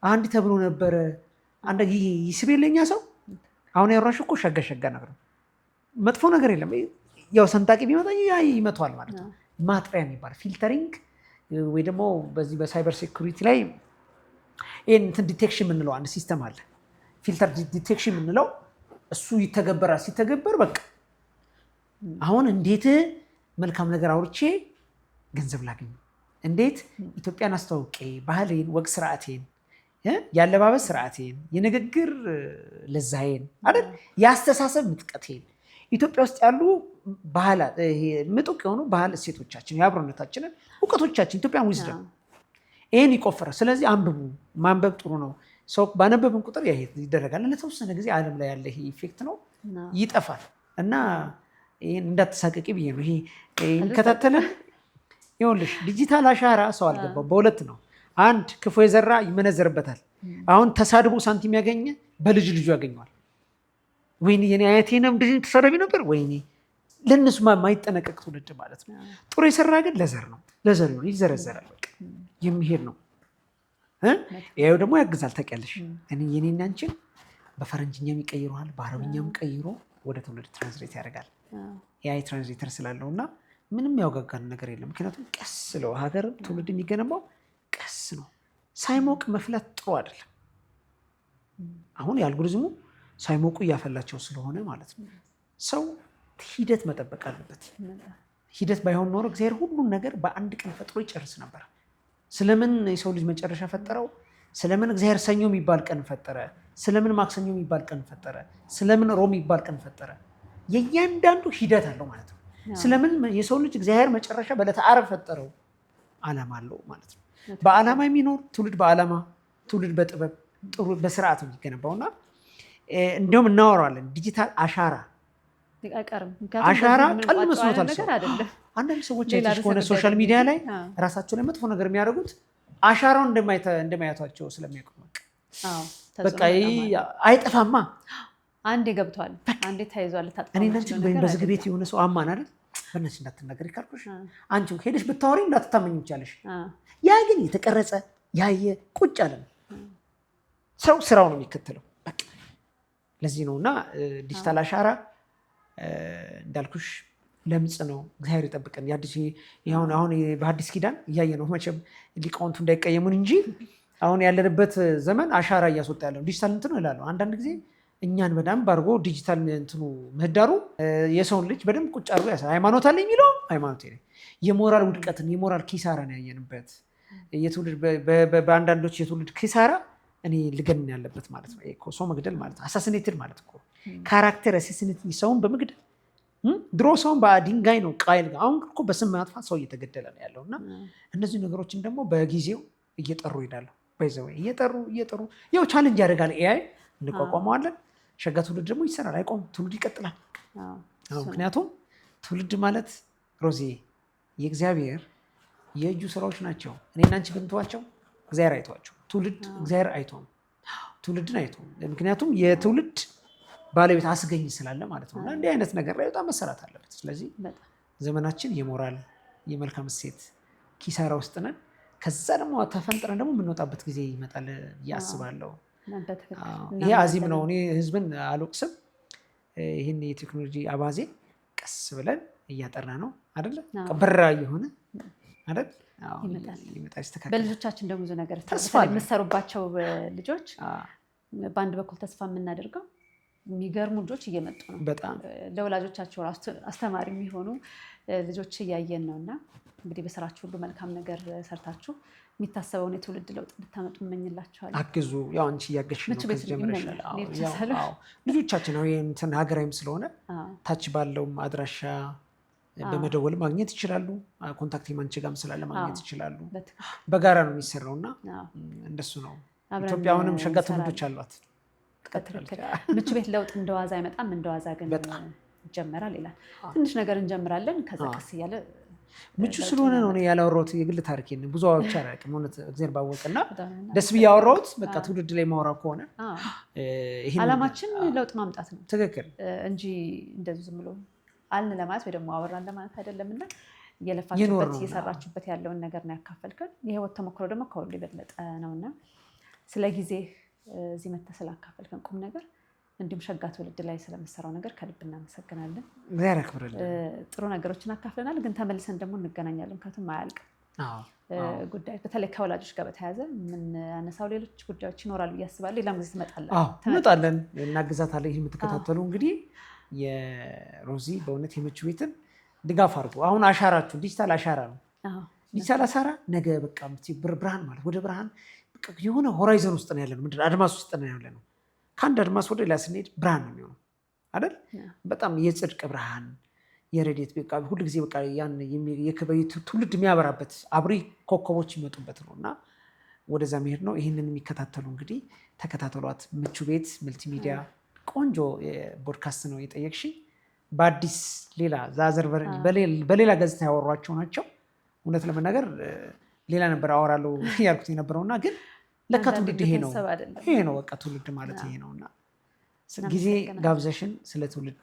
አንድ ተብሎ ነበረ አንድ ይስብ የለኛ ሰው አሁን ያወራሽ እኮ ሸጋ ነገር ነው። መጥፎ ነገር የለም። ያው ሰንጣቂ ቢመጣ ይመቷል ማለት ነው። ማጥሪያ የሚባል ፊልተሪንግ ወይ ደግሞ በዚህ በሳይበር ሴኩሪቲ ላይ እንትን ዲቴክሽን የምንለው አንድ ሲስተም አለ። ፊልተር ዲቴክሽን የምንለው እሱ ይተገበራል። ሲተገበር በቃ አሁን እንዴት መልካም ነገር አውርቼ ገንዘብ ላገኝ፣ እንዴት ኢትዮጵያን አስተዋውቄ ባህሌን፣ ወግ ስርዓቴን፣ የአለባበስ ስርዓቴን፣ የንግግር ለዛዬን አይደል የአስተሳሰብ ምጥቀቴን ኢትዮጵያ ውስጥ ያሉ ባህላት ምጡቅ የሆኑ ባህል እሴቶቻችን የአብሮነታችንን እውቀቶቻችን ኢትዮጵያን ዊዝደም ይህን ይቆፈራል። ስለዚህ አንብቡ። ማንበብ ጥሩ ነው። ሰው ባነበብን ቁጥር ይደረጋል። ለተወሰነ ጊዜ ዓለም ላይ ያለ ይሄ ኢፌክት ነው ይጠፋል። እና ይህን እንዳትሳቀቂ ብዬ ነው። ይሄ እንከታተለን። ይኸውልሽ ዲጂታል አሻራ ሰው አልገባው በሁለት ነው። አንድ ክፉ የዘራ ይመነዘርበታል። አሁን ተሳድቦ ሳንቲም ያገኘ በልጅ ልጁ ያገኘዋል። ወይኔ የኔ አያቴንም እንደዚህ ተሳዳቢ ነበር። ወይኔ ለእነሱ ማይጠነቀቅ ትውልድ ማለት ነው። ጥሩ የሰራ ግን ለዘር ነው ይዘረዘራል። በቃ የሚሄድ ነው። ይኸው ደግሞ ያግዛል። ታውቂያለሽ የኔና አንቺን በፈረንጅኛም ይቀይረዋል፣ በአረብኛም ቀይሮ ወደ ትውልድ ትራንስሌት ያደርጋል። የአይ ትራንስሌተር ስላለው እና ምንም ያወጋጋን ነገር የለም። ምክንያቱም ቀስ ስለው ሀገር ትውልድ የሚገነባው ቀስ ነው። ሳይሞቅ መፍላት ጥሩ አይደለም። አሁን የአልጎሪዝሙ ሳይሞቁ እያፈላቸው ስለሆነ ማለት ነው። ሰው ሂደት መጠበቅ አለበት። ሂደት ባይሆን ኖሮ እግዚአብሔር ሁሉን ነገር በአንድ ቀን ፈጥሮ ይጨርስ ነበር። ስለምን የሰው ልጅ መጨረሻ ፈጠረው? ስለምን እግዚአብሔር ሰኞ የሚባል ቀን ፈጠረ? ስለምን ማክሰኞ የሚባል ቀን ፈጠረ? ስለምን ሮብ የሚባል ቀን ፈጠረ? የእያንዳንዱ ሂደት አለው ማለት ነው። ስለምን የሰው ልጅ እግዚአብሔር መጨረሻ በዕለተ ዓርብ ፈጠረው? ዓላማ አለው ማለት ነው። በዓላማ የሚኖር ትውልድ በዓላማ ትውልድ በጥበብ በስርዓት ነው የሚገነባውና እንዲሁም እናወራዋለን። ዲጂታል አሻራ ቀል መስሎታል ሰው። አንዳንድ ሰዎች ከሆነ ሶሻል ሚዲያ ላይ ራሳቸው ላይ መጥፎ ነገር የሚያደርጉት አሻራውን እንደማያቷቸው ስለሚያውቁ በቃ አይጠፋማ። አንዴ ገብቷል፣ አንዴ ተይዟል። እኔ በዝግ ቤት የሆነ ሰው አማን አይደል በእነሱ እንዳትናገር ካልኩሽ አንቺ ሄደሽ ብታወሪ እንዳትታመኝ ይቻለሽ። ያ ግን የተቀረጸ ያየ ቁጭ አለ ነው። ሰው ስራው ነው የሚከተለው። ለዚህ ነው እና ዲጂታል አሻራ እንዳልኩሽ ለምጽ ነው። እግዚአብሔር ይጠብቀን። አሁን በአዲስ ኪዳን እያየ ነው መቼም ሊቃውንቱ እንዳይቀየሙን እንጂ አሁን ያለንበት ዘመን አሻራ እያስወጣ ያለ ነው። ዲጂታል እንትኑ እላለሁ አንዳንድ ጊዜ እኛን በደንብ አድርጎ ዲጂታል እንትኑ ምህዳሩ የሰውን ልጅ በደንብ ቁጭ አድርጎ ያሳያል። ሃይማኖት አለ የሚለው ሃይማኖት የሞራል ውድቀትን የሞራል ኪሳራን ያየንበት በአንዳንዶች የትውልድ ኪሳራ እኔ ልገን ያለበት ማለት ነው። ሰው መግደል ማለት አሳሲኔትድ ማለት እኮ ካራክተር አሳሲኔት ሰውን በመግደል ድሮ ሰውን በድንጋይ ነው ቃይል፣ አሁን እኮ በስም ማጥፋት ሰው እየተገደለ ነው ያለው። እና እነዚህ ነገሮችን ደግሞ በጊዜው እየጠሩ ይሄዳሉ። ባይዘው እየጠሩ ያው ቻሌንጅ ያደርጋል። ኤአይ እንቋቋመዋለን። ሸጋ ትውልድ ደግሞ ይሰራል፣ አይቆም፣ ትውልድ ይቀጥላል። ምክንያቱም ትውልድ ማለት ሮዚ የእግዚአብሔር የእጁ ስራዎች ናቸው። እኔና አንቺ ብንተዋቸው እግዚአብሔር አይተዋቸው። ትውልድ እግዚአብሔር አይቶም ትውልድን አይቶ፣ ምክንያቱም የትውልድ ባለቤት አስገኝ ስላለ ማለት ነው። እና እንዲህ አይነት ነገር ላይ በጣም መሰራት አለበት። ስለዚህ ዘመናችን የሞራል የመልካም እሴት ኪሳራ ውስጥ ነን። ከዛ ደግሞ ተፈንጥረን ደግሞ የምንወጣበት ጊዜ ይመጣል ብዬ አስባለሁ። ይሄ አዚም ነው። እኔ ህዝብን አልወቅስም። ይህን የቴክኖሎጂ አባዜ ቀስ ብለን እያጠራ ነው አይደለ? በራ እየሆነ አይደል? ይመጣል፣ ይስተካከላል። በልጆቻችን ደግሞ ብዙ ነገር ተስፋ የምትሰሩባቸው ልጆች በአንድ በኩል ተስፋ የምናደርገው የሚገርሙ ልጆች እየመጡ ነው። በጣም ለወላጆቻቸው አስተማሪ የሚሆኑ ልጆች እያየን ነው። እና እንግዲህ በስራችሁ ሁሉ መልካም ነገር ሰርታችሁ የሚታሰበውን የትውልድ ለውጥ እንድታመጡ እመኝላችኋለሁ። አግዙ። ያው አንቺ እያገሽ ነው ጀምረሻል። ልጆቻችን እንትን ሀገራዊም ስለሆነ ታች ባለውም አድራሻ በመደወል ማግኘት ይችላሉ። ኮንታክት ማንቺ ጋርም ስላለ ማግኘት ይችላሉ። በጋራ ነው የሚሰራው እና እንደሱ ነው። ኢትዮጵያ አሁንም ሸጋ ትውልዶች አሏት። ምቹ ቤት ለውጥ እንደዋዛ አይመጣም፣ እንደዋዛ ግን ይጀመራል ይላል። ትንሽ ነገር እንጀምራለን፣ ከዛ ቀስ እያለ ምቹ ስለሆነ ነው ያላወራሁት። የግል ታሪክ ብዙ አዋዎች አላውቅም። እውነት እግዚአብሔር ባወቅና ደስ ብዬ አወራሁት። በቃ ትውልድ ላይ ማውራት ከሆነ አላማችን ለውጥ ማምጣት ነው። ትክክል እንጂ እንደዚህ ዝም ብሎ አልን ለማለት ወይ ደግሞ አወራን ለማለት አይደለም። እና እየለፋችሁበት እየሰራችሁበት ያለውን ነገር ነው ያካፈልከን። የህይወት ተሞክሮ ደግሞ ከሁሉ የበለጠ ነውና ስለ ጊዜ እዚህ መተህ ስላካፈልከን ቁም ነገር እንዲሁም ሸጋ ትውልድ ላይ ስለምሰራው ነገር ከልብ እናመሰግናለን። እግዚአብሔር ያክብርልን። ጥሩ ነገሮችን አካፍለናል፣ ግን ተመልሰን ደግሞ እንገናኛለን። ከቱም አያልቅም ጉዳይ። በተለይ ከወላጆች ጋር በተያያዘ የምናነሳው ሌሎች ጉዳዮች ይኖራሉ ብዬ አስባለሁ። ሌላም ጊዜ እንመጣለን፣ እናግዛታለን። ይህ የምትከታተሉ እንግዲህ የሮዚ በእውነት የምቹ ቤትን ድጋፍ አድርጎ አሁን አሻራችሁ ዲጂታል አሻራ ነው። ዲጂታል አሻራ ነገ በቃ ብርሃን ማለት ወደ ብርሃን የሆነ ሆራይዘን ውስጥ ነው ያለነው። ምንድን አድማስ ውስጥ ነው ያለነው። ከአንድ አድማስ ወደ ሌላ ስንሄድ ብርሃን ነው የሚሆነው አይደል? በጣም የጽድቅ ብርሃን የረድኤት በቃ ሁሉ ጊዜ በቃ ያን ትውልድ የሚያበራበት አብሪ ኮከቦች የሚወጡበት ነው እና ወደዛ መሄድ ነው። ይህንን የሚከታተሉ እንግዲህ ተከታተሏት። ምቹ ቤት መልቲሚዲያ ቆንጆ ፖድካስት ነው የጠየቅሽ። በአዲስ ሌላ ዛዘር በሌላ ገጽታ ያወሯቸው ናቸው። እውነት ለመናገር ሌላ ነበር አወራለሁ ያልኩት የነበረውና ግን ለካ ትውልድ ይሄ ነው በቃ ትውልድ ማለት ይሄ ነውና ጊዜ ጋብዘሽን ስለ ትውልድ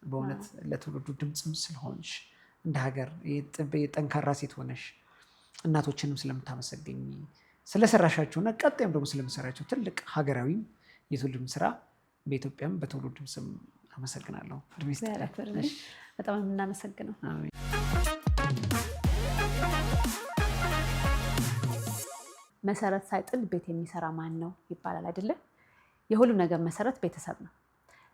በእውነት ለትውልዱ ድምፅም ስለሆንሽ እንደ ሀገር የጠንካራ ሴት ሆነሽ እናቶችንም ስለምታመሰገኝ ስለሰራሻቸውና ቀጣይም ደግሞ ስለምሰራቸው ትልቅ ሀገራዊም የትውልድም ስራ በኢትዮጵያም በትውልድም ስም አመሰግናለሁ። በጣም የምናመሰግነው መሰረት ሳይጥል ቤት የሚሰራ ማን ነው ይባላል አይደለም? የሁሉም ነገር መሰረት ቤተሰብ ነው።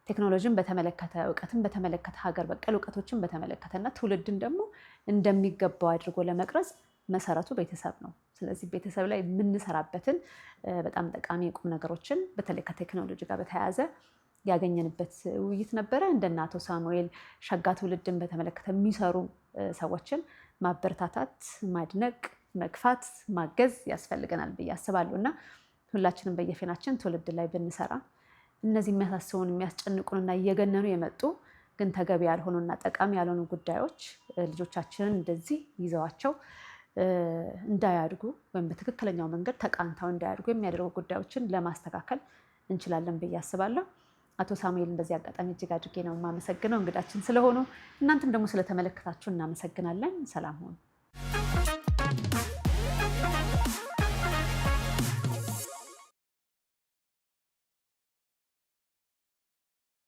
ቴክኖሎጂን በተመለከተ እውቀትን በተመለከተ ሀገር በቀል እውቀቶችን በተመለከተና ትውልድን ደግሞ እንደሚገባው አድርጎ ለመቅረጽ መሰረቱ ቤተሰብ ነው። ስለዚህ ቤተሰብ ላይ የምንሰራበትን በጣም ጠቃሚ የቁም ነገሮችን በተለይ ከቴክኖሎጂ ጋር በተያያዘ ያገኘንበት ውይይት ነበረ። እንደነ አቶ ሳሙኤል ሸጋ ትውልድን በተመለከተ የሚሰሩ ሰዎችን ማበረታታት፣ ማድነቅ፣ መግፋት፣ ማገዝ ያስፈልገናል ብዬ አስባለሁ እና ሁላችንም በየፊናችን ትውልድ ላይ ብንሰራ እነዚህ የሚያሳስቡን የሚያስጨንቁንና እየገነኑ የመጡ ግን ተገቢ ያልሆኑና ጠቃሚ ያልሆኑ ጉዳዮች ልጆቻችንን እንደዚህ ይዘዋቸው እንዳያድጉ ወይም በትክክለኛው መንገድ ተቃንተው እንዳያድጉ የሚያደርጉ ጉዳዮችን ለማስተካከል እንችላለን ብዬ አስባለሁ። አቶ ሳሙኤል በዚህ አጋጣሚ እጅግ አድርጌ ነው የማመሰግነው እንግዳችን ስለሆኑ። እናንተም ደግሞ ስለተመለከታችሁ እናመሰግናለን። ሰላም ሆኑ።